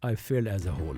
I failed as a whole.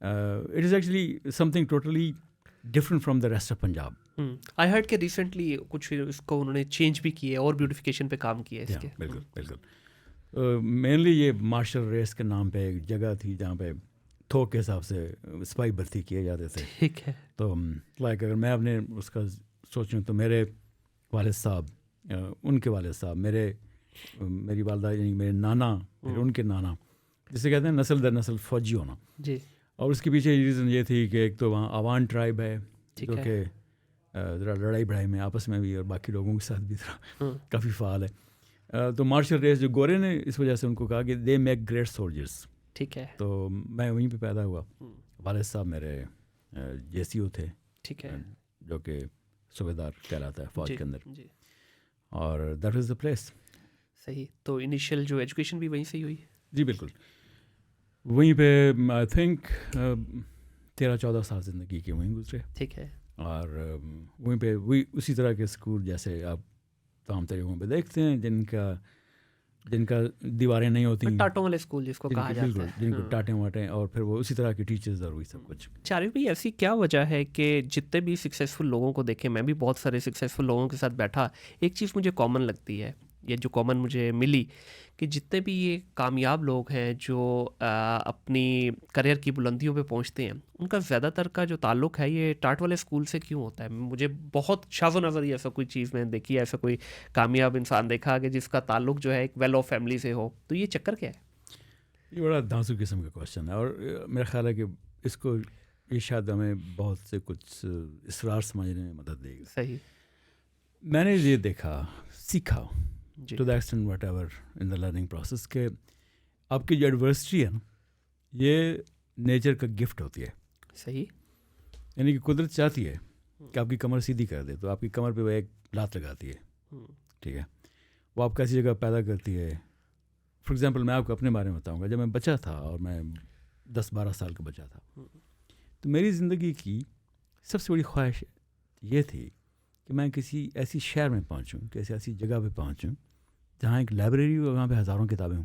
It is actually something totally different from the rest of Punjab. I heard کہ recently کچھ اس کو انہوں نے change بھی کیے اور بیوٹیفیکیشن پہ کام کیا ہے اس کے. بالکل بالکل. مینلی یہ مارشل ریس کے نام پہ ایک جگہ تھی جہاں پہ تھوک کے حساب سے سپاہی بھرتی کیے جاتے تھے. ٹھیک ہے. تو لائک اگر میں اپنے اس کا سوچوں تو میرے والد صاحب, ان کے والد صاحب, میری والدہ یعنی میرے نانا, پھر ان کے نانا, جسے کہتے ہیں نسل در نسل فوجی ہونا. جی. اور اس کے پیچھے ریزن یہ تھی کہ ایک تو وہاں آوان ٹرائب ہے جو کہ ذرا لڑائی بڑھائی میں آپس میں بھی اور باقی لوگوں کے ساتھ بھی ذرا کافی فعال ہے. تو مارشل ریس جو گورے نے اس وجہ سے ان کو کہا کہ دے میک گریٹ سولجرس. ٹھیک ہے. تو میں وہیں پہ پیدا ہوا. والد صاحب میرے جے سی او تھے. ٹھیک ہے. جو کہ صوبیدار کہلاتا ہے فوج کے اندر. جی. اور دیٹ از دا پلیس. صحیح. تو انیشیل جو ایجوکیشن بھی وہیں سے ہی ہوئی؟ جی بالکل وہیں پہ. آئی تھنک 13-14 سال زندگی کے وہیں گزرے. ٹھیک ہے. اور وہیں پہ وہی اسی طرح کے اسکول جیسے آپ تمام طریقوں پہ دیکھتے ہیں جن کا دیواریں نہیں ہوتی, ٹاٹوں والے اسکول جس کو کہا جاتا ہے, جن کو ٹاٹیں واٹیں, اور پھر وہ اسی طرح کے ٹیچرز اور وہی سب کچھ. چارو بھائی ایسی کیا وجہ ہے کہ جتنے بھی سکسیزفل لوگوں کو دیکھیں, میں بھی بہت سارے سکسیزفل لوگوں کے ساتھ بیٹھا, ایک چیز مجھے کامن لگتی ہے, یہ جو کامن مجھے ملی, کہ جتنے بھی یہ کامیاب لوگ ہیں جو اپنی کریئر کی بلندیوں پہ پہنچتے ہیں, ان کا زیادہ تر کا جو تعلق ہے یہ ٹاٹ والے اسکول سے کیوں ہوتا ہے؟ مجھے بہت شاذ و نظر یہ ایسا کوئی چیز میں نے دیکھی ہے, ایسا کوئی کامیاب انسان دیکھا کہ جس کا تعلق جو ہے ایک ویل آف فیملی سے ہو. تو یہ چکر کیا ہے؟ یہ بڑا دھانسو قسم کا کوشچن ہے, اور میرا خیال ہے کہ اس کو یہ شاید ہمیں بہت سے کچھ اسرار سمجھنے میں مدد دے گی. صحیح. میں نے یہ دیکھا, سیکھا جی. To the extent whatever in the learning process, کہ آپ کی جو ایڈورسٹی ہے نا, یہ نیچر کا گفٹ ہوتی ہے. صحیح. یعنی کہ قدرت چاہتی ہے کہ آپ کی کمر سیدھی کر دے, تو آپ کی کمر پہ وہ ایک لات لگاتی ہے. ٹھیک ہے. وہ آپ کو ایسی جگہ پیدا کرتی ہے. فار ایگزامپل میں آپ کو اپنے بارے میں بتاؤں گا. جب میں بچہ تھا اور میں 10-12 سال کا بچہ تھا, تو میری زندگی کی سب سے بڑی خواہش یہ تھی کہ میں کسی ایسی شہر میں پہنچوں, کسی ایسی جگہ پہ پہنچوں جہاں ایک لائبریری ہو, وہاں پہ ہزاروں کتابیں ہوں.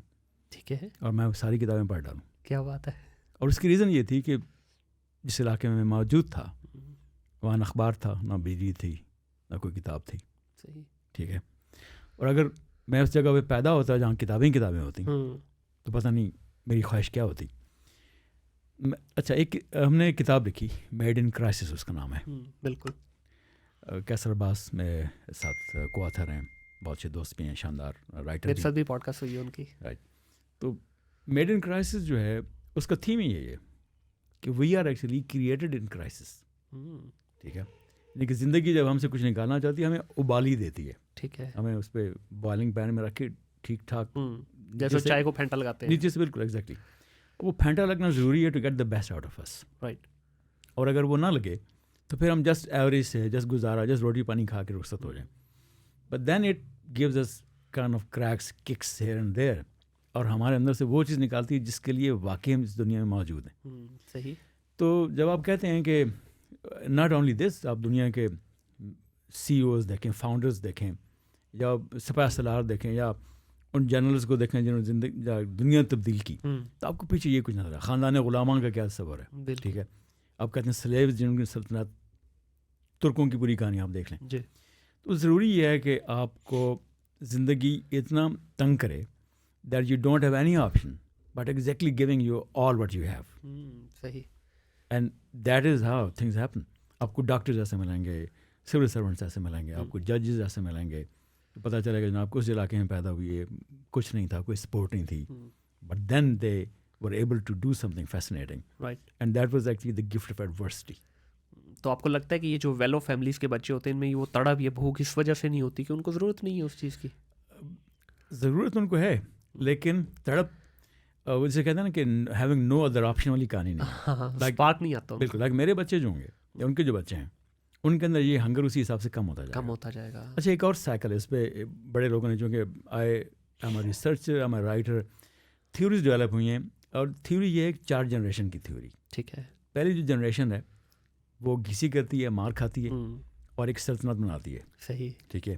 ٹھیک ہے. اور میں ساری کتابیں پڑھ ڈالوں. کیا بات ہے. اور اس کی ریزن یہ تھی کہ جس علاقے میں موجود تھا وہاں نہ اخبار تھا, نہ بجلی تھی, نہ کوئی کتاب تھی. صحیح. ٹھیک ہے. اور اگر میں اس جگہ پہ پیدا ہوتا جہاں کتابیں ہوتی تو پتہ نہیں میری خواہش کیا ہوتی. اچھا, ایک ہم نے کتاب لکھی, میڈ ان کرائسس اس کا نام ہے. بالکل. کیسر عباس میرے ساتھ کو آتھر ہیں, بہت سے دوست بھی ہیں, شاندار رائٹر. میرے ساتھ بھی پوڈ کاسٹ ہوئی ہے ان کی. رائٹ. تو میڈ ان کرائسس جو ہے اس کا تھیم ہی یہی ہے کہ we are actually created in crisis. ٹھیک ہے. لیکن زندگی جب ہم سے کچھ نکالنا چاہتی ہے ہمیں ابالی دیتی ہے. ٹھیک ہے. ہمیں اس پہ بوائلنگ پین میں رکھ کے ٹھیک ٹھاک, جیسے چائے کو پھینٹا لگاتے ہیں نیچے سے. بالکل ایگزیکٹلی. وہ پھینٹا لگنا ضروری ہے to get the best out of اس. رائٹ. اور اگر وہ نہ لگے تو پھر ہم جسٹ ایوریج سے جسٹ گزارا, جسٹ روٹی پانی کھا کے رخصت ہو جائیں. But then it gives us kind of cracks, kicks here and there, اور ہمارے اندر سے وہ چیز نکالتی ہے جس کے لیے واقعی ہم اس دنیا میں موجود ہیں. صحیح. تو جب آپ کہتے ہیں کہ ناٹ اونلی دس, آپ دنیا کے سی اوز دیکھیں, فاؤنڈرز دیکھیں, یا سپاہ سالار دیکھیں, یا ان جنرلز کو دیکھیں جنہوں نے زندگی دنیا تبدیل کی, تو آپ کو پیچھے یہ کچھ نظر ہے. خاندان غلامان کا کیا تصور ہے. ٹھیک ہے. آپ کہتے ہیں سلیوز جنہوں کی سلطنت, ترکوں کی پوری کہانی آپ دیکھ لیں. جی. تو ضروری یہ ہے کہ آپ کو زندگی اتنا تنگ کرے that you don't have any option but exactly giving you all what you have. صحیح. And that is how things happen. آپ کو ڈاکٹرز ایسے ملیں گے, سول سرونٹس ایسے ملیں گے, آپ کو ججز ایسے ملیں گے, تو پتہ چلے گا جناب آپ کو اس علاقے میں پیدا ہوئی ہے, کچھ نہیں تھا, کوئی سپورٹ نہیں تھی, but then they were able to do something fascinating. Right. And that was actually the gift of adversity. تو آپ کو لگتا ہے کہ یہ جو ویل آف فیملیز کے بچے ہوتے ہیں ان میں وہ تڑپ, یہ بھوک اس وجہ سے نہیں ہوتی کہ ان کو ضرورت نہیں ہے اس چیز کی؟ ضرورت ان کو ہے, لیکن تڑپ جسے کہتے ہیں نا کہ ہیونگ نو ادر آپشن والی کہانی نہیں. اسپارک نہیں آتا. بالکل. لائک میرے بچے جو ہوں گے یا ان کے جو بچے ہیں ان کے اندر یہ ہنگر اسی حساب سے کم ہوتا جائے گا. اچھا, ایک اور سائیکل اس پہ بڑے لوگوں نے, چونکہ ہمارا ریسرچر, ہمارا رائٹر, تھیوریز ڈیولپ ہوئی ہیں, اور تھیوری یہ ہے 4 جنریشن کی تھیوری. ٹھیک ہے. پہلی جو جنریشن ہے وہ گھسی کرتی ہے, مار کھاتی ہے, اور ایک سلطنت بناتی ہے. صحیح. ٹھیک ہے.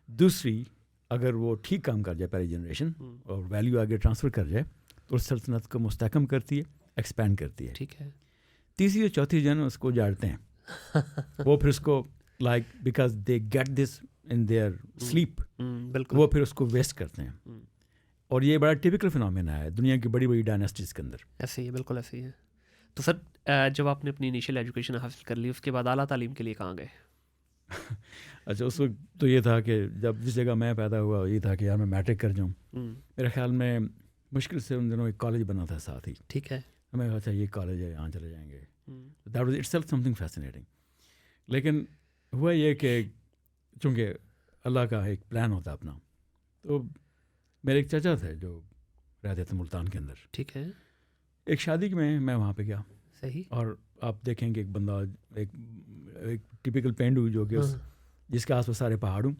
دوسری, اگر وہ ٹھیک کام کر جائے پہلی جنریشن اور ویلیو آگے ٹرانسفر کر جائے تو اس سلطنت کو مستحکم کرتی ہے, ایکسپینڈ کرتی ہے. ٹھیک ہے. تیسری اور چوتھی جن اس کو جاڑتے ہیں وہ پھر اس کو like because they get this in their sleep بالکل وہ پھر اس کو ویسٹ کرتے ہیں. اور یہ بڑا ٹیپیکل فنومینا ہے دنیا کی بڑی بڑی ڈائناسٹیز کے اندر. ایسے ہی ہے, بالکل ایسے ہی ہے. تو سر جب آپ نے اپنی انیشیل ایجوکیشن حاصل کر لی اس کے بعد اعلیٰ تعلیم کے لیے کہاں گئے؟ اچھا اس وقت تو یہ تھا کہ جب جس جگہ میں پیدا ہوا یہ تھا کہ یار میں میٹرک کر جاؤں. میرے خیال میں مشکل سے ان دنوں ایک کالج بنا تھا ساتھ ہی. ٹھیک ہے. ہمیں کہا اچھا یہ کالج ہے یہاں چلے جائیں گے. That was it self some thing fascinating. لیکن ہوا یہ کہ چونکہ اللہ کا ایک پلان ہوتا اپنا, تو میرے ایک چچا تھے جو رہتے تھے ملتان کے اندر. ٹھیک ہے. ایک شادی میں وہاں پہ گیا. صحیح. اور آپ دیکھیں کہ ایک بندہ ایک ٹپیکل پینڈو جو کہ جس کے آس پاس سارے پہاڑ ہوں,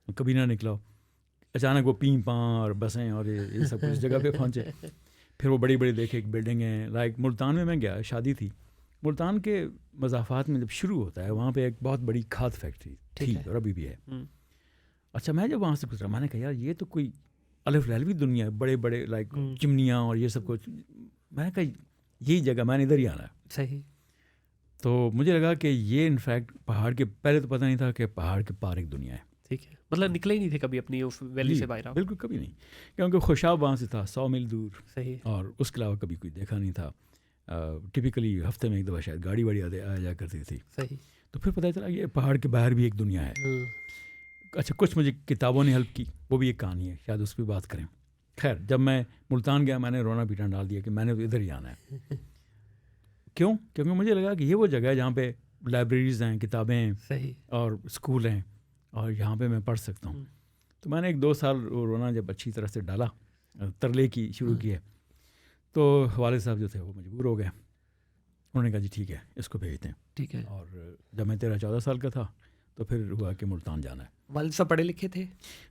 کبھی نہ نکلا ہو, اچانک وہ پیں پاں اور بسیں اور یہ سب کچھ جگہ پہ پہنچے. پھر وہ بڑی بڑی دیکھے ایک بلڈنگ ہے. لائک ملتان میں گیا, شادی تھی. ملتان کے مضافات میں جب شروع ہوتا ہے وہاں پہ ایک بہت بڑی کھاد فیکٹری تھی اور ابھی بھی ہے. اچھا میں جب وہاں سے گزرا میں نے کہا یار یہ تو کوئی الف لہلوی دنیا ہے, بڑے بڑے لائک چمنیاں اور یہ سب کچھ. میں نے کہا یہی جگہ, میں نے ادھر ہی آنا ہے. صحیح. تو مجھے لگا کہ یہ انفیکٹ پہاڑ کے پہلے تو پتہ نہیں تھا کہ پہاڑ کے پار ایک دنیا ہے. ٹھیک ہے. مطلب نکلے ہی نہیں تھے کبھی اپنی اس ویلی سے باہر؟ بالکل کبھی نہیں, کیونکہ خوشاب وہاں سے تھا 100 میل دور. صحیح. اور اس کے علاوہ کبھی کوئی دیکھا نہیں تھا. ٹپیکلی ہفتے میں ایک دفعہ شاید گاڑی واڑی آ جا کرتی تھی. صحیح. تو پھر پتہ چلا یہ پہاڑ کے باہر بھی ایک دنیا ہے. اچھا کچھ مجھے کتابوں نے ہیلپ کی, وہ بھی ایک کہانی ہے, شاید اس پہ بات کریں. خیر جب میں ملتان گیا میں نے رونا پیٹنا ڈال دیا کہ میں نے تو ادھر ہی آنا ہے. کیوں؟ کیونکہ مجھے لگا کہ یہ وہ جگہ ہے جہاں پہ لائبریریز ہیں, کتابیں ہیں, صحیح, اور اسکول ہیں, اور یہاں پہ میں پڑھ سکتا ہوں. تو میں نے 1-2 سال رونا جب اچھی طرح سے ڈالا, ترلے کی شروع کی ہے, تو والد صاحب جو تھے وہ مجبور ہو گئے. انہوں نے کہا جی ٹھیک ہے اس کو بھیجتے ہیں. ٹھیک ہے. اور جب میں 13-14 سال کا تھا تو پھر ہوا کہ ملتان جانا ہے. والد صاحب پڑھے لکھے تھے؟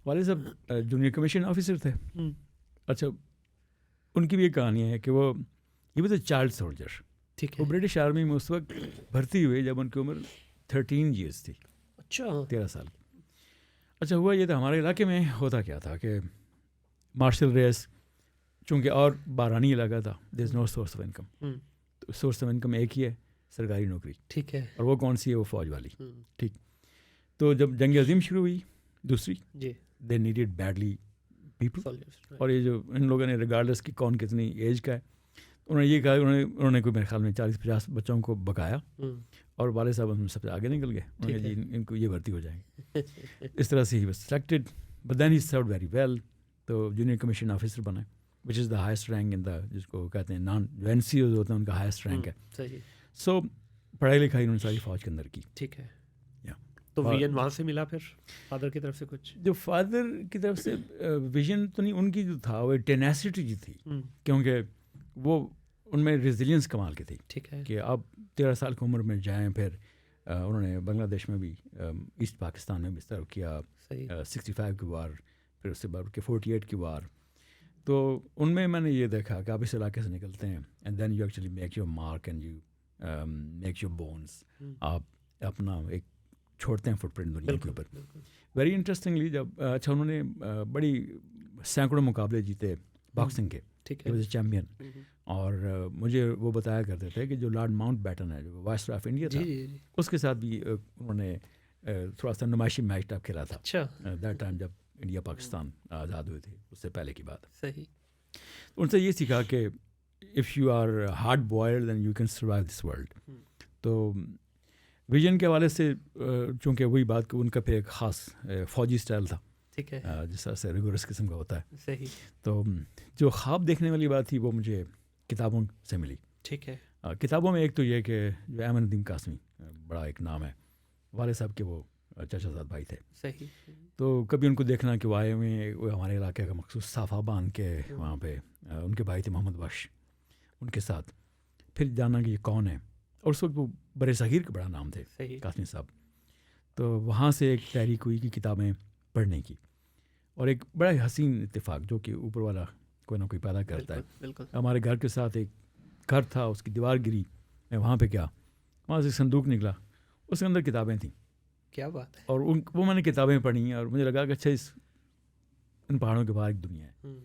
والد صاحب جونیئر کمیشن آفیسر تھے. اچھا ان کی بھی ایک کہانی ہے کہ وہ یہ بھی تو چائلڈ سولجر. ٹھیک ہے. وہ برٹش آرمی میں اس وقت بھرتی ہوئے جب ان کی عمر 13 ایئرس تھی. اچھا 13 سال. اچھا ہوا یہ تھا ہمارے علاقے میں ہوتا کیا تھا کہ مارشل ریس, چونکہ اور بارانی علاقہ تھا, دیر از نو سورس آف انکم. تو سورس آف انکم ایک ہی ہے, سرکاری نوکری. ٹھیک ہے. اور وہ کون سی ہے؟ وہ فوج والی. ٹھیک. تو جب جنگ عظیم شروع ہوئی دوسری, جی, دے نیڈیڈ بیڈلی پیپل. اور یہ جو ان لوگوں نے ریگارڈلیس کی کون کتنی ایج کا ہے, انہوں نے یہ کہا, انہوں نے کوئی میرے خیال میں 40-50 بچوں کو بکایا, اور والد صاحب ان میں سب سے آگے نکل گئے. انہوں نے جی ان کو یہ بھرتی ہو جائیں گے. اس طرح سے ہی was selected, but then he served very well. تو جونیئر کمیشن آفیسر بنا, which is the highest rank in دا, جس کو کہتے ہیں نان جو این سی اوز ہوتے ہیں ان کا ہائیسٹ رینک ہے. صحیح. سو پڑھائی لکھائی انہوں نے ساری فوج کے اندر کی. ٹھیک ہے. تو ویژن وہاں سے ملا پھر فادر کی طرف سے کچھ؟ جو فادر کی طرف سے ویژن تو نہیں, ان کی جو تھا وہ ٹینیسٹی جو تھی, کیونکہ وہ ان میں ریزیلینس کمال کی تھی. ٹھیک ہے. کہ اب 13 سال کی عمر میں جائیں. پھر انہوں نے بنگلہ دیش میں بھی, ایسٹ پاکستان میں بھی سرو کیا. 65 کی وار, پھر اس کے بعد کے 48 کی وار. تو ان میں نے یہ دیکھا کہ آپ اس علاقے سے نکلتے ہیں and then you actually make your mark and you make your bonus. آپ اپنا ایک چھوڑتے ہیں فٹ پرنٹ دنیا کے اوپر. ویری انٹرسٹنگلی جب اچھا انہوں نے بڑی سینکڑوں مقابلے جیتے باکسنگ کے, چیمپئن. اور مجھے وہ بتایا کرتے تھے کہ جو لارڈ ماؤنٹ بیٹن ہے جو وائسرائے آف انڈیا تھا, اس کے ساتھ بھی انہوں نے تھوڑا سا نمائشی میچ ٹائپ کھیلا تھا. اچھا. دیٹ ٹائم جب انڈیا پاکستان آزاد ہوئے تھے, اس سے پہلے کی بات. صحیح. ان سے یہ سیکھا کہ if you are hard boiled then you can survive this world. تو ویژن کے حوالے سے چونکہ وہی بات کہ ان کا پھر ایک خاص فوجی اسٹائل تھا. ٹھیک ہے. جس طرح سے ریگورس قسم کا ہوتا ہے. صحیح. تو جو خواب دیکھنے والی بات تھی وہ مجھے کتابوں سے ملی. ٹھیک ہے. کتابوں میں ایک تو یہ کہ جو احمد ندیم قاسمی, بڑا ایک نام ہے, والد صاحب کے وہ چچا زاد بھائی تھے. صحیح. تو کبھی ان کو دیکھنا کہ وہ آئے ہوئے وہ ہمارے علاقے کا مخصوص صافہ باندھ کے وہاں پہ, ان کے بھائی تھے محمد بخش, ان کے ساتھ پھر جانا کہ یہ کون ہے. اور اس وقت وہ بر صغیر کے بڑا نام تھے قاسمی صاحب. تو وہاں سے ایک تحریک ہوئی کہ کتابیں پڑھنے کی, اور ایک بڑا حسین اتفاق جو کہ اوپر والا کوئی نہ کوئی پیدا کرتا ہے. بالکل. ہمارے گھر کے ساتھ ایک گھر تھا, اس کی دیوار گری, میں وہاں پہ گیا, وہاں سے صندوق نکلا, اس کے اندر کتابیں تھیں. کیا بات ہے. اور وہ میں نے کتابیں پڑھی اور مجھے لگا کہ اچھا ان پہاڑوں کے باہر ایک دنیا ہے.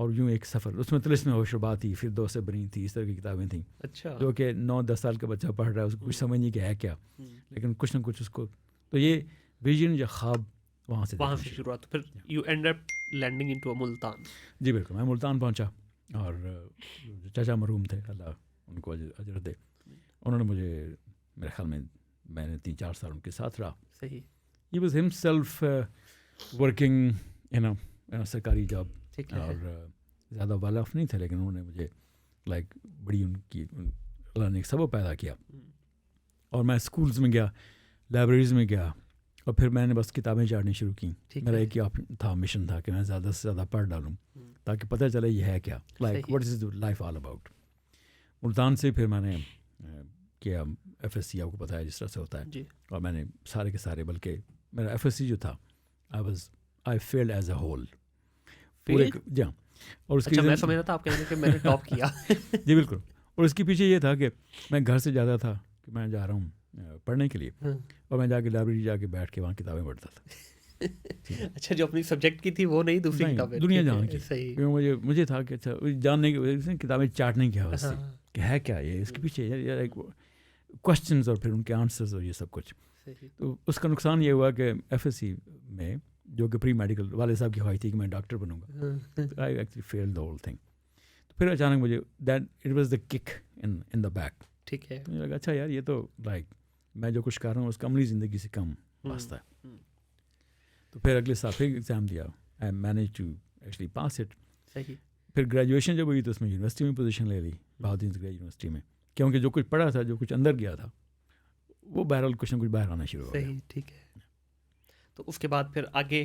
اور یوں ایک سفر. اس میں طلسم ہوشربا تھی, پھر دوست بنی تھی, اس طرح کی کتابیں تھیں اچھا. جو کہ 9-10 سال کا بچہ پڑھ رہا ہے, اس کو کچھ سمجھ نہیں کہ ہے کیا, لیکن کچھ نہ کچھ اس کو. تو یہ ویژن یا خواب وہاں سے شروعات. پھر you end up landing into Multan. جی بالکل, میں ملتان پہنچا اور چاچا مرحوم تھے, اللہ ان کو اجر دے, انہوں نے مجھے میرے خیال میں نے 3-4 سال ان کے ساتھ رہا. صحیح. He was himself working in سرکاری جاب, اور زیادہ ویل آف نہیں تھے, لیکن انہوں نے مجھے لائک بڑی ان کی اللہ نے ایک سبب پیدا کیا. اور میں اسکولز میں گیا, لائبریریز میں گیا, اور پھر میں نے بس کتابیں چاڑنی شروع کی. میرا ایک ہی مشن تھا کہ میں زیادہ سے زیادہ پڑھ ڈالوں تاکہ پتہ چلے یہ ہے کیا, like what is life all about. Multan سے پھر میں نے کیا FSC, آپ کو پتہ ہے جس طرح سے ہوتا ہے, اور میں نے سارے کے سارے, بلکہ میرا FSC جو تھا آئی فیلڈ ایز اے ہول پورے. جی ہاں, اور اس کی میں سمجھ رہا تھا آپ کہہ رہے ہیں کہ میں نے ٹاپ کیا. جی بالکل, اور اس کے پیچھے یہ تھا کہ میں گھر سے جاتا تھا کہ میں جا رہا ہوں پڑھنے کے لیے, اور میں جا کے لائبریری جا کے بیٹھ کے وہاں کتابیں پڑھتا تھا. اچھا, جو اپنی سبجیکٹ کی تھی وہ نہیں, دوسری کتابیں دنیا جان کی. کیونکہ مجھے تھا کہ اچھا جاننے کی وجہ سے کتابیں چاٹنے کی حوث سے کہ ہے کیا یہ, اس کے پیچھے کوشچنز اور پھر ان کے آنسرز اور یہ سب کچھ. تو اس کا نقصان یہ ہوا کہ FSC میں جو کہ پری میڈیکل والد صاحب کی خواہش تھی کہ میں ڈاکٹر بنوں گا, I actually feel the whole thing. تو پھر اچانک مجھے that it was the kick in the back. ٹھیک ہے. مجھے لگا اچھا یار یہ تو لائک میں جو کچھ کر رہا ہوں اس کا عملی زندگی سے کم واسطہ ہے. تو پھر اگلے سال پھر ایگزام دیا, I manage to actually pass it. صحیح. پھر گریجویشن جب ہوئی تو اس میں یونیورسٹی میں پوزیشن لے لی, بہادر یونیورسٹی میں, کیونکہ جو کچھ پڑھا تھا, جو کچھ اندر گیا تھا, وہ بہرحال کچھ نہ کچھ باہر آنا شروع ہو گیا. صحیح. ٹھیک ہے. تو اس کے بعد پھر آگے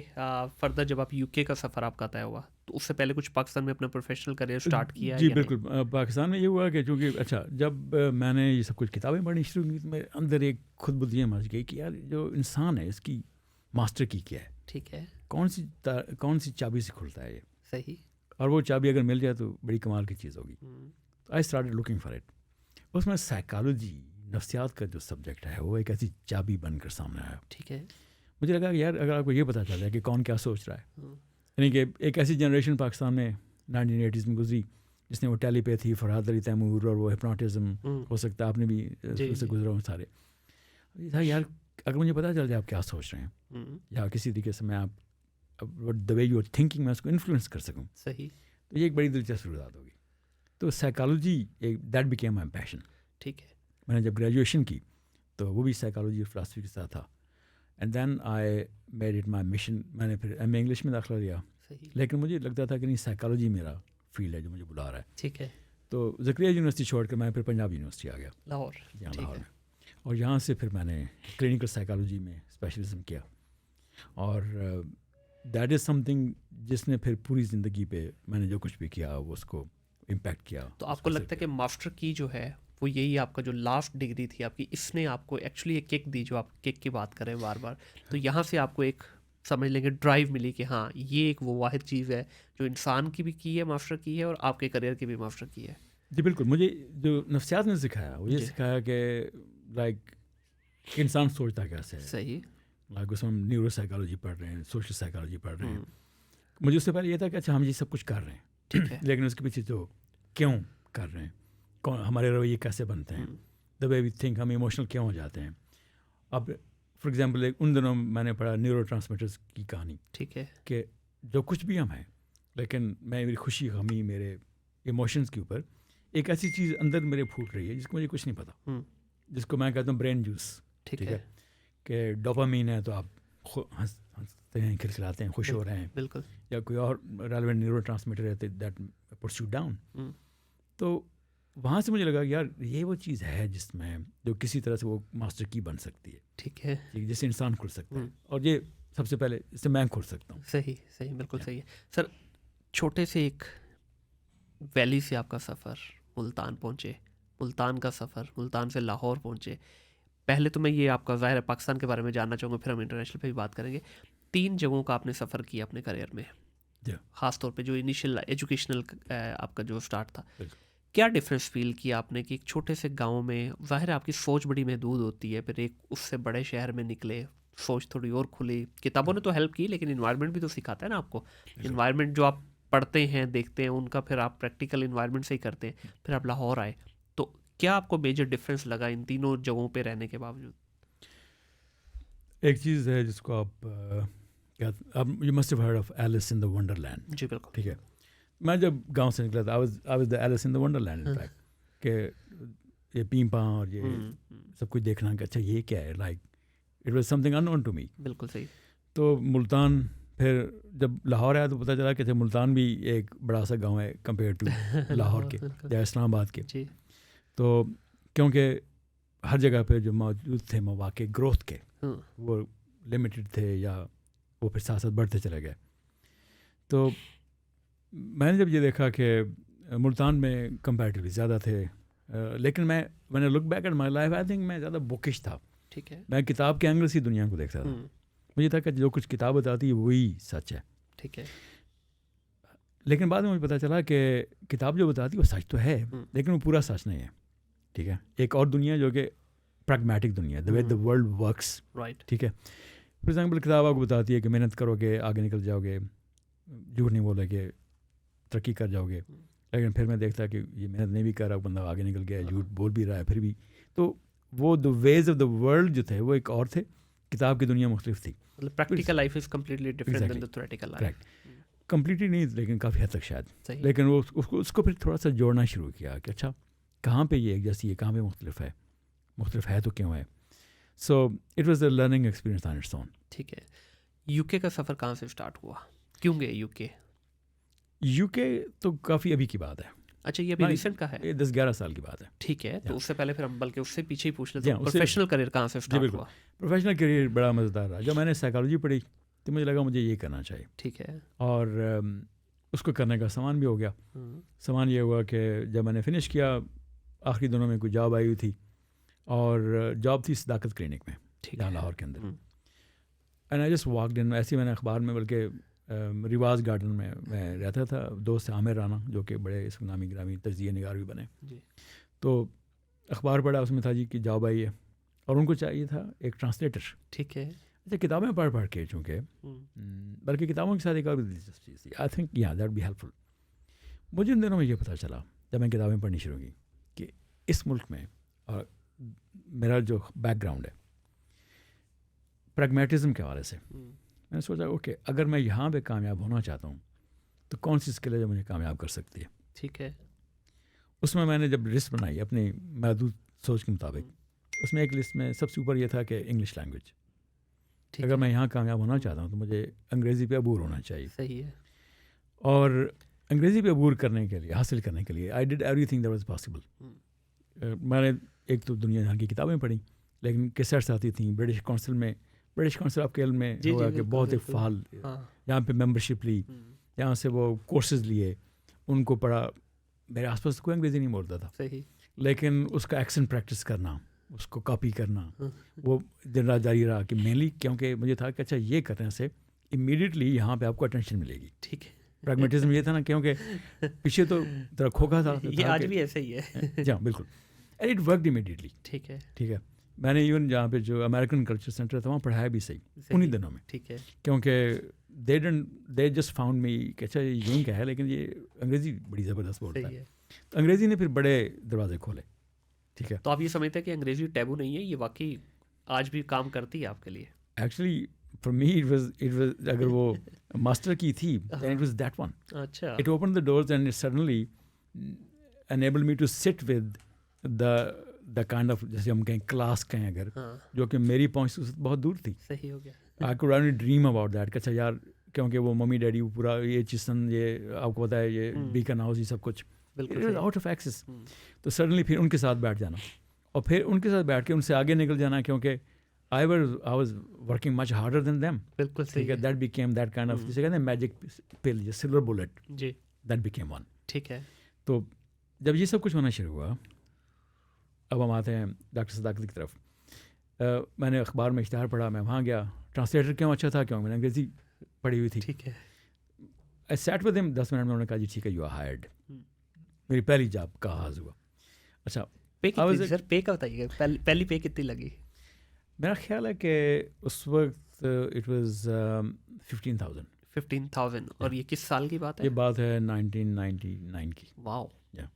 فردر جب آپ UK کا سفر آپ کا طے ہوا, تو اس سے پہلے کچھ پاکستان میں اپنا پروفیشنل کریئر سٹارٹ کیا؟ جی بالکل, پاکستان میں یہ ہوا کہ چونکہ اچھا جب میں نے یہ سب کچھ کتابیں پڑھنی شروع کی تو میرے اندر ایک خود بدیاں مچ گئی کہ یار جو انسان ہے اس کی ماسٹر کی کیا ہے. ٹھیک ہے. کون سی چابی سے کھلتا ہے یہ. صحیح. اور وہ چابی اگر مل جائے تو بڑی کمال کی چیز ہوگی. I started looking for it. اس میں سائیکالوجی, نفسیات کا جو سبجیکٹ ہے وہ ایک ایسی چابی بن کر سامنے آیا. ٹھیک ہے. مجھے لگا کہ یار اگر آپ کو یہ پتہ چل جائے کہ کون کیا سوچ رہا ہے, یعنی کہ ایک ایسی جنریشن پاکستان میں 1980s میں گزری جس نے وہ ٹیلی پیتھی, فرحات علی تیمور, اور وہ ہپنوٹزم, ہو سکتا ہے آپ نے بھی اس سے گزرا ہوں سارے. تھا یار اگر مجھے پتہ چل جائے آپ کیا سوچ رہے ہیں, یا کسی طریقے سے میں آپ دا وے یو آر تھنکنگ میں اس کو انفلوئنس کر سکوں. صحیح. تو یہ ایک بڑی دلچسپ بات ہوگی. تو سائیکالوجی دیٹ بیکیم مائی پیشن. ٹھیک ہے. میں نے جب گریجویشن کی تو وہ بھی سائیکالوجی اور فلاسفی کے ساتھ تھا. And then I made it my mission. میں نے پھر MA انگلش میں داخلہ لیا, لیکن مجھے لگتا تھا کہ نہیں سائیکالوجی میرا فیلڈ ہے جو مجھے بلا رہا ہے. ٹھیک ہے. تو زکریا یونیورسٹی چھوڑ کر میں پھر پنجاب یونیورسٹی آ گیا, لاہور. لاہور میں, اور یہاں سے پھر میں نے کلینکل سائیکالوجی میں اسپیشلزم کیا. اور دیٹ از سم تھنگ جس نے پھر پوری زندگی پہ میں نے جو کچھ بھی کیا وہ اس کو امپیکٹ کیا. تو آپ کو لگتا ہے کہ ماسٹر کی جو ہے وہ یہی آپ کا جو لاسٹ ڈگری تھی آپ کی, اس نے آپ کو ایکچولی ایک کک دی, جو آپ کک کی بات کریں بار بار, تو یہاں سے آپ کو ایک سمجھ لیں گے ڈرائیو ملی کہ ہاں یہ ایک وہ واحد چیز ہے جو انسان کی بھی کی ہے, ماسٹر کی ہے, اور آپ کے کریئر کی بھی ماسٹر کی ہے. جی بالکل. مجھے جو نفسیات نے سکھایا وہ یہ سکھایا کہ لائک انسان سوچتا کیسے ہے. صحیح. لائک اس میں ہم نیورو سائیکالوجی پڑھ رہے ہیں, سوشل سائیکالوجی پڑھ رہے ہیں. مجھے اس سے پہلے یہ تھا کہ اچھا ہم یہ سب کچھ کر رہے ہیں, ٹھیک ہے, لیکن اس کے پیچھے جو کیوں کر رہے ہیں, کون ہمارے رویے کیسے بنتے ہیں, دا وے وی تھنک, ہم ایموشنل کیوں ہو جاتے ہیں. اب فار ایگزامپل ان دنوں میں نے پڑھا نیورو ٹرانسمیٹرز کی کہانی. ٹھیک ہے. کہ جو کچھ بھی ہم ہیں, لیکن میں میری خوشی غمی میرے ایموشنز کے اوپر ایک ایسی چیز اندر میرے پھوٹ رہی ہے جس کو مجھے کچھ نہیں پتا, جس کو میں کہتا ہوں برین جوس. ٹھیک ہے. کہ ڈوپامین ہے تو آپ ہنستے ہیں, کھلکھلاتے ہیں, خوش ہو رہے ہیں. بالکل. یا کوئی اور ریلیونٹ نیورو ٹرانسمیٹر ہے دیٹ پٹس یو ڈاؤن. تو وہاں سے مجھے لگا کہ یار یہ وہ چیز ہے جس میں جو کسی طرح سے وہ ماسٹر کی بن سکتی ہے. ٹھیک ہے. جس سے انسان کھل سکتا ہے, اور یہ سب سے پہلے اس سے میں کھل سکتا ہوں. صحیح. صحیح. بالکل صحیح ہے. سر چھوٹے سے ایک ویلی سے آپ کا سفر ملتان پہنچے, ملتان کا سفر ملتان سے لاہور پہنچے. پہلے تو میں یہ آپ کا ظاہر ہے پاکستان کے بارے میں جاننا چاہوں گا, پھر ہم انٹرنیشنل پہ بھی بات کریں گے. 3 جگہوں کا آپ نے سفر کیا اپنے کریئر میں, خاص طور پہ جو انیشیل ایجوکیشنل آپ کا جو اسٹارٹ تھا. کیا ڈفرینس فیل کیا آپ نے کہ ایک چھوٹے سے گاؤں میں ظاہر ہے آپ کی سوچ بڑی محدود ہوتی ہے, پھر ایک اس سے بڑے شہر میں نکلے, سوچ تھوڑی اور کھلی, کتابوں نے تو ہیلپ کی لیکن انوائرمنٹ بھی تو سکھاتا ہے نا آپ کو. انوائرمنٹ جو آپ پڑھتے ہیں دیکھتے ہیں ان کا پھر آپ پریکٹیکل انوائرمنٹ سے ہی کرتے ہیں, پھر آپ لاہور آئے, تو کیا آپ کو میجر ڈفرینس لگا ان تینوں جگہوں پہ رہنے کے باوجود؟ ایک چیز ہے جس کو آپ you must have heard of Alice in the wonderland. جی بالکل. ٹھیک ہے, میں جب گاؤں سے نکلا تھا I was the Alice in the wonderland in fact, کہ یہ پیمپاں اور یہ سب کچھ دیکھنا کہ اچھا یہ کیا ہے, like it was something unknown to me. بالکل صحیح. تو ملتان پھر جب لاہور آیا تو پتہ چلا کہ ملتان بھی ایک بڑا سا گاؤں ہے کمپیئر ٹو لاہور کے یا اسلام آباد کے. جی. تو کیونکہ ہر جگہ پہ جو موجود تھے مواقع گروتھ کے وہ لمیٹڈ تھے یا وہ پھر ساتھ ساتھ بڑھتے چلے گئے. تو میں نے جب یہ دیکھا کہ ملتان میں کمپیریٹیولی زیادہ تھے, لیکن میں نے look back at my life I think میں زیادہ بکش تھا. ٹھیک ہے. میں کتاب کے اینگل سے دنیا کو دیکھتا تھا. مجھے تھا کہ جو کچھ کتاب بتاتی ہے وہی سچ ہے. ٹھیک ہے. لیکن بعد میں مجھے پتہ چلا کہ کتاب جو بتاتی ہے وہ سچ تو ہے لیکن وہ پورا سچ نہیں ہے. ٹھیک ہے, ایک اور دنیا جو کہ پریگمیٹک دنیا, دا وے دا ورلڈ ورکس. رائٹ. ٹھیک ہے. فار ایگزامپل کتاب آپ کو بتاتی ہے کہ محنت کرو گے آگے نکل جاؤ گے, جھوٹ نہیں بولے کہ ترقی کر جاؤ گے. لیکن پھر میں دیکھتا کہ یہ محنت نہیں بھی کر رہا, بندہ آگے نکل گیا, جھوٹ بول بھی رہا ہے پھر بھی. تو وہ دا ویز آف دا ورلڈ جو تھے وہ ایک اور تھے, کتاب کی دنیا مختلف تھی. مطلب practical life is completely different than the theoretical life. Correct. Completely نہیں لیکن کافی حد تک شاید. صحیح. لیکن وہ اس کو پھر تھوڑا سا جوڑنا شروع کیا کہ اچھا کہاں پہ یہ ایک جیسی ہے, کہاں پہ مختلف ہے تو کیوں ہے. So it was a learning experience on its own. ٹھیک ہے. یو کے کا سفر کہاں سے اسٹارٹ ہوا, کیوں گئے یو کے؟ یو کے تو کافی ابھی کی بات ہے. اچھا یہ ابھی ریسنٹ کا ہے؟ 10-11 سال کی بات ہے. ٹھیک ہے. تو اس سے پہلے پھر ہم بلکہ اس سے پیچھے ہی پوچھ لیتے ہیں, اس سے- پروفیشنل کریئر کہاں سے اسٹارٹ ہوا؟ پروفیشنل کریئر بڑا مزیدار رہا. جب میں نے سائیکالوجی پڑھی تو مجھے لگا مجھے یہ کرنا چاہیے. ٹھیک ہے. اور اس کو کرنے کا سامان بھی ہو گیا. سامان یہ ہوا کہ جب میں نے فنش کیا آخری دنوں میں کوئی جاب آئی ہوئی تھی, اور جاب تھی صداقت کلینک میں یہاں لاہور کے اندر. اینڈ آئی جسٹ واکڈ ان. ایسے ہی میں نے اخبار میں, بلکہ رواز گارڈن میں رہتا تھا, دوست عامر رانا جو کہ بڑے اس نامی گرامی تجزیہ نگار بھی بنے. تو اخبار پڑھا, اس میں تھا جی کہ جاب آئی ہے اور ان کو چاہیے تھا ایک ٹرانسلیٹر. ٹھیک ہے. اچھا کتابیں پڑھ کے چونکہ بلکہ کتابوں کے ساتھ ایک اور بھی دلچسپ چیز تھی. آئی تھنک یا دیٹ بی ہیلپ فل. مجھے ان دنوں میں یہ پتہ چلا جب میں کتابیں پڑھنی شروع کی کہ اس ملک میں, اور میرا جو بیک گراؤنڈ ہے پریگمیٹزم کے حوالے سے, میں نے سوچا اوکے اگر میں یہاں پہ کامیاب ہونا چاہتا ہوں تو کون سی اسکل ہے جو مجھے کامیاب کر سکتی ہے. ٹھیک ہے. اس میں نے جب لسٹ بنائی اپنی محدود سوچ کے مطابق, اس میں ایک لسٹ میں سب سے اوپر یہ تھا کہ انگلش لینگویج. اگر میں یہاں کامیاب ہونا چاہتا ہوں تو مجھے انگریزی پہ عبور ہونا چاہیے. صحیح ہے. اور انگریزی پہ عبور کرنے کے لیے, حاصل کرنے کے لیے I did every thing that was possible. میں نے ایک تو دنیا جہاں کی کتابیں پڑھی, لیکن کیسٹس آتی تھیں برٹش کونسل آپ کے علم میں ہوگا کہ بہت ایک فعال, یہاں پہ ممبرشپ لی, یہاں سے وہ کورسز لیے, ان کو پڑھا. میرے آس پاس کوئی انگریزی نہیں بولتا تھا, صحیح, لیکن اس کا ایکسنٹ پریکٹس کرنا, اس کو کاپی کرنا, وہ دن رات جاری رہا. کہ مینلی کیونکہ مجھے تھا کہ اچھا یہ کرنے سے امیڈیٹلی یہاں پہ آپ کو اٹینشن ملے گی. ٹھیک ہے. پریگمیٹزم یہ تھا نا, کیونکہ پیچھے تو ذرا کھوکھا تھا. یہ آج بھی ایسے ہی ہے. جی ہاں بالکل. And it worked immediately. ٹھیک ہے. ٹھیک ہے. میں نے ایون جہاں پہ جو امریکن کلچر سینٹر تھا وہاں پڑھایا بھی صحیح انہیں دنوں میں. ٹھیک ہے. کیونکہ دے جسٹ فاؤنڈ می کہ اچھا یوں کیا ہے, لیکن یہ انگریزی بڑی زبردست بولتا ہے. تو انگریزی نے پھر بڑے دروازے کھولے. ٹھیک ہے. تو آپ یہ سمجھتے ہیں کہ انگریزی ٹیبو نہیں ہے, یہ واقعی آج بھی کام کرتی ہے آپ کے لیے؟ Actually for me it was اگر وہ ماسٹر کی تھی then it was that one. اچھا. It open the doors and it suddenly enable me to sit with the kind of, جیسے ہم کہیں کلاس کہیں اگر, جو کہ میری پہنچ سے بہت دور تھی. صحیح ہو گیا. I could only dream about that کہ اچھا یار, کیونکہ وہ ممی ڈیڈی پورا یہ چیزن, یہ آپ کو پتا ہے یہ بیکن ہاؤس, یہ سب کچھ آؤٹ آف ایکسس. تو سڈنلی پھر ان کے ساتھ بیٹھ جانا, اور پھر ان کے ساتھ بیٹھ کے ان سے آگے نکل جانا, کیونکہ I was working much harder than them. بالکل صحیح ہے. That became that kind of, جسے کہتے ہیں میجک پل, سلور بلٹ. جی. That became one. ٹھیک ہے. تو جب یہ سب کچھ ہونا شروع ہوا, اب ہم آتے ہیں ڈاکٹر صداقت کی طرف. میں نے اخبار میں اشتہار پڑھا, میں وہاں گیا. ٹرانسلیٹر کیوں اچھا تھا, کیوں میں نے انگریزی پڑھی ہوئی تھی. ٹھیک ہے. آئی سیٹ ود ہم 10 منٹ میں, انہوں نے کہا جی ٹھیک ہے یو آر ہائرڈ. میری پہلی جاب کا آغاز ہوا. اچھا پے کتنی سر, پے کا بتائیے, پہلی پے کتنی لگی؟ میرا خیال ہے کہ اس وقت اٹ واز 15,000. 15,000 اور یہ کس سال کی بات ہے؟ یہ بات ہے 1999 کی. واو Yeah.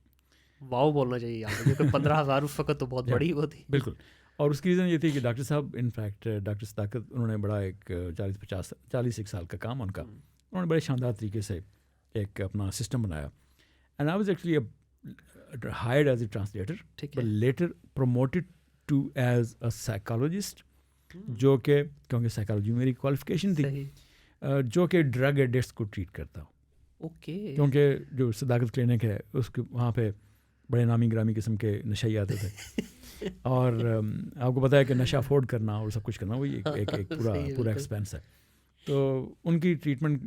واو بولنا چاہیے یہاں پہ، کیونکہ 15,000 اس وقت تو بہت بڑی وہ تھی. بالکل. اور اس کی ریزن یہ تھی کہ ڈاکٹر صاحب انفیکٹ ڈاکٹر صداقت انہوں نے بڑا ایک 40 سال کا کام ان کا، انہوں نے بڑے شاندار طریقے سے ایک اپنا سسٹم بنایا. And I was actually hired as a translator ٹھیک بٹ ہے. Later promoted to as a psychologist, جو کہ کیونکہ سائیکالوجی میری کوالیفیکیشن تھی، صحیح. جو کہ ڈرگ ایڈکٹس کو ٹریٹ کرتا ہوں. اوکے. کیونکہ جو صداقت کلینک ہے اس کے وہاں پہ بڑے نامی گرامی قسم کے نشئی آتے تھے، اور آپ کو پتہ ہے کہ نشہ افورڈ کرنا اور سب کچھ کرنا وہی ایک پورا ایکسپینس ہے. تو ان کی ٹریٹمنٹ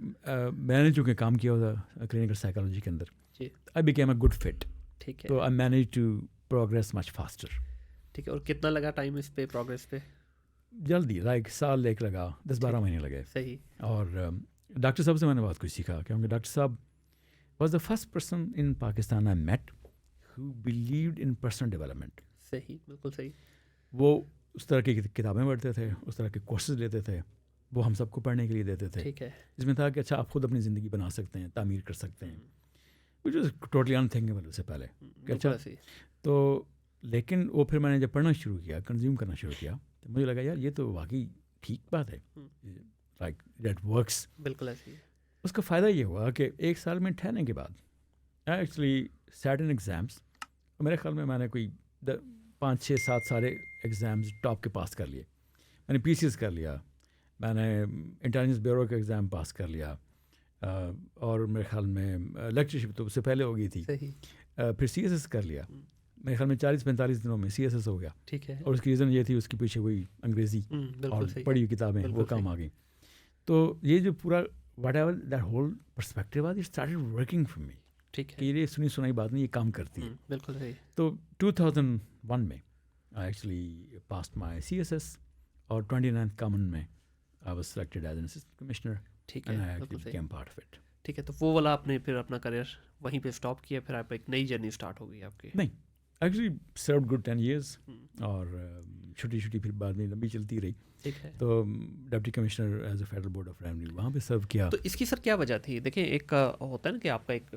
میں نے چونکہ کام کیا ہوتا کلینکل سائیکالوجی کے اندر، I became a good fit. ٹھیک ہے. تو I manage to progress much faster. ٹھیک ہے. اور کتنا لگا ٹائم اس پہ پروگریس پہ؟ جلدی لائک سال ایک لگا، 10-12 مہینے لگے. صحیح. اور ڈاکٹر صاحب سے میں نے بہت کچھ سیکھا، کیونکہ ڈاکٹر صاحب was the first person in Pakistan I met who believed in personal development. صحیح. بالکل صحیح. وہ اس طرح کی کتابیں پڑھتے تھے، اس طرح کے کورسز لیتے تھے، وہ ہم سب کو پڑھنے کے لیے دیتے تھے. ٹھیک ہے. جس میں تھا کہ اچھا آپ خود اپنی زندگی بنا سکتے ہیں، تعمیر کر سکتے ہیں، which was totally unthinkable اس سے پہلے. اچھا تو لیکن وہ پھر میں نے جب پڑھنا شروع کیا، کنزیوم کرنا شروع کیا، تو مجھے لگا یار یہ تو واقعی ٹھیک بات ہے، لائک دیٹ ورکس. بالکل ایسے ہی. اس کا فائدہ یہ ہوا کہ 1 سال میں ٹھہرنے کے بعد ایکچولی سیٹن ایگزامس، میرے خیال میں نے کوئی 5-6-7 سارے ایگزامز ٹاپ کے پاس کر لیے. میں نے پی سی ایس کر لیا، میں نے انٹیلیجنس بیورو کا ایگزام پاس کر لیا، اور میرے خیال میں لیکچرشپ تو اس سے پہلے ہو گئی تھی. پھر سی ایس ایس کر لیا، میرے خیال میں 40-45 دنوں میں سی ایس ایس ہو گیا. ٹھیک ہے. اور اس کی ریزن یہ تھی اس کے پیچھے وہی انگریزی اور پڑھی ہوئی کتابیں وہ کام آ گئیں. تو یہ جو پورا what ever that whole perspective was, it started working for me. ٹھیک ہے. کہ یہ سنی سنائی بات نہیں، یہ کام کرتی ہے. بالکل صحیح. تو 2001 میں I actually passed my C S S, اور 29th کامن میں I was selected as an assistant commissioner. ٹھیک ہے. بالکل صحیح. Part of it. ٹھیک ہے. تو وہ والا آپ نے پھر اپنا کریئر وہیں پہ اسٹاپ کیا، پھر آپ ایک نئی جرنی اسٹارٹ ہو گئی آپ کی؟ نہیں، ایکچولی سروڈ گڈ 10 years، اور چھوٹی بعد میں لمبی چلتی رہی. ٹھیک ہے. تو deputy commissioner as a federal board of revenue وہاں پہ سرو کیا. تو اس کی سر کیا وجہ تھی؟ دیکھیں ایک ہوتا ہے نا کہ آپ کا ایک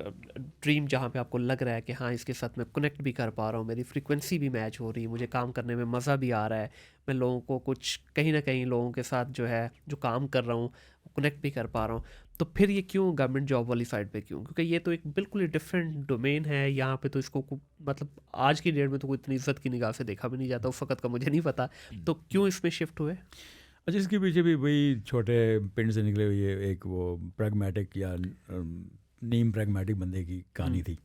ڈریم جہاں پہ آپ کو لگ رہا ہے کہ ہاں اس کے ساتھ میں کنیکٹ بھی کر پا رہا ہوں، میری فریکوینسی بھی میچ ہو رہی ہے، مجھے کام کرنے میں مزہ بھی آ رہا ہے، میں لوگوں کو کچھ کہیں نہ کہیں لوگوں کے ساتھ جو ہے جو کام کر رہا ہوں کنیکٹ بھی کر پا رہا ہوں. تو پھر یہ کیوں گورنمنٹ جاب والی سائڈ پہ کیوں؟ کیونکہ یہ تو ایک بالکل ہی ڈفرینٹ ڈومین ہے. یہاں پہ تو اس کو مطلب آج کی ڈیٹ میں تو کوئی اتنی عزت کی نگاہ سے دیکھا بھی نہیں جاتا، اس وقت کا مجھے نہیں پتا. تو کیوں اس میں شفٹ ہوئے؟ اچھا، اس کے پیچھے بھی وہی چھوٹے پنڈ سے نکلے ہوئے ایک وہ پریگمیٹک یا نیم پریگمیٹک بندے کی کہانی تھی.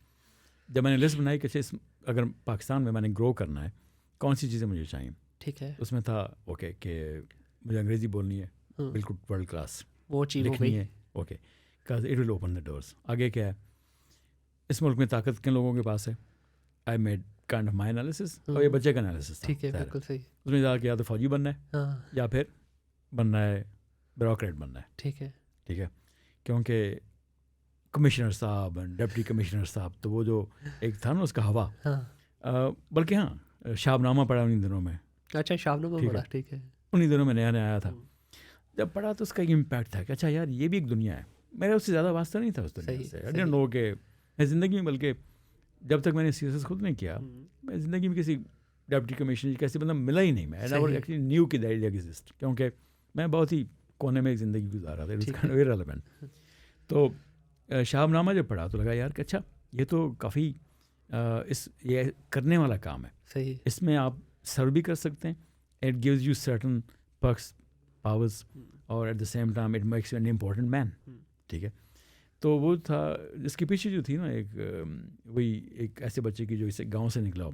جب میں نے لسٹ بنائی کہ اگر پاکستان میں نے گرو کرنا ہے کون سی چیزیں مجھے چاہیے، ٹھیک ہے. اس میں تھا اوکے کہ مجھے انگریزی بولنی ہے بالکل ورلڈ کلاس، وہ چیز لکھنی ہے okay, cause it will open the doors. آگے کیا ہے، اس ملک میں طاقت کن لوگوں کے پاس ہے. I made kind of my analysis, اور یہ بچے کا انالیسس تھا. ٹھیک ہے. بالکل صحیح. اس میں جا کے یا تو فوجی بننا ہے یا پھر بننا ہے بیوروکریٹ بننا ہے. ٹھیک ہے. ٹھیک ہے. کیونکہ کمشنر صاحب ڈپٹی کمشنر صاحب تو وہ جو ایک تھا نا اس کا ہوا، بلکہ ہاں شاب نامہ پڑھا انہیں دنوں میں. اچھا شاب نامہ پڑھا. ٹھیک ہے. انہیں دنوں میں نیا نیا آیا تھا. جب پڑھا تو اس کا ایک امپیکٹ تھا کہ اچھا یار یہ بھی ایک دنیا ہے. میرا اس سے زیادہ واسطہ نہیں تھا اس دنیا سے. آئی ڈونٹ نو کہ میں زندگی میں، بلکہ جب تک میں نے سی ایس ایس خود نہیں کیا میں زندگی میں کسی ڈپٹی کمشنر کیسے بندہ ملا ہی نہیں. میں ایکچولی نیو کی دیٹ ایگزسٹ، کیونکہ میں بہت ہی کونے میں ایک زندگی گزارا تھا، ریلیونٹ. تو شاب نامہ جب پڑھا تو لگا یار کہ اچھا یہ تو کافی یہ کرنے والا کام ہے. صحیح. اس میں آپ سرو بھی کر سکتے ہیں. It gives you certain perks powers, اور at the same time it makes you an important man. ٹھیک ہے. تو وہ تھا جس کے پیچھے جو تھی نا ایک وہی ایک ایسے بچے کی جو اسے گاؤں سے نکلا ہو،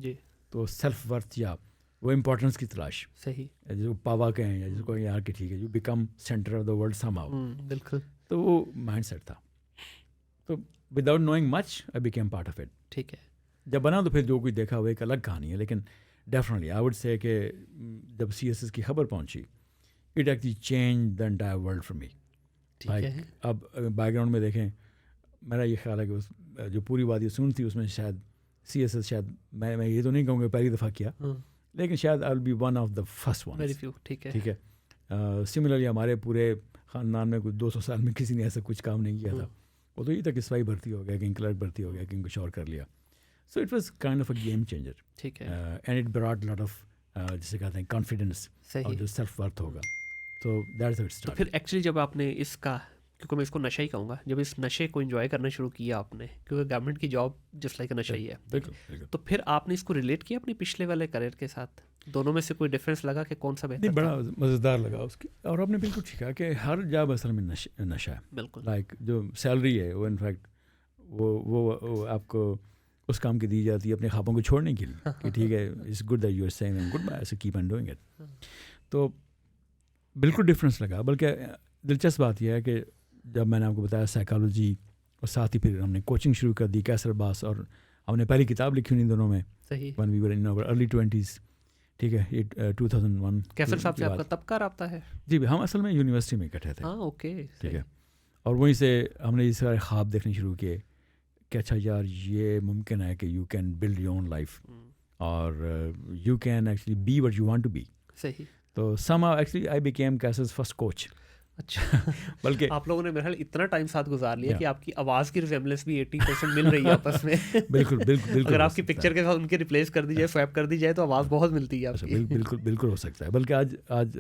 تو سیلف ورتھ یا وہ امپورٹنس کی تلاش. صحیح. جو پاوا کہیں یا جس کو یار کہ ٹھیک ہے you become centre of the world some how. بالکل. تو وہ مائنڈ سیٹ تھا. تو without knowing much I became part of it. ٹھیک ہے. جب بنا تو پھر جو کوئی دیکھا وہ ایک الگ کہانی ہے. لیکن ڈیفینیٹلی آئی وڈ سے کہ جب سی ایس ایس کی خبر پہنچی it actually change the entire world for me. اب بیک گراؤنڈ میں دیکھیں میرا یہ خیال ہے کہ جو پوری وادی سون تھی اس میں شاید سی ایس ایس شاید میں یہ تو نہیں کہوں گا پہلی دفعہ کیا، لیکن شاید I will be one of the first one. ٹھیک ہے. ٹھیک ہے. سملرلی ہمارے پورے خاندان میں کوئی 200 سال میں کسی نے ایسا کچھ کام نہیں کیا تھا. وہ تو یہ تھا کہ سپاہی بھرتی ہو گیا, کہیں کلرک بھرتی ہو گیا, کہیں کچھ اور کر لیا. So it was kind of a game changer. ٹھیک ہے. And it brought lot of جسے کہتے ہیں کانفیڈینس اور جو سیلف ورتھ ہوگا. تو دیٹس ہاؤ اٹ اسٹارٹ. پھر ایکچولی جب آپ نے اس کا, کیونکہ میں اس کو نشہ ہی کہوں گا, جب اس نشے کو انجوائے کرنا شروع کیا آپ نے, کیونکہ گورنمنٹ کی جاب جسٹ لائک نشہ ہی ہے, بالکل, تو پھر آپ نے اس کو ریلیٹ کیا اپنی پچھلے والے کریئر کے ساتھ؟ دونوں میں سے کوئی ڈفرینس لگا کہ کون سا بہتر؟ نہیں, بڑا مزیدار لگا اس کی. اور آپ نے بالکل ٹھیک کہا کہ ہر جاب اصل میں نشہ ہے. بالکل. لائک جو سیلری ہے وہ انفیکٹ وہ آپ کو اس کام کی دی جاتی ہے اپنے خوابوں کو چھوڑنے کے لیے کہ ٹھیک ہے, it's good that you are seeing and good bye, so keep on doing it. تو بالکل ڈفرینس لگا. بلکہ دلچسپ بات یہ ہے کہ جب میں نے آپ کو بتایا سائیکالوجی اور ساتھ ہی پھر ہم نے کوچنگ شروع کر دی کیسر باس, اور ہم نے پہلی کتاب لکھی انہیں دونوں میں when we were in our early 20s. ٹھیک ہے, یہ 2001. کیسر صاحب سے آپ کا تب کا رابطہ ہے؟ جی, ہم اصل میں یونیورسٹی میں اکٹھے تھے. ہاں, اوکے, ٹھیک ہے. اور وہیں سے ہم نے یہ سارے خواب دیکھنے شروع کیے کہ اچھا یار یہ ممکن ہے کہ you can build your own life اور you can actually be what you want to be. صحیح. تو somehow actually I became کیسر's first coach. اچھا, بلکہ آپ لوگوں نے میرے خیال اتنا ٹائم ساتھ گزار لیا کہ آپ کی آواز کی ریزیمبلنس بھی 80% مل رہی ہے آپس میں. بالکل بالکل. اگر آپ کی پکچر کے ساتھ ان کے ریپلیس کر دی جائے, سویپ کر دی جائے, تو آواز بہت ملتی ہے آپ کی. بالکل بالکل ہو سکتا ہے. بلکہ آج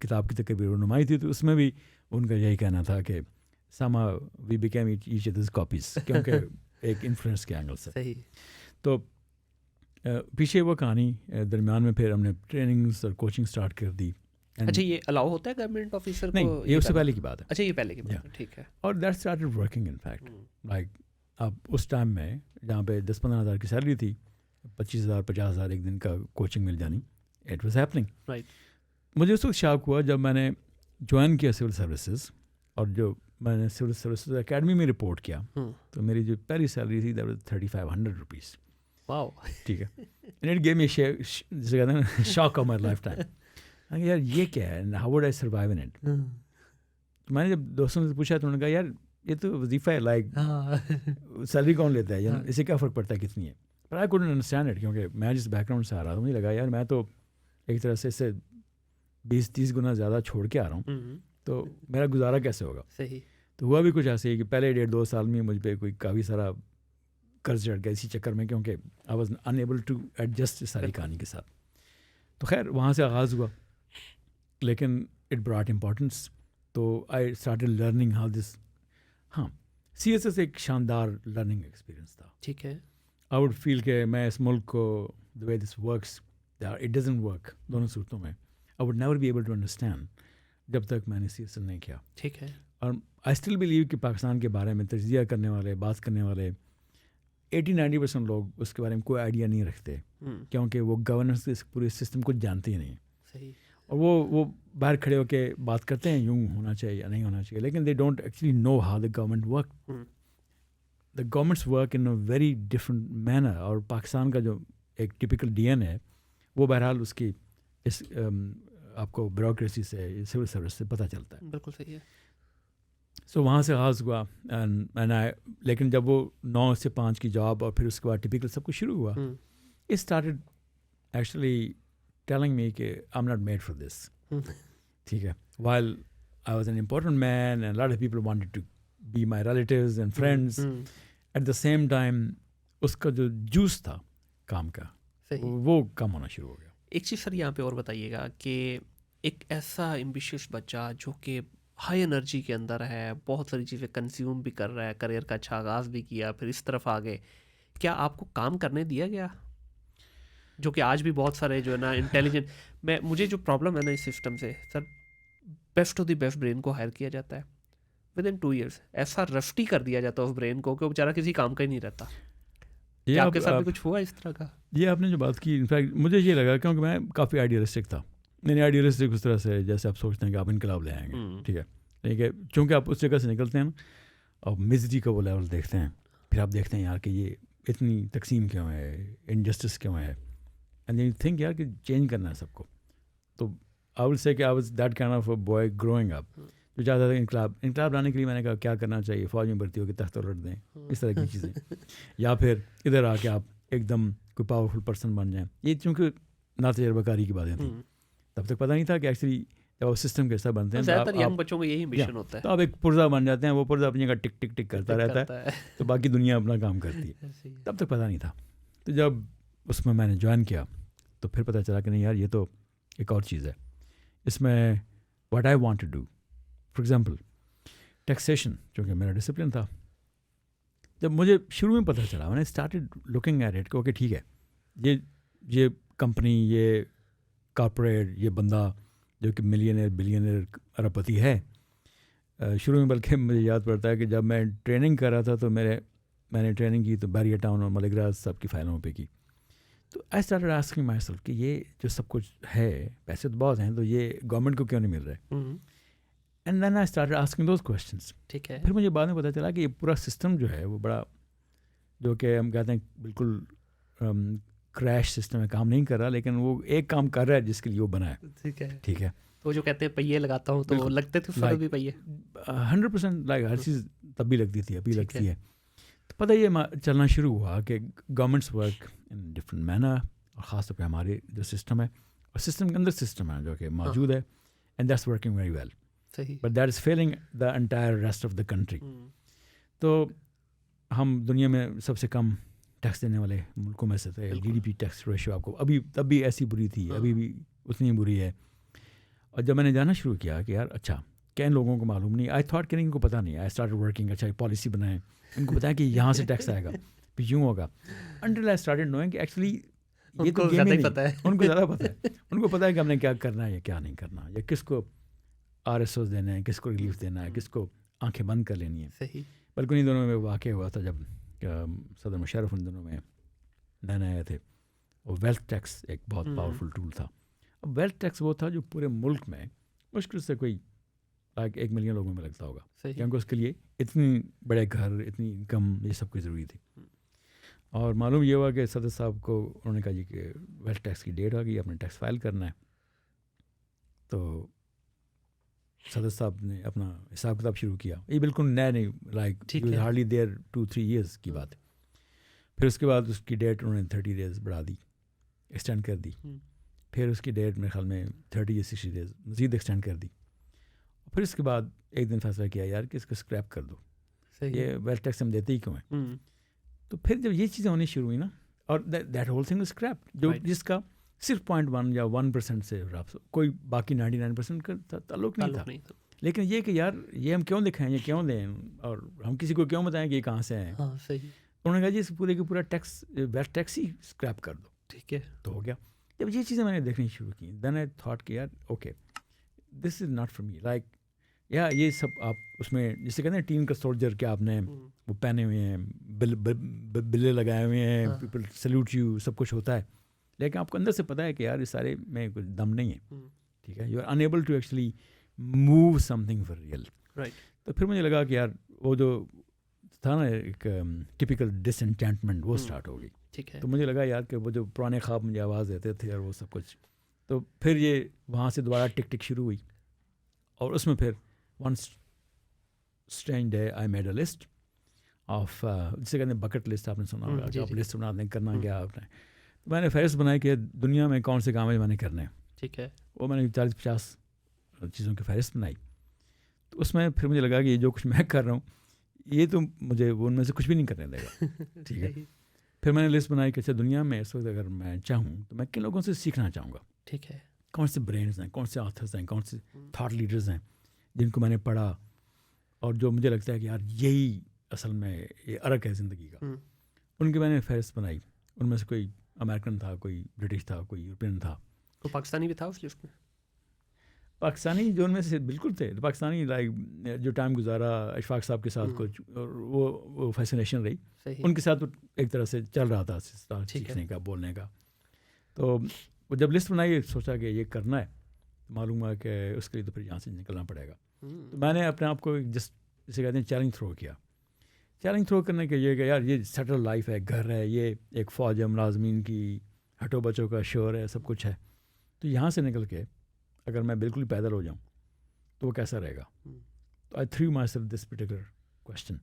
کتاب کی تقریباً رونمائی تھی تو اس میں بھی ان کا یہی کہنا تھا کہ somehow we became each other's copies, کیونکہ ایک انفلوئنس کے اینگل سے. صحیح. تو پیچھے وہ کہانی, درمیان میں پھر ہم نے ٹریننگز اور کوچنگ اسٹارٹ کر دی. اچھا, یہ الاؤ ہوتا ہے گورنمنٹ آفیسر کو؟ نہیں, یہ اس سے پہلے کی بات ہے. اچھا, یہ پہلے کی بات ہے. ٹھیک ہے. اور that started working in fact. Like اب اس ٹائم میں جہاں پہ 10-15 ہزار کی سیلری تھی, 25,000 50,000 ایک دن کا کوچنگ مل جانی, اٹ واز ہیپننگ. رائٹ. مجھے اس وقت شاک ہوا جب میں نے جوائن کیا سول سروسز, اور جو میں نے سول سروسز اکیڈمی میں رپورٹ کیا تو میری جو پہلی سیلری تھی دیٹ واز 3,500 روپیز. واو. ٹھیک ہے. اینڈ اٹ گیو می جسے کہتے ہیں shock of my life time. یار یہ کیا ہے, how would I survive in it. تو میں نے جب دوستوں سے پوچھا تو انہوں نے کہا یار یہ تو وظیفہ ہے, لائک سیلری کون لیتا ہے, یار اسے کیا فرق پڑتا ہے کتنی ہے. پر آئی کوڈنٹ انڈرسٹینڈ اٹ, کیونکہ میں جس بیک گراؤنڈ سے آ رہا تھا مجھے لگا یار میں تو ایک طرح سے اس سے 20-30 گنا زیادہ چھوڑ کے آ رہا ہوں, تو میرا گزارا کیسے ہوگا. صحیح. تو ہوا بھی کچھ ایسے ہی کہ پہلے 1.5-2 سال میں مجھ پہ کوئی کافی سارا قرض چڑھ گیا اسی چکر میں, کیونکہ I was unable to adjust ساری کہانی کے ساتھ. تو خیر وہاں سے آغاز ہوا, لیکن اٹ براٹ امپورٹنس. تو I started learning how this. ہاں, سی ایس ایس ایک شاندار لرننگ ایکسپیرئنس تھا. ٹھیک ہے. آئی وڈ فیل کہ میں اس ملک کو the way this works it doesn't work, دونوں صورتوں میں I would never be able to understand جب تک میں نے سی ایس ایس نہیں کیا. ٹھیک ہے. اور آئی اسٹل بلیو کہ پاکستان کے بارے میں تجزیہ کرنے والے, بات کرنے والے 80-90% لوگ اس کے بارے میں کوئی آئیڈیا نہیں رکھتے, کیونکہ وہ گورننس کے پورے سسٹم کو جانتے ہی نہیں. صحیح. اور وہ باہر کھڑے ہو کے بات کرتے ہیں یوں ہونا چاہیے یا نہیں ہونا چاہیے, لیکن they don't actually know how the government work. The governments work in a very different manner. اور پاکستان کا جو ایک ٹپیکل ڈی این ہے وہ بہرحال اس کی اس آپ کو بیوروکریسی سے, سول سروس سے پتہ چلتا ہے. بالکل صحیح ہے. سو وہاں سے آغاز ہوا. لیکن جب وہ 9 سے 5 کی جاب اور پھر اس کے بعد ٹپیکل سب کچھ شروع ہوا, it started actually telling me کہ I am not made for this. ٹھیک ہے. While I was an important man and lot of people wanted to be my relatives and friends, at the same time اس کا جو juice تھا کام کا وہ کم ہونا شروع ہو گیا. ایک چیز سر یہاں پہ اور بتائیے گا کہ ایک ایسا ایمبیشیس بچہ جو کہ ہائی انرجی کے اندر ہے, بہت ساری چیزیں کنزیوم بھی کر رہا ہے, کریئر کا اچھا آغاز بھی کیا, پھر اس طرف آ گئے, کیا آپ کو کام کرنے دیا گیا؟ جو کہ آج بھی بہت سارے جو ہے نا انٹیلیجنٹ, مجھے جو پرابلم ہے نا اس سسٹم سے sir, best of the best brain کو ہائر کیا جاتا ہے, ود ان 2 years ایسا رسٹی کر دیا جاتا ہے اس برین کو کہ وہ بیچارہ کسی کام کا ہی نہیں رہتا. کیا آپ کے ساتھ بھی کچھ ہوا اس طرح کا؟ یہ آپ نے جو بات کی, انفیکٹ مجھے یہ لگا کیونکہ میں کافی آئیڈیلسٹک تھا. میں نے آئیڈیلسٹک اس طرح سے جیسے آپ سوچتے ہیں کہ آپ انقلاب لے آئیں گے. ٹھیک ہے. ٹھیک ہے, چونکہ آپ اس جگہ سے نکلتے ہیں اور مزری کا وہ لیول دیکھتے ہیں, پھر آپ دیکھتے ہیں یار کہ یہ اتنی تقسیم کیوں ہے, انجسٹس کیوں ہے, اینڈ یو تھنک یار کہ چینج کرنا ہے سب کو. تو آئی ول سے کہ I was that kind of a boy growing up جو چاہتا تھا انقلاب لانے کے لیے. میں نے کہا کیا کرنا چاہیے, فوج میں بھرتی ہو کے تخت الٹ دیں, اس طرح کی چیزیں, یا پھر ادھر آ کے آپ ایک دم کوئی پاورفل پرسن بن جائیں. یہ چونکہ نا تجربہ کاری کی باتیں تھیں, تب تک پتہ نہیں تھا کہ ایکچولی جب آپ سسٹم کے حصہ بنتے ہیں زیادہ تر ینگ بچوں کا یہی مشن ہوتا ہے. تو آپ ایک پرزہ بن جاتے ہیں, وہ پرزہ اپنی جگہ ٹک ٹک ٹک کرتا رہتا ہے, تو باقی دنیا اپنا کام کرتی ہے. تب تک پتہ نہیں تھا. تو جب اس میں نے جوائن کیا تو پھر پتہ چلا کہ نہیں یار یہ تو ایک اور چیز ہے. اس میں what I want to do, for example taxation, چونکہ میرا ڈسپلن تھا. جب مجھے شروع میں پتہ چلا, میں نے اسٹارٹیڈ لوکنگ ایٹ اٹ کہ اوکے ٹھیک ہے, یہ کمپنی, یہ کارپوریٹ, یہ بندہ جو کہ ملینئر بلینئر ارب پتی ہے. شروع میں بلکہ مجھے یاد پڑتا ہے کہ جب میں ٹریننگ کر رہا تھا تو میں نے ٹریننگ کی تو بیریا ٹاؤن اور ملیگرا سب کی فائلوں پہ کی. تو I started asking my self کہ یہ جو سب کچھ ہے, پیسے تو بہت ہیں, تو یہ گورنمنٹ کو کیوں نہیں مل رہے. And then I started asking those questions. ٹھیک ہے. پھر مجھے بعد میں پتہ چلا کہ یہ پورا سسٹم جو ہے وہ بڑا, جو کہ ہم کہتے ہیں بالکل کریش سسٹم ہے, کام نہیں کر رہا, لیکن وہ ایک کام کر رہا ہے جس کے لیے وہ بنا ہے. ٹھیک ہے. تو جو کہتے ہیں پہیے لگاتا ہوں, تو لگتے تھے فرق بھی پہیے 100% لائک ہر چیز تب بھی لگتی تھی, ابھی لگتی ہے. تو پتہ یہ چلنا شروع ہوا کہ گورنمنٹس ورک ان ڈفرینٹ مینر, اور خاص طور پہ ہمارے جو سسٹم ہے, اور سسٹم کے اندر سسٹم ہے جو کہ موجود ہے, and that's working very well, but that is failing the entire rest of the country. تو ہم دنیا میں سب سے کم ٹیکس دینے والے ملکوں میں سے تھے. G D P tax ratio آپ کو تب بھی ایسی بری تھی, ابھی بھی اتنی بری ہے. اور جب میں نے جانا شروع کیا کہ یار اچھا کیا ان لوگوں کو معلوم نہیں, آئی تھاٹ کہ ان کو پتہ نہیں. آئی اسٹارٹ ورکنگ, اچھا پالیسی بنائیں, ان کو بتایا کہ یہاں سے ٹیکس آئے گا, پھر یوں ہوگا. انٹل آئی اسٹارٹڈ نوئنگ کہ ایکچولی یہ تو گیم ہی نہیں, ان کو زیادہ پتہ ہے. ان کو پتہ ہے کہ ہم نے کیا کرنا ہے یا کیا نہیں کرنا, یا کس کو آر ایس اوز دینا ہے, کس کو ریلیف دینا ہے, کس کو آنکھیں بند کر لینی ہے. بلکہ انہیں دنوں میں واقع ہوا تھا جب صدر مشرف ان دنوں میں نئے آئے تھے, اور ویلتھ ٹیکس ایک بہت پاورفل ٹول تھا. اب ویلتھ ٹیکس وہ تھا جو پورے ملک میں مشکل سے کوئی 1 ملین لوگوں میں لگتا ہوگا, کیونکہ اس کے لیے اتنی بڑے گھر, اتنی انکم, یہ سب کی ضروری تھی. اور معلوم یہ ہوا کہ صدر صاحب کو انہوں نے کہا جی کہ ویلتھ ٹیکس کی ڈیٹ آ گئی, اپنے ٹیکس فائل کرنا ہے. تو صدر صاحب نے اپنا حساب کتاب شروع کیا. یہ بالکل نیا نہیں, لائک ہارڈلی دیر 2-3 ایئرس کی بات ہے. پھر اس کے بعد اس کی ڈیٹ انہوں نے 30 days بڑھا دی, ایکسٹینڈ کر دی. پھر اس کی ڈیٹ میرے خیال میں 30 یا 60 days مزید ایکسٹینڈ کر دی. پھر اس کے بعد ایک دن فیصلہ کیا یار کہ اس کو اسکریپ کر دو, یہ ویلتھ ٹیکس ہم دیتے ہی کیوں ہیں. تو پھر جب یہ چیزیں ہونی شروع ہوئی نا, اور دیٹ ہول تھنگ اسکریپ, جو جس کا صرف 0.1 یا 1% سے کوئی باقی 99% کا تعلق نہیں تھا. لیکن یہ کہ یار یہ ہم کیوں دکھائیں, یہ کیوں دیں, اور ہم کسی کو کیوں بتائیں کہ یہ کہاں سے ہیں. انہوں نے کہا جی اس پورے کے پورا ٹیکس ویلتھ ٹیکس ہی اسکریپ کر دو. ٹھیک ہے, تو ہو گیا. جب یہ چیزیں میں نے دیکھنی شروع کی, دین آئی تھاٹ کہ یار okay this is not for me, like یا یہ سب آپ اس میں جسے کہتے ہیں ٹیم کا سولجر کے آپ نے وہ پہنے ہوئے ہیں, بلے لگائے ہوئے ہیں, پیپل سلیوٹ یو, سب کچھ ہوتا ہے, لیکن آپ کو اندر سے پتہ ہے کہ یار اس سارے میں کچھ دم نہیں ہے. ٹھیک ہے, you are unable to actually move something for real. تو پھر مجھے لگا کہ یار وہ جو تھا نا ایک ٹپیکل ڈس انچینٹمنٹ, وہ اسٹارٹ ہو گئی. تو مجھے لگا یار کہ وہ جو پرانے خواب مجھے آواز دیتے تھے اور وہ سب کچھ, تو پھر یہ وہاں سے دوبارہ ٹک ٹک شروع ہوئی. اور اس میں پھر one strange day I made a list of, جسے کہتے ہیں بکٹ لسٹ, آپ نے سنا ہوگا کہ آپ لسٹ بنا دیں کرنا کیا آپ نے. تو میں نے فہرست بنائی کہ دنیا میں کون سے کام ہے میں نے کرنے ہیں. ٹھیک ہے, وہ میں نے 40-50 چیزوں کی فہرست بنائی. تو اس میں پھر مجھے لگا کہ یہ جو کچھ میں کر رہا ہوں یہ تو مجھے ان میں سے کچھ بھی نہیں کرنے دے گا. ٹھیک ہے, پھر میں نے لسٹ بنائی کہ اچھا دنیا میں اس وقت اگر میں چاہوں تو میں کن لوگوں سے سیکھنا چاہوں گا. ٹھیک ہے, کون سے برینز ہیں, کون سے آتھرز ہیں, کون سے تھاٹ لیڈرز ہیں جن کو میں نے پڑھا, اور جو مجھے لگتا ہے کہ یار یہی اصل میں یہ ارک ہے زندگی کا. ان کی میں نے فہرست بنائی. ان میں سے کوئی امریکن تھا, کوئی برٹش تھا, کوئی یورپین تھا, کوئی پاکستانی بھی تھا اس لسٹ میں. پاکستانی جو ان میں سے بالکل تھے, پاکستانی لائک جو ٹائم گزارا اشفاق صاحب کے ساتھ کچھ, اور وہ فیسنیشن رہی ان کے ساتھ, ایک طرح سے چل رہا تھا سیکھنے کا, بولنے کا. تو وہ جب لسٹ بنائی سوچا کہ یہ کرنا ہے, معلوم ہوا کہ اس کے لیے تو پھر یہاں سے نکلنا پڑے گا. تو میں نے اپنے آپ کو جسے کہتے ہیں چیلنج تھرو کیا. چیلنج تھرو کرنے کے یہ کہ یار یہ سیٹل لائف ہے, گھر ہے, یہ ایک فوج ہے, ملازمین کی ہٹو بچوں کا شور ہے, سب کچھ ہے. تو یہاں سے نکل کے اگر میں بالکل ہی پیدل ہو جاؤں تو وہ کیسا رہے گا. تو I threw myself this particular question.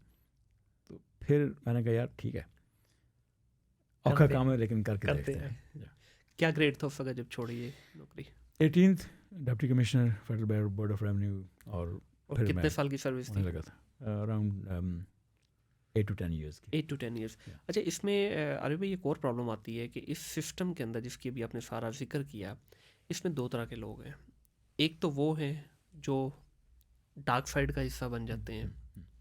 تو پھر میں نے کہا یار ٹھیک ہے, اوکھا کام ہے لیکن کر کے دیکھتے ہیں. کیا گریڈ تھا اس وقت جب چھوڑی یہ نوکری؟ 18th deputy commissioner federal board of revenue, اور پھر کتنے سال کی سروس تھی؟ ہونے لگا تھا اراؤنڈ 8 to 10 years کی. 8 to 10 years. اچھا، اس میں عارف بھائی ایک اور پرابلم آتی ہے کہ اس سسٹم کے اندر جس کی ابھی آپ نے سارا ذکر کیا، اس میں دو طرح کے لوگ ہیں. ایک تو وہ ہیں جو ڈارک سائڈ کا حصہ بن جاتے ہیں،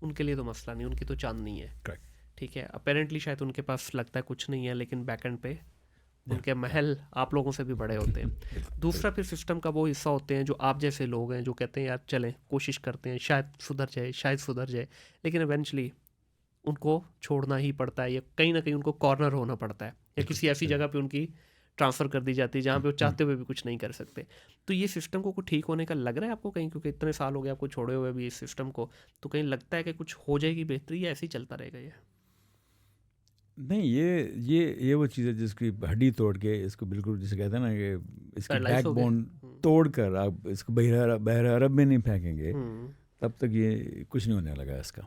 ان کے لیے تو مسئلہ نہیں، ان کی تو چاند نہیں ہے، ٹھیک ہے، اپیرنٹلی شاید ان کے پاس لگتا ہے کچھ نہیں ہے، لیکن بیک اینڈ پہ ان کے محل آپ لوگوں سے بھی بڑے ہوتے ہیں. دوسرا پھر سسٹم کا وہ حصہ ہوتے ہیں جو آپ جیسے لوگ ہیں، جو کہتے ہیں یار چلیں کوشش کرتے ہیں، شاید سدھر جائے، لیکن ایونچولی ان کو چھوڑنا ہی پڑتا ہے، یا کہیں نہ کہیں ان کو کارنر ہونا پڑتا ہے، یا کسی ایسی جگہ پہ ان کی ٹرانسفر کر دی جاتی ہے جہاں پہ وہ چاہتے ہوئے بھی کچھ نہیں کر سکتے. تو یہ سسٹم کو کچھ ٹھیک ہونے کا لگ رہا ہے آپ کو کہیں، کیونکہ اتنے سال ہو گئے آپ کو چھوڑے ہوئے بھی اس سسٹم کو، تو کہیں لگتا ہے کہ کچھ ہو جائے گی بہتری، یا ایسے ہی چلتا رہے گا یہ؟ نہیں، یہ وہ چیز ہے جس کی ہڈی توڑ کے اس کو بالکل جسے کہتے ہیں نا کہ اس کی بیک بون توڑ کر آپ اس کو بحر عرب میں نہیں پھینکیں گے تب تک یہ کچھ نہیں ہونے لگا اس کا.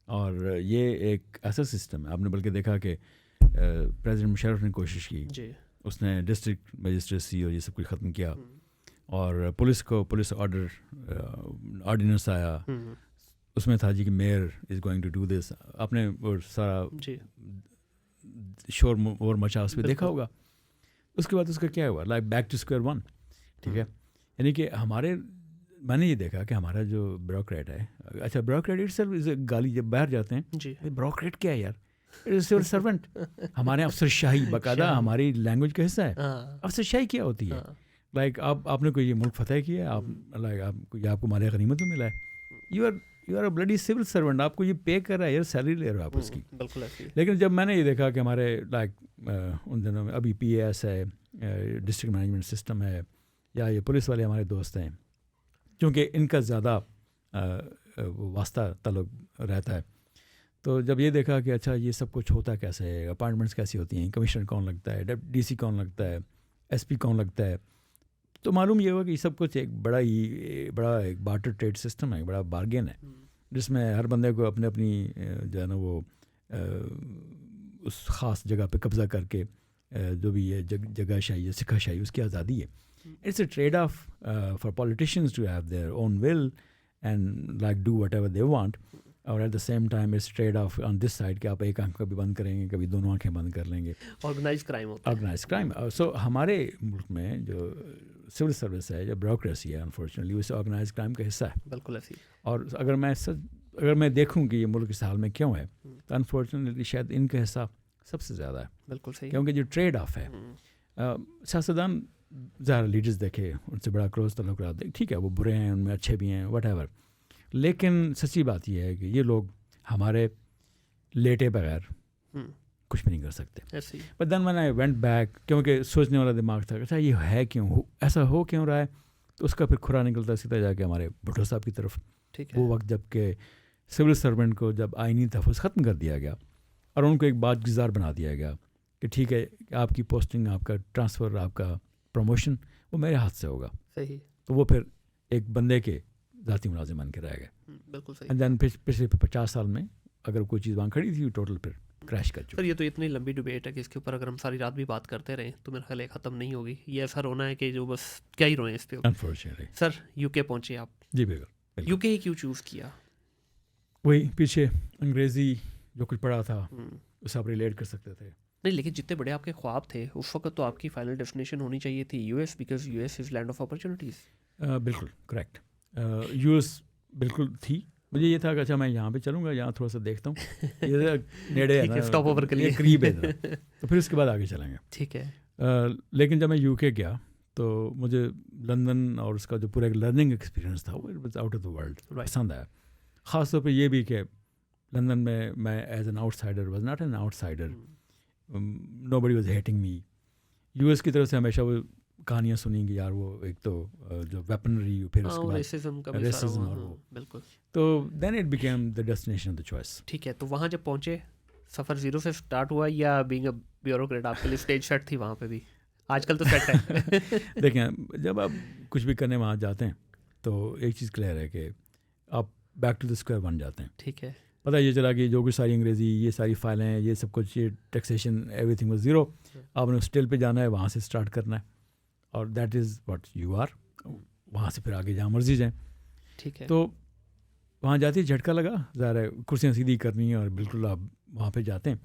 اور یہ ایک ایسا سسٹم ہے، آپ نے بلکہ دیکھا کہ پریزیڈنٹ مشرف نے کوشش کی، اس نے ڈسٹرکٹ مجسٹریسی اور یہ سب کچھ ختم کیا، اور پولیس آرڈیننس آیا، اس میں تھا جی کہ mayor is going to do this, آپ نے وہ سارا شور اور مچا اس پہ دیکھا ہوگا. اس کے بعد اس کا کیا ہوا، like back two square one, ٹھیک ہے. یعنی کہ میں نے یہ دیکھا کہ ہمارا جو بیوروکریٹ ہے، اچھا بیوروکریٹ اٹ سیلف گالی جب باہر جاتے ہیں جی، بیوروکریٹ کیا ہے یار، اٹ از سیول سرونٹ. ہمارے افسر شاہی باقاعدہ ہماری لینگویج کا حصہ ہے. افسر شاہی کیا ہوتی ہے؟ لائک آپ نے کوئی یہ ملک فتح کیا ہے، آپ کو مال غنیمت میں ملا ہے، you are a bloody civil servant, آپ کو یہ پے کر رہا ہے یار، سیلری لے رہے ہو آپ اس کی. بالکل. لیکن جب میں نے یہ دیکھا کہ ہمارے لائک ان دنوں میں ابھی پی اے ایس ہے، ڈسٹرکٹ مینجمنٹ سسٹم ہے، یا یہ پولیس والے ہمارے دوست ہیں، چونکہ ان کا زیادہ واسطہ تعلق رہتا ہے، تو جب یہ دیکھا کہ اچھا یہ سب کچھ ہوتا کیسے ہے، اپائنٹمنٹس کیسی ہوتی ہیں، کمشنر کون لگتا ہے، ڈی سی کون لگتا ہے، ایس پی کون لگتا ہے، تو معلوم یہ ہوا کہ یہ سب کچھ ایک بڑا ایک بارٹر ٹریڈ سسٹم ہے، بڑا بارگین ہے، جس میں ہر بندے کو اپنی جو ہے نا وہ اس خاص جگہ پہ قبضہ کر کے جو بھی ہے جگہ شاہی یا سکھا شاہی، اس کی آزادی ہے. It's a trade off for politicians to have their own will and like do whatever they want, اور at the same time it's trade off on this side کہ آپ ایک آنکھ کبھی بند کریں گے، کبھی دونوں آنکھیں بند کر لیں گے. Organise crime. سو ہمارے ملک میں جو سول سروس ہے یا بیوروکریسی ہے، انفارچونیٹلی اس آرگنائز کرائم کا حصہ ہے. بالکل ایسی. اور اگر میں دیکھوں کہ یہ ملک اس حال میں کیوں ہے، تو انفارچونیٹلی شاید ان کا حصہ سب سے زیادہ ہے. بالکل صحیح. کیونکہ جو ٹریڈ آف ہے، سیاستدان ظاہر لیڈرز دیکھے ان سے بڑا کلوز تعلق رہا، ٹھیک ہے وہ برے ہیں، ان میں اچھے بھی ہیں، وٹ ایور، لیکن سچی بات یہ ہے کہ یہ لوگ ہمارے لیٹے بغیر کچھ بھی نہیں کر سکتے. But then when I went back، کیونکہ سوچنے والا دماغ تھا اچھا یہ ہے کیوں، ایسا ہو کیوں رہا ہے، تو اس کا پھر کھرا نکلتا سیدھا جا کے ہمارے بھٹو صاحب کی طرف. وہ وقت جب کہ سول سرونٹ کو جب آئینی تحفظ ختم کر دیا گیا اور ان کو ایک بات گزار بنا دیا گیا کہ ٹھیک ہے آپ کی پوسٹنگ، آپ کا ٹرانسفر، آپ کا پروموشن وہ میرے ہاتھ سے ہوگا. صحیح. تو وہ پھر ایک بندے کے ذاتی ملازم بن کے رہ گئے. بالکل صحیح. اینڈ دین پچھلے 50 سال میں اگر کوئی چیز وہاں کھڑی تھی ٹوٹل پھر کریش کر چکا. سر یہ تو اتنی لمبی ڈبیٹ ہے کہ اس کے اوپر اگر ہم ساری رات بھی بات کرتے رہیں تو میرا خیال ہے ختم نہیں ہوگی. یہ ایسا رونا ہے کہ جو بس کیا ہی روئیں اس پہ. انفارچونیٹلی. سر یو کے پہنچے آپ. جی بالکل. یو کے ہی کیوں چوز کیا؟ وہی پیچھے انگریزی جو کچھ پڑھا تھا اسے آپ ریلیٹ کر سکتے تھے. نہیں لیکن جتنے بڑے آپ کے خواب تھے اس وقت تو آپ کی فائنل ڈیسٹینیشن ہونی چاہیے تھی U S, because U S is land of opportunities. بالکل کریکٹ. یو ایس بالکل تھی. مجھے یہ تھا کہ اچھا میں یہاں پہ چلوں گا، یہاں تھوڑا سا دیکھتا ہوں، یہ نیڑے ہے، اسٹاپ اوور کے لیے قریب ہے، تو پھر اس کے بعد آگے چلیں گے. ٹھیک ہے. لیکن جب میں یو کے گیا تو مجھے لندن اور اس کا جو پورا ایک لرننگ ایکسپیرینس تھا وہ آؤٹ آف دا ورلڈ پسند آیا. خاص طور پہ یہ بھی کہ لندن میں as an outsider was not an outsider, nobody was hating me. U S کی طرف سے ہمیشہ وہ کہانیاں سنیں گی یار، وہ ایک تو جو ویپنری، پھر اس کے بعد ریسزم، اور وہ بالکل. تو then it became the destination of the choice. ٹھیک ہے. تو وہاں جب پہنچے سفر زیرو سے اسٹارٹ ہوا یا بینگ اے بیوروکریٹ آپ کے لیے اسٹیج سیٹ تھی وہاں پہ بھی؟ آج کل تو سیٹ ہے. دیکھیں جب آپ کچھ بھی کرنے وہاں جاتے ہیں تو ایک چیز کلیئر ہے کہ آپ back to the square one جاتے ہیں. ٹھیک ہے. پتہ یہ چلا کہ جو کچھ ساری انگریزی، یہ ساری فائلیں، یہ سب کچھ، یہ taxation, every thing was zero. آپ نے اسٹیل پہ جانا ہے، وہاں سے اسٹارٹ کرنا ہے، اور that is what you are. وہاں سے پھر آگے جہاں مرضی جائیں. ٹھیک ہے. تو وہاں جاتی جھٹکا لگا, ظاہر ہے کرسیاں سیدھی کرنی ہیں اور بالکل آپ وہاں پہ جاتے ہیں.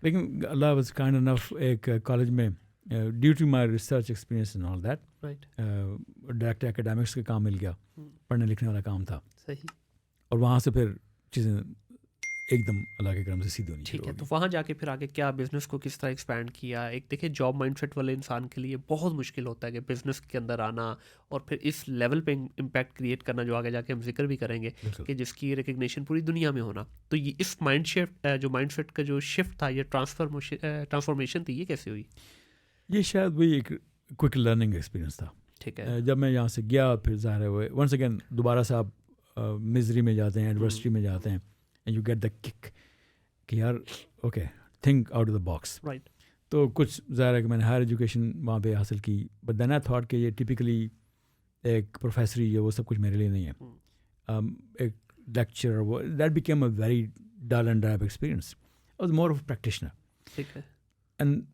لیکن اللہ واز کائنڈ انف, ایک کالج میں due to my research experience and all that, direct academics کا کام مل گیا, پڑھنے لکھنے والا کام تھا. صحیح. اور وہاں سے پھر چیزیں ایک دم اللہ کے کرم سے سیدھی ہونی. ٹھیک ہے. تو وہاں جا کے پھر آگے کیا بزنس کو کس طرح ایکسپینڈ کیا؟ ایک دیکھیں جاب مائنڈ سیٹ والے انسان کے لیے بہت مشکل ہوتا ہے کہ بزنس کے اندر آنا اور پھر اس لیول پہ امپیکٹ کریٹ کرنا جو آگے جا کے ہم ذکر بھی کریں گے کہ جس کی ریکگنیشن پوری دنیا میں ہونا. تو یہ اس مائنڈ شفٹ جو مائنڈ سیٹ کا جو شفٹ تھا, یہ ٹرانسفارمیشن تھی, یہ کیسے ہوئی؟ یہ شاید وہی ایک کوئک لرننگ ایکسپیرینس تھا. ٹھیک ہے. جب میں یہاں سے گیا پھر ظاہر ہے وہ ونس اگین دوبارہ سے آپ مزری میں جاتے ہیں, ایڈورسٹی میں جاتے ہیں, and you get the kick کہ یار okay think out of the box. Right. تو کچھ ظاہر ہے کہ میں نے ہائر ایجوکیشن وہاں پہ حاصل کی, بٹ دین آئی تھاٹ کہ یہ ٹپکلی ایک پروفیسری ہے, وہ سب کچھ میرے لیے نہیں ہے. ایک لیکچر وہ that became a very dull and drive experience. I was more of practitioner. ٹھیک ہے. اینڈ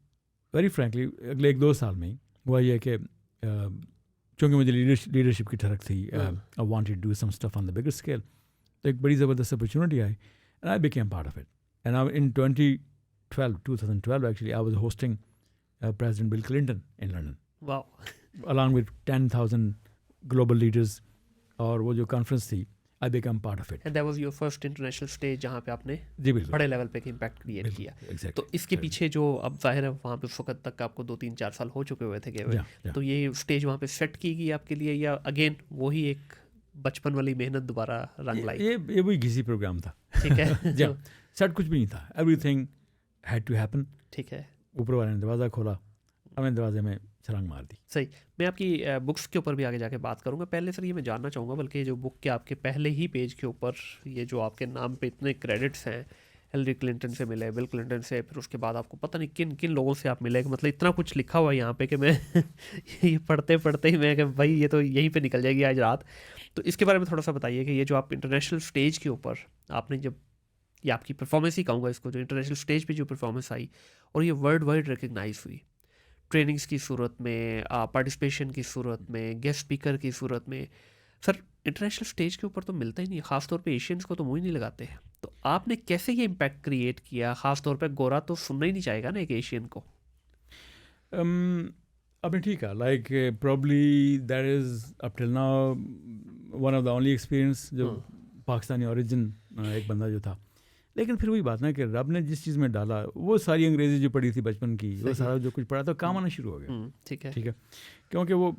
ویری فرینکلی اگلے 1-2 سال میں ہوا یہ کہ چونکہ مجھے لیڈرشپ کی ٹھڑک تھی, I wanted to do some stuff on the bigger scale, تو ایک بڑی زبردست اپرچونیٹی آئی and I became part of it. And in 2012 actually I was hosting President Bill Clinton in London. Wow. Along with 10,000 global leaders, اور وہ جو conference تھی I became part of it. And that was your first international stage جہاں پہ آپ نے جی بالکل بڑے لیول پہ امپیکٹ کریٹ کیا. تو اس کے پیچھے جو اب ظاہر ہے وہاں پہ اس وقت تک آپ کو 2-3-4 سال ہو چکے ہوئے تھے گئے ہوئے, تو یہ اسٹیج وہاں پہ سیٹ کی گئی آپ کے لیے یا اگین وہی ایک بچپن والی محنت دوبارہ رنگ لائی؟ یہ وہی گھسی پروگرام تھا. ٹھیک ہے. جی سیٹ کچھ بھی نہیں تھا, everything had to happen. ٹھیک ہے. اوپر والے نے دروازہ کھولا, ہم نے دروازے میں چھلانگ مار دی. صحیح. میں آپ کی بکس کے اوپر بھی آگے جا کے بات کروں گا. پہلے سر یہ میں جاننا چاہوں گا, بلکہ جو بک کے آپ کے پہلے ہی پیج کے اوپر یہ جو آپ کے نام پہ اتنے کریڈٹس ہیں, ہلری کلنٹن سے ملے, بل کلنٹن سے, پھر اس کے بعد آپ کو پتہ نہیں کن کن لوگوں سے آپ ملے, مطلب اتنا کچھ لکھا ہوا ہے یہاں پہ کہ میں یہ پڑھتے ہی میں کہ بھائی یہ تو یہیں پہ نکل جائے گی آج رات. تو اس کے بارے میں تھوڑا سا بتائیے کہ یہ جو آپ انٹرنیشنل اسٹیج کے اوپر آپ نے جب, یہ آپ کی پرفارمنس ہی کہوں گا اس کو, جو انٹرنیشنل اسٹیج پہ جو پرفارمنس آئی اور یہ ورلڈ وائڈ ریکگنائز ہوئی ٹریننگس کی صورت میں, پارٹیسپیشن کی صورت میں, گیسٹ اسپیکر کی صورت میں, سر انٹرنیشنل اسٹیج کے اوپر تو ملتا ہی نہیں, خاص طور پہ ایشینس کو تو منہ ہی نہیں لگاتے ہیں. تو آپ نے کیسے یہ امپیکٹ کریٹ کیا, خاص طور پہ گورا تو سننا ہی نہیں چاہے گا نا ایک ایشین کو. اب ٹھیک ہے, like probably that is up till now one of the only experience جو پاکستانی اوریجن ایک بندہ جو تھا. لیکن پھر وہی بات نا کہ رب نے جس چیز میں ڈالا, وہ ساری انگریزی جو پڑھی تھی بچپن کی, وہ سارا جو کچھ پڑھا تھا کام آنا شروع ہو گیا. ٹھیک ہے. ٹھیک ہے, کیونکہ وہ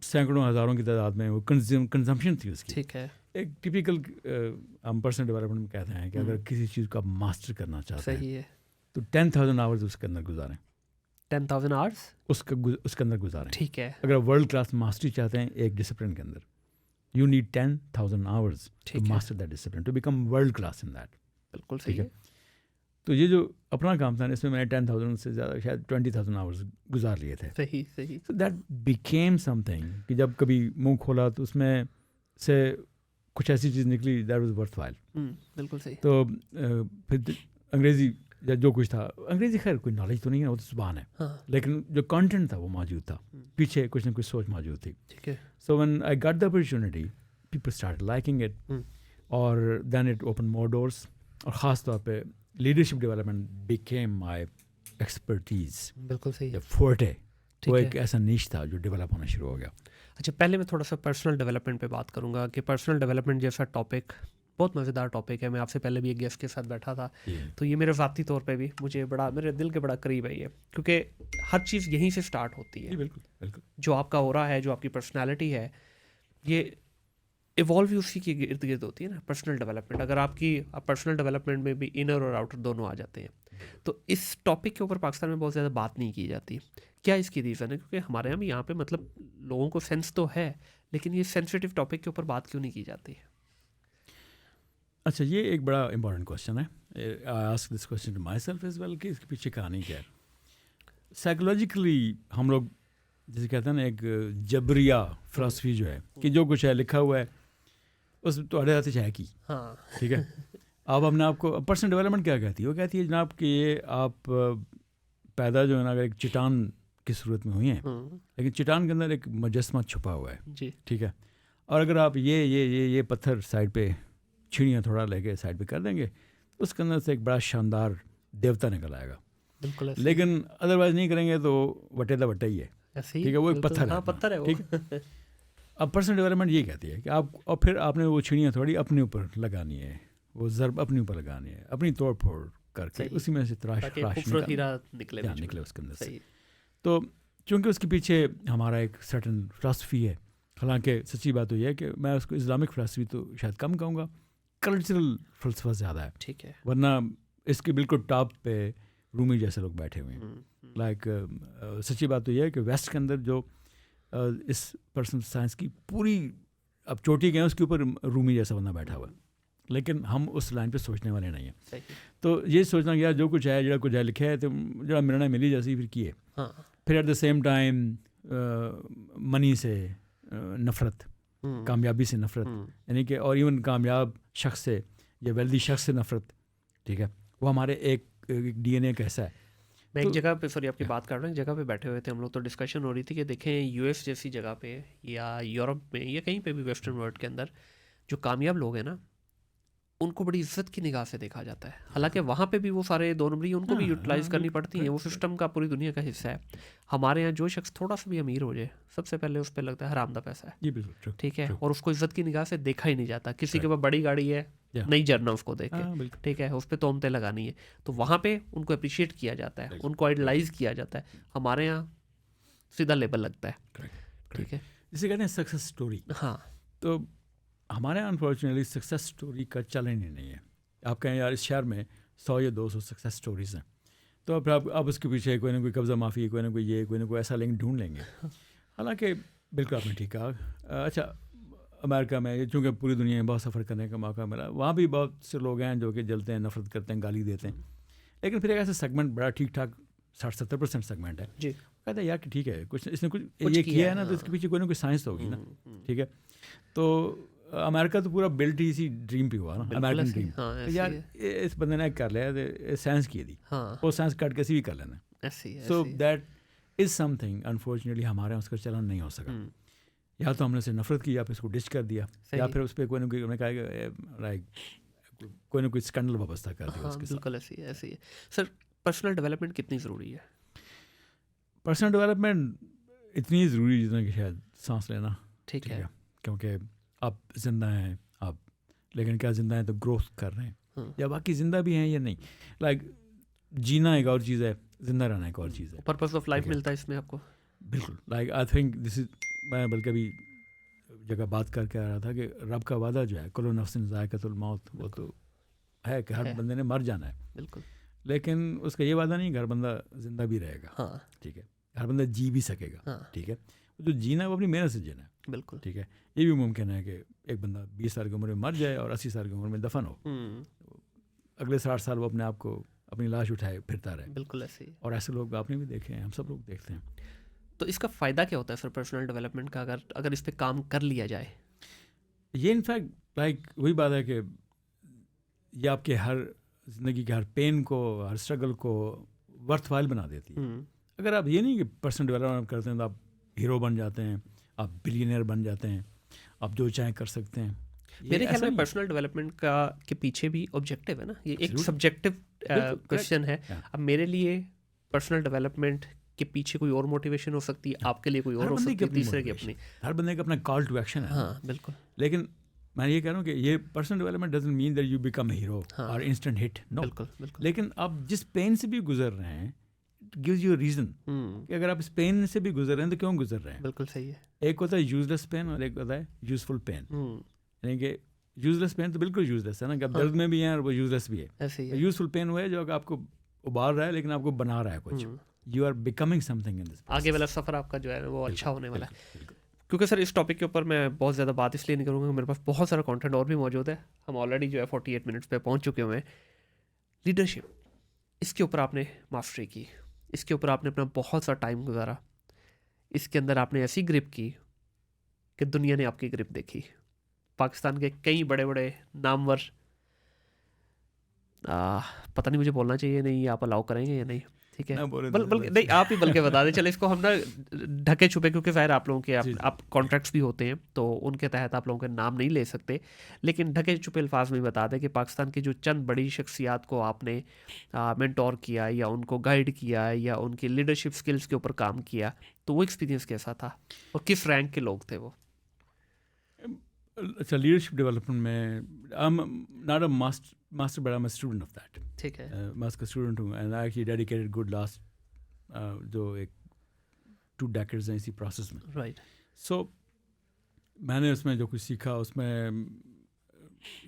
سینکڑوں ہزاروں کی تعداد میں وہ کنزمپشن تھی اس کی. ٹھیک ہے. ایک ٹپیکل ہم پرسنل ڈیولپمنٹ میں کہتے ہیں کہ اگر کسی چیز کو آپ ماسٹر کرنا چاہتے ہیں تو 10,000 آورز اس کے اندر گزاریں. 10,000 آورس اس کے اندر گزاریں. ٹھیک ہے. اگر ورلڈ کلاس ماسٹری چاہتے ہیں ایک ڈسپلن کے اندر, you need 10,000 hours to master that discipline to become world class in that. بالکل صحیح ہے. تو یہ جو اپنا کام تھا اس میں نے 10,000 سے زیادہ شاید 20,000 آورز گزار لیے تھے. صحیح صحیح. So that became some thing کہ جب کبھی منہ کھولا تو اس میں سے کچھ ایسی چیز نکلی دیٹ واز ورتھ وائل. بالکل صحیح. تو پھر انگریزی یا جو کچھ تھا, انگریزی خیر کوئی نالج تو نہیں ہے, وہ تو زبان ہے, لیکن جو کانٹینٹ تھا وہ موجود تھا, پیچھے کچھ نہ کچھ سوچ موجود تھی. ٹھیک ہے. So when I got the opportunity people start liking it, اور then it open more doors, اور خاص طور پہ leadership development became my expertise. بالکل صحیح. فورٹے وہ ایک ایسا نیش تھا جو ڈیولپ ہونا شروع ہو گیا. اچھا, پہلے میں تھوڑا سا پرسنل ڈیولپمنٹ پہ بات کروں گا کہ پرسنل ڈیولپمنٹ جیسا ٹاپک بہت مزیدار ٹاپک ہے. میں آپ سے پہلے بھی ایک گیسٹ کے ساتھ بیٹھا تھا, تو یہ میرے ذاتی طور پہ بھی مجھے بڑا, میرے دل کے بڑا قریب ہے یہ, کیونکہ ہر چیز یہیں سے سٹارٹ ہوتی ہے. بالکل بالکل. جو آپ کا اورا ہے, جو آپ کی پرسنالٹی ہے, یہ ایوالو اسی کے ارد گرد ہوتی ہے نا پرسنل ڈیولپمنٹ. اگر آپ کی پرسنل ڈیولپمنٹ میں بھی انر اور آؤٹر دونوں آ جاتے ہیں, تو اس ٹاپک کے اوپر پاکستان میں بہت زیادہ بات نہیں کی جاتی. کیا اس کی ریزن ہے؟ کیونکہ ہمارے یہاں بھی یہاں پہ مطلب لوگوں کو سینس تو ہے, لیکن یہ سینسیٹیو ٹاپک کے اوپر بات کیوں نہیں کی جاتی ہے؟ اچھا, یہ ایک بڑا امپورٹنٹ کوشچن ہے. I ask this question to myself as well کہ اس کے پیچھے کہانی کیا ہے. سائیکولوجیکلی ہم لوگ جیسے کہتے ہیں نا, ایک جبریہ فلاسفی جو ہے کہ جو کچھ ہے لکھا ہوا ہے اس تو اڑے ہاتھ چاہے کی. ہاں ٹھیک ہے. آپ اپنے آپ کو پرسنل ڈیولپمنٹ کیا کہتی ہے؟ وہ کہتی ہے جناب کہ یہ آپ پیدا جو ہے نا, اگر ایک چٹان کی صورت میں ہوئی ہیں، لیکن چٹان کے اندر ایک مجسمہ چھپا ہوا ہے. جی ٹھیک ہے. اور اگر آپ یہ پتھر سائڈ پہ چھڑیاں تھوڑا لے کے سائڈ پہ کر دیں گے تو اس کے اندر سے ایک بڑا شاندار دیوتا نکل آئے گا. بالکل. لیکن ادروائز نہیں کریں گے تو وٹے دا وٹا ہی ہے. ٹھیک ہے، وہ ایک پتھر ہے. ہاں پتھر ہے وہ. اب پرسنل ڈیولپمنٹ یہ کہتی ہے کہ آپ، اور پھر آپ نے وہ چھڑیاں تھوڑی اپنے اوپر لگانی ہے، وہ ضرب اپنے اوپر لگانی ہے، اپنی توڑ پھوڑ کر کے اسی میں سے تراش نکلے اس کے اندر سے. تو چونکہ اس کے پیچھے ہمارا ایک سرٹن فلاسفی ہے، حالانکہ سچی بات تو یہ ہے کہ میں اس کو اسلامک فلاسفی تو شاید کم کہوں گا، کلچرل فلسفہ زیادہ ہے. ٹھیک ہے. ورنہ اس کے بالکل ٹاپ پہ رومی جیسے لوگ بیٹھے ہوئے ہیں. لائک سچی بات تو یہ ہے کہ ویسٹ کے اندر جو اس پرسنل سائنس کی پوری اب چوٹی گئے ہیں، اس کے اوپر رومی جیسا بندہ بیٹھا ہوا ہے، لیکن ہم اس لائن پہ سوچنے والے نہیں ہیں. تو یہ سوچنا کہ یار جو کچھ ہے، جڑا کچھ ہے لکھا ہے تو جڑا مرنا ملی جیسی پھر کیے. پھر at the same time money سے نفرت، کامیابی سے نفرت، یعنی کہ اور ایون کامیاب شخص سے یا ویلدی شخص سے نفرت. ٹھیک ہے، وہ ہمارے ایک ڈی این اے کا حصہ ہے. میں ایک جگہ پہ، سوری آپ کی بات کر رہا ہوں، ایک جگہ پہ بیٹھے ہوئے تھے ہم لوگ، تو ڈسکشن ہو رہی تھی کہ دیکھیں یو ایس جیسی جگہ پہ یا یورپ میں یا کہیں پہ بھی ویسٹرن ورلڈ کے اندر جو کامیاب لوگ ہیں نا، ان کو بڑی عزت کی نگاہ سے دیکھا جاتا ہے. حالانکہ وہاں پہ بھی وہ سارے 2 نمبری ان کو بھی یوٹیلائز کرنی پڑتی ہیں، وہ سسٹم کا پوری دنیا کا حصہ ہے. ہمارے یہاں جو شخص تھوڑا سا بھی امیر ہو جائے، سب سے پہلے اس پہ لگتا ہے حرام دا پیسہ ہے. ٹھیک ہے، اور اس کو عزت کی نگاہ سے دیکھا ہی نہیں جاتا. کسی کے پاس بڑی گاڑی ہے نہیں جرنا اس کو دیکھ کے. ٹھیک ہے، اس پہ تہمتیں لگانی ہے. تو وہاں پہ ان کو اپریشیٹ کیا جاتا ہے، ان کو آئیڈلائز کیا جاتا ہے. ہمارے یہاں سیدھا لیبل لگتا ہے. ٹھیک ہے، جسے کہتے ہیں سکسیس اسٹوری. ہاں، تو ہمارے یہاں انفارچونیٹلی سکسیس اسٹوری کا چلن ہی نہیں ہے. آپ کہیں یار اس شہر میں 100 یا 200 سکسیس اسٹوریز ہیں، تو پھر آپ اس کے پیچھے کوئی نہ کوئی قبضہ معافی، کوئی نہ کوئی یہ، کوئی نہ کوئی ایسا لنک ڈھونڈ لیں گے. حالانکہ بالکل آپ نے ٹھیک کہا. اچھا، امریکہ میں چونکہ پوری دنیا میں بہت سفر کرنے کا موقع ملا، وہاں بھی بہت سے لوگ ہیں جو کہ جلتے ہیں، نفرت کرتے ہیں، گالی دیتے ہیں. لیکن پھر ایک ایسا سیگمنٹ بڑا ٹھیک ٹھاک 60-70% سیگمنٹ ہے جی، کہتے ہیں یار کہ ٹھیک ہے، کچھ اس نے کچھ یہ کیا ہے نا، تو اس کے پیچھے کوئی نہ کوئی سائنس تو ہوگی نا. ٹھیک ہے، تو امریکہ تو پورا بلٹ ہی اسی ڈریم پہ ہوا نا، امریکن ڈریم. یار اس بندے نے کر لیا، سائنس کی دی، وہ سائنس کٹ کے بھی کر لینا. سو that is some thing unfortunately ہمارے یہاں اس کا چلن نہیں ہو سکا. یا تو ہم نے اسے نفرت کی، یا پھر اس کو ڈچ کر دیا، یا پھر اس پہ کوئی نہ کوئی انہوں نے کہا کہ لائک کوئی نہ کوئی اسکینڈل وابستہ کر دیا اس کے ساتھ. بالکل ایسی ہے. سر، پرسنل ڈیولپمنٹ کتنی ضروری ہے؟ پرسنل ڈیولپمنٹ اتنی ضروری جتنا کہ شاید سانس لینا. ٹھیک ہے، کیونکہ آپ زندہ ہیں آپ، لیکن کیا زندہ ہیں تو گروتھ کر رہے ہیں، یا باقی زندہ بھی ہیں یا نہیں. لائک جینا ایک اور چیز ہے، زندہ رہنا ایک اور چیز ہے. پرپز آف لائف ملتا ہے اس میں آپ کو. بالکل. لائک آئی تھنک دس از، میں بلکہ بھی جگہ بات کر کے آ رہا تھا کہ رب کا وعدہ جو ہے کل نفس ذائقۃ الموت، وہ تو ہے کہ ہر بندے نے مر جانا ہے. بالکل. لیکن اس کا یہ وعدہ نہیں کہ ہر بندہ زندہ بھی رہے گا. ہاں، ٹھیک ہے، ہر بندہ جی بھی سکے گا. ٹھیک ہے، جو جینا ہے وہ اپنی محنت سے جینا ہے. بالکل. ٹھیک ہے، یہ بھی ممکن ہے کہ ایک بندہ 20 سال کی عمر میں مر جائے اور 80 سال کی عمر میں دفن ہو، اگلے 60 سال وہ اپنے آپ کو اپنی لاش اٹھائے پھرتا رہے. بالکل ایسے ہی. اور ایسے لوگ آپ نے بھی دیکھے ہیں، ہم سب لوگ دیکھتے ہیں. تو اس کا فائدہ کیا ہوتا ہے سر پرسنل ڈیولپمنٹ کا، اگر اس پہ کام کر لیا جائے؟ یہ انفیکٹ لائک وہی بات ہے کہ یہ آپ کے ہر زندگی کے ہر پین کو، ہر اسٹرگل کو ورتھ وائل بنا دیتی ہے. اگر آپ یہ نہیں کہ پرسنل ڈیولپمنٹ کرتے ہیں تو آپ ہیرو بن جاتے ہیں، آپ بلینئر بن جاتے ہیں، آپ جو چاہیں کر سکتے ہیں. میرے خیال میں پرسنل ڈیولپمنٹ کا کے پیچھے بھی آبجیکٹیو ہے نا، یہ ایک سبجیکٹو کویشچن ہے. اب میرے لیے پرسنل ڈیولپمنٹ کے پیچھے کوئی اور موٹیویشن ہو سکتی ہے، آپ کے لیے کوئی اور ہو سکتی ہے، تیسرے کی اپنی. ہر بندے کا اپنا کال ٹو ایکشن ہے. ہاں بالکل. لیکن میں یہ کہہ رہا ہوں کہ یہ personal development doesn't mean that you become a hero اور انسٹنٹ ہٹ. نو. بالکل. لیکن آپ جس پین سے بھی گزر رہے ہیں، اٹ گیوز یو ریزن کہ اگر آپ اس پین سے بھی گزر رہے ہیں تو کیوں گزر رہے ہیں. بالکل صحیح ہے. ایک ہوتا ہے یوز لیس پین اور ایک ہوتا ہے یوزفل پین. یعنی کہ یوز لیس پین تو بالکل یوز لیس ہے نا، کہ آپ درد میں بھی ہیں اور وہ یوز لیس بھی ہے. یوزفل پین وہ ہے جو آپ کو ابال رہا ہے لیکن آپ کو بنا رہا ہے کچھ. You are becoming something in this. آگے والا سفر آپ کا جو ہے وہ اچھا ہونے والا ہے. کیونکہ سر اس ٹاپک کے اوپر میں بہت زیادہ بات اس لیے نہیں کروں گا، میرے پاس بہت سارا کانٹینٹ اور بھی موجود ہے. ہم آلریڈی جو ہے 48 منٹس پہ پہنچ چکے ہوئے ہیں. لیڈرشپ، اس کے اوپر آپ نے ماسٹری کی، اس کے اوپر آپ نے اپنا بہت سا ٹائم گزارا، اس کے اندر آپ نے ایسی گرپ کی کہ دنیا نے آپ کی گرپ دیکھی. پاکستان کے کئی بڑے بڑے نامور، پتہ نہیں مجھے بولنا چاہیے نہیں، آپ الاؤ کریں گے یا نہیں، ٹھیک ہے. نہ بولے بلکہ نہیں آپ ہی بلکہ بتا دیں. چلے اس کو ہم نا ڈھکے چھپے, کیونکہ ظاہر آپ لوگوں کے آپ کانٹریکٹس بھی ہوتے ہیں تو ان کے تحت آپ لوگوں کے نام نہیں لے سکتے, لیکن ڈھکے چھپے الفاظ میں بتا دیں کہ پاکستان کی جو چند بڑی شخصیات کو آپ نے مینٹور کیا یا ان کو گائیڈ کیا یا ان کی لیڈرشپ اسکلس کے اوپر کام کیا, تو وہ ایکسپیرینس کیسا تھا اور کس رینک کے لوگ تھے وہ؟ اچھا, لیڈرشپ ڈیولپمنٹ میں آئی am not a master but I am a student of that. ٹھیک ہے. ماسٹر کا اسٹوڈنٹ ہوں and I actually dedicated good last جو ایک 2 decades ہیں اسی پروسیس میں. رائٹ. سو میں نے اس میں جو کچھ سیکھا اس میں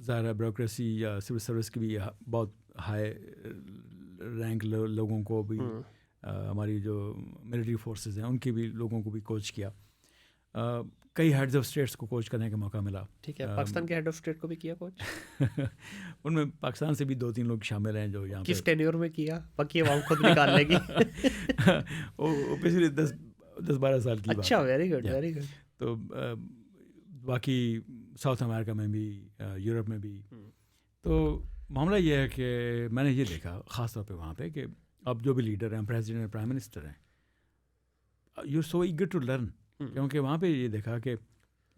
ظاہر ہے بیوروکریسی یا سول سروس کی بھی بہت ہائی رینک لوگوں کو بھی, ہماری جو ملٹری فورسز ہیں ان کے بھی لوگوں کو بھی کوچ کیا. کئی ہیڈز آف اسٹیٹس کو کوچ کرنے کا موقع ملا. ٹھیک ہے. پاکستان کے ہیڈ آف اسٹیٹ کو بھی کیا کوچ؟ ان میں پاکستان سے بھی 2-3 لوگ شامل ہیں جو یہاں کس ٹینیور میں کیا؟ باقی وہ خود نکال لے گی. وہ پچھلے 10-12 سال کی. اچھا, ویری گڈ ویری گڈ. تو باقی ساؤتھ امریکہ میں بھی, یورپ میں بھی. تو معاملہ یہ ہے کہ میں نے یہ دیکھا خاص طور پہ وہاں پہ کہ اب جو بھی لیڈر ہیں, پریزیڈنٹ ہیں, پرائم منسٹر ہیں, you so eager to learn. کیونکہ وہاں پہ یہ دیکھا کہ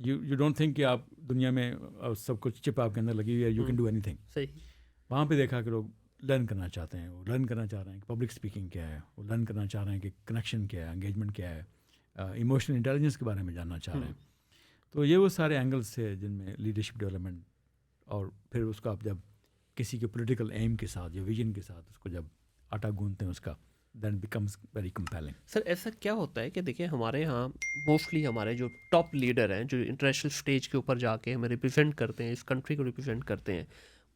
یو ڈونٹ تھنک کہ آپ دنیا میں سب کچھ چپ آپ کے اندر لگی ہوئی ہے, you can do any thing. صحیح. وہاں پہ دیکھا کہ لوگ لرن کرنا چاہتے ہیں, وہ لرن کرنا چاہ رہے ہیں کہ پبلک اسپیکنگ کیا ہے, وہ لرن کرنا چاہ رہے ہیں کہ کنیکشن کیا ہے, انگیجمنٹ کیا ہے, ایموشنل انٹیلیجنس کے بارے میں جاننا چاہ رہے ہیں. تو یہ وہ سارے اینگلس تھے جن میں لیڈرشپ ڈیولپمنٹ, اور پھر اس کا آپ جب کسی کے پولیٹیکل ایم کے ساتھ یا ویژن کے ساتھ اس کو جب آٹا گوندتے ہیں اس کا, دین بیکمز ویری کمپیلنگ. سر ایسا کیا ہوتا ہے کہ دیکھیں ہمارے یہاں موسٹلی ہمارے جو ٹاپ لیڈر ہیں جو انٹرنیشنل اسٹیج کے اوپر جا کے ہمیں ریپرزینٹ کرتے ہیں, اس کنٹری کو ریپرزینٹ کرتے ہیں,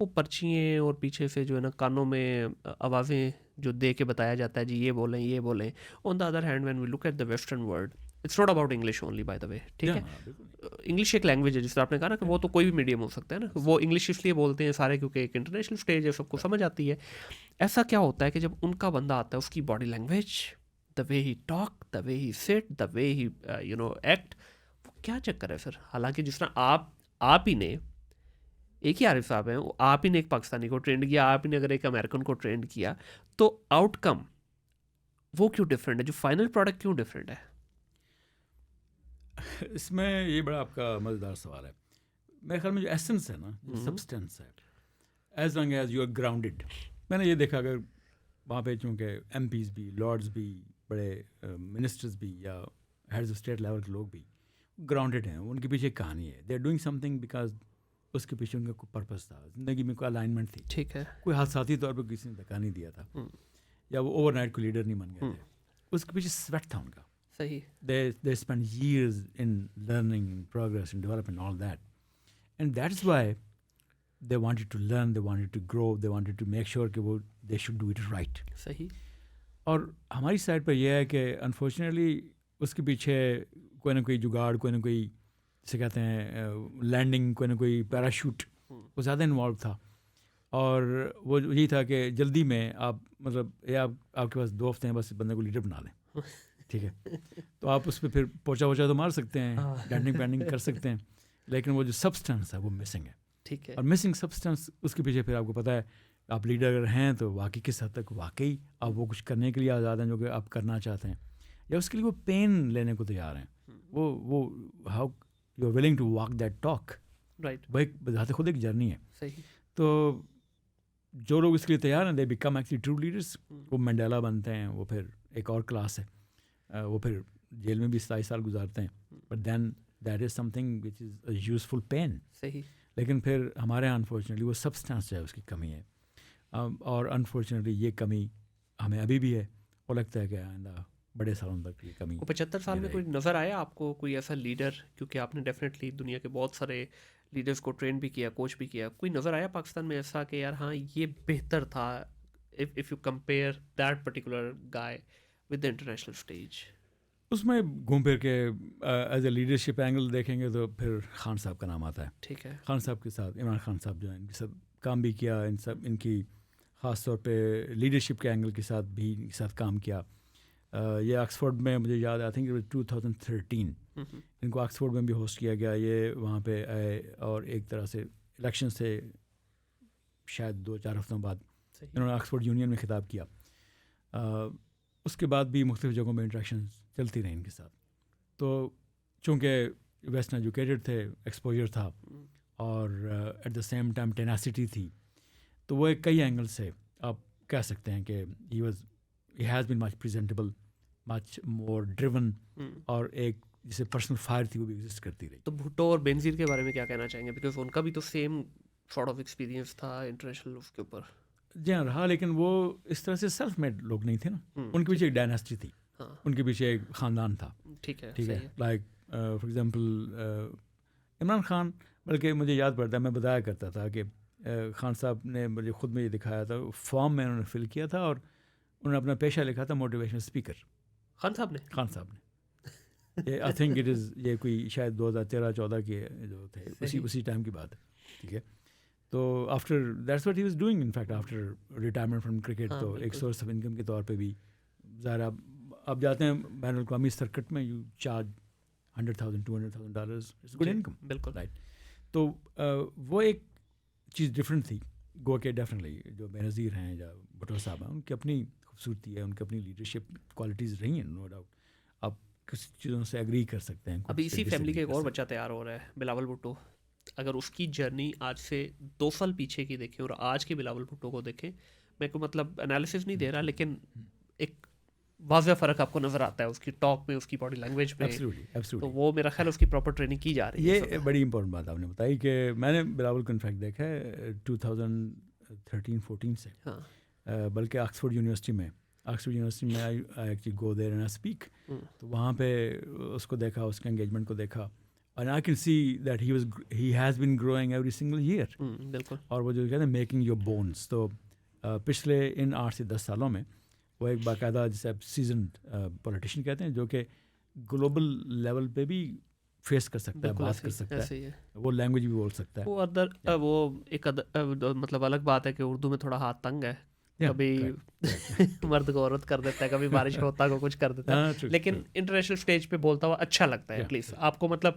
وہ پرچیاں اور پیچھے سے جو ہے نا کانوں میں آوازیں جو دے کے بتایا جاتا ہے جی یہ بولیں یہ بولیں. On the other hand when we look at the western world, it's not about English only by the way. ٹھیک ہے. انگلش ایک لینگویج ہے, جس طرح آپ نے کہا نا کہ وہ تو کوئی بھی میڈیم ہو سکتا ہے نا, وہ انگلش اس لیے بولتے ہیں سارے کیونکہ ایک انٹرنیشنل اسٹیج ہے, سب کو سمجھ آتی ہے. ایسا کیا ہوتا ہے کہ جب ان کا بندہ آتا ہے, اس کی body language, the way he talk, the way he sit, the way he act, وہ کیا چکر ہے سر؟ حالانکہ جس طرح آپ ہی نے, ایک ہی عارف صاحب ہیں, آپ ہی نے ایک پاکستانی کو ٹرینڈ کیا, آپ ہی نے اگر ایک امریکن کو ٹرینڈ کیا, تو آؤٹ کم وہ کیوں ڈفرینٹ ہے, جو فائنل پروڈکٹ کیوں ڈفرینٹ ہے؟ اس میں یہ بڑا آپ کا مزیدار سوال ہے. میرے خیال میں جو ایسنس ہے نا, جو سبسٹینس ہے, as long as you are grounded. میں نے یہ دیکھا اگر وہاں پہ چونکہ ایم پیز بھی, لارڈز بھی, بڑے منسٹرز بھی یا ہیڈز آف اسٹیٹ لیول کے لوگ بھی گراؤنڈیڈ ہیں, ان کے پیچھے ایک کہانی ہے. They are doing something because اس کے پیچھے ان کا کوئی پرپز تھا, زندگی میں کوئی الائنمنٹ تھی. ٹھیک ہے. کوئی حادثاتی طور پہ کسی نے دھکا نہیں دیا تھا, یا وہ اوور نائٹ کو لیڈر نہیں بن گئے تھے. اس کے پیچھے سویٹ تھا ان کا. صحیح. They spend years in learning, in progress, in development, all that. And that's why they wanted to learn, they wanted to grow, they wanted to make sure کہ وہ they should do it right. صحیح. اور ہماری side پر یہ ہے کہ unfortunately اس کے پیچھے کوئی نہ کوئی جگاڑ, کوئی نہ کوئی جسے کہتے ہیں لینڈنگ, کوئی نہ کوئی پیراشوٹ, وہ زیادہ انوالو تھا. اور وہ یہی تھا کہ جلدی میں آپ مطلب یہ آپ کے پاس 2 ہفتے ہیں, بس بندے کو لیڈر بنا لیں. ٹھیک ہے, تو آپ اس پہ پھر پوچھا تو مار سکتے ہیں, ڈینڈنگ پینڈنگ کر سکتے ہیں, لیکن وہ جو سبسٹنس ہے وہ مسنگ ہے. ٹھیک ہے. اور مسنگ سبسٹنس اس کے پیچھے پھر آپ کو پتہ ہے آپ لیڈر اگر ہیں تو واقعی کس حد تک واقعی آپ وہ کچھ کرنے کے لیے آزاد ہیں جو کہ آپ کرنا چاہتے ہیں, یا اس کے لیے وہ پین لینے کو تیار ہیں. وہ how you are willing to walk that talk. Right. وہ ایک بذات خود ایک جرنی ہے. صحیح. تو جو لوگ اس کے لیے تیار ہیں they become actually true leaders. وہ منڈیلا بنتے ہیں, وہ پھر ایک اور کلاس ہے, وہ پھر جیل میں بھی 27 سال گزارتے ہیں, but then that is something which is a useful pain. صحیح. لیکن پھر ہمارے یہاں انفارچونیٹلی وہ سبسٹانس ہے, اس کی کمی ہے, اور انفارچونیٹلی یہ کمی ہمیں ابھی بھی ہے, اور لگتا ہے کہ آئندہ بڑے سالوں تک یہ کمی. 75 سال میں کوئی نظر آیا آپ کو کوئی ایسا لیڈر, کیونکہ آپ نے ڈیفینیٹلی دنیا کے بہت سارے لیڈرس کو ٹرین بھی کیا, کوچ بھی کیا, کوئی نظر آیا پاکستان میں ایسا کہ یار ہاں یہ بہتر تھا if you compare that particular guy with the international stage? اس میں گھوم پھر کے ایز اے لیڈرشپ اینگل دیکھیں گے تو پھر خان صاحب کا نام آتا ہے. ٹھیک ہے. خان صاحب کے ساتھ عمران خان صاحب جو ہیں, ان کے ساتھ کام بھی کیا, ان کی خاص طور پہ لیڈرشپ کے اینگل کے ساتھ بھی ان کے ساتھ کام کیا. یہ آکسفورڈ میں مجھے یاد آئی تھنک 2013 ان کو آکسفورڈ میں بھی ہوسٹ کیا گیا. یہ وہاں پہ آئے اور ایک طرح سے الیکشن سے شاید 2-4 ہفتوں بعد انہوں نے آکسفورڈ یونین میں خطاب کیا. اس کے بعد بھی مختلف جگہوں میں انٹریکشن چلتی رہیں ان کے ساتھ. تو چونکہ ویسٹرن ایجوکیٹڈ تھے, ایکسپوجر تھا, اور ایٹ دا سیم ٹائم ٹیناسٹی تھی, تو وہ ایک کئی اینگل سے آپ کہہ سکتے ہیں کہ he has been much presentable, much more driven, اور ایک جسے پرسنل فائر تھی وہ بھی ایگزسٹ کرتی رہی. تو بھٹو اور بینظیر کے بارے میں کیا کہنا چاہیں گے؟ بیکاز ان کا بھی تو سیم سارٹ آف ایکسپیرینس تھا انٹرنیشنل اس کے اوپر. جی ہاں رہا, لیکن وہ اس طرح سے سیلف میڈ لوگ نہیں تھے نا, ان کے پیچھے ایک ڈائناسٹی تھی, ان کے پیچھے ایک خاندان تھا. ٹھیک ہے, like for example Imran Khan, بلکہ مجھے یاد پڑتا ہے میں بتایا کرتا تھا کہ خان صاحب نے مجھے خود میں یہ دکھایا تھا, فارم میں انہوں نے فل کیا تھا اور انہوں نے اپنا پیشہ لکھا تھا موٹیویشنل اسپیکر. خان صاحب نے آئی تھنک اٹ از یہ کوئی شاید 2013-14 کے جو تھے اسی ٹائم کی بات ہے. ٹھیک ہے, تو after that's what he was doing in fact after retirement from cricket. تو ایک سورس آف انکم کے طور پہ بھی ظاہر آپ جاتے ہیں بین الاقوامی سرکٹ میں, یو چارج $100,000-$200,000 گڈ انکم. بالکل رائٹ. تو وہ ایک چیز ڈفرینٹ تھی. گو کہ ڈیفینیٹلی جو بے نظیر ہیں یا بھٹو صاحب ہیں, ان کی اپنی خوبصورتی ہے, ان کی اپنی لیڈرشپ کوالٹیز رہی ہیں, نو ڈاؤٹ. آپ کچھ چیزوں سے ایگری کر سکتے ہیں. ابھی اسی فیملی کا ایک اور بچہ تیار ہو رہا ہے, بلاول بھٹو. اگر اس کی جرنی آج سے 2 سال پیچھے کی دیکھیں اور آج کے بلاول بھٹو کو دیکھیں, میں کو مطلب انالیسس نہیں دے رہا, لیکن ایک واضح فرق آپ کو نظر آتا ہے اس کی ٹاک میں, اس کی باڈی لینگویج میں. تو وہ میرا خیال اس کی پراپر ٹریننگ کی جا رہی ہے. یہ بڑی امپورٹنٹ بات آپ نے بتائی کہ میں نے بلاول کو انفیکٹ دیکھا ہے 2013-14 سے, بلکہ آکسفورڈ یونیورسٹی میں I actually go there and speak. تو وہاں پہ اس کو دیکھا, اس کے انگیجمنٹ کو دیکھا, and I can see that he has been growing every single year. بالکل. اور وہ جو کہتے ہیں میکنگ یور بونس, تو پچھلے ان 8 سے 10 سالوں میں وہ ایک باقاعدہ جسے آپ سیزنڈ پولیٹیشین کہتے ہیں, جو کہ گلوبل لیول پہ بھی فیس کر سکتا ہے, بات کر سکتا ہے, وہ لینگویج بھی بول سکتا ہے. وہ ایک مطلب الگ بات ہے کہ اردو میں تھوڑا ہاتھ تنگ ہے, کبھی مرد کو عورت کر دیتا ہے, کبھی بارش ہوتا کو کچھ کر دیتا ہے, لیکن انٹرنیشنل اسٹیج پہ بولتا ہوا اچھا لگتا ہے. ایٹ لیسٹ آپ کو مطلب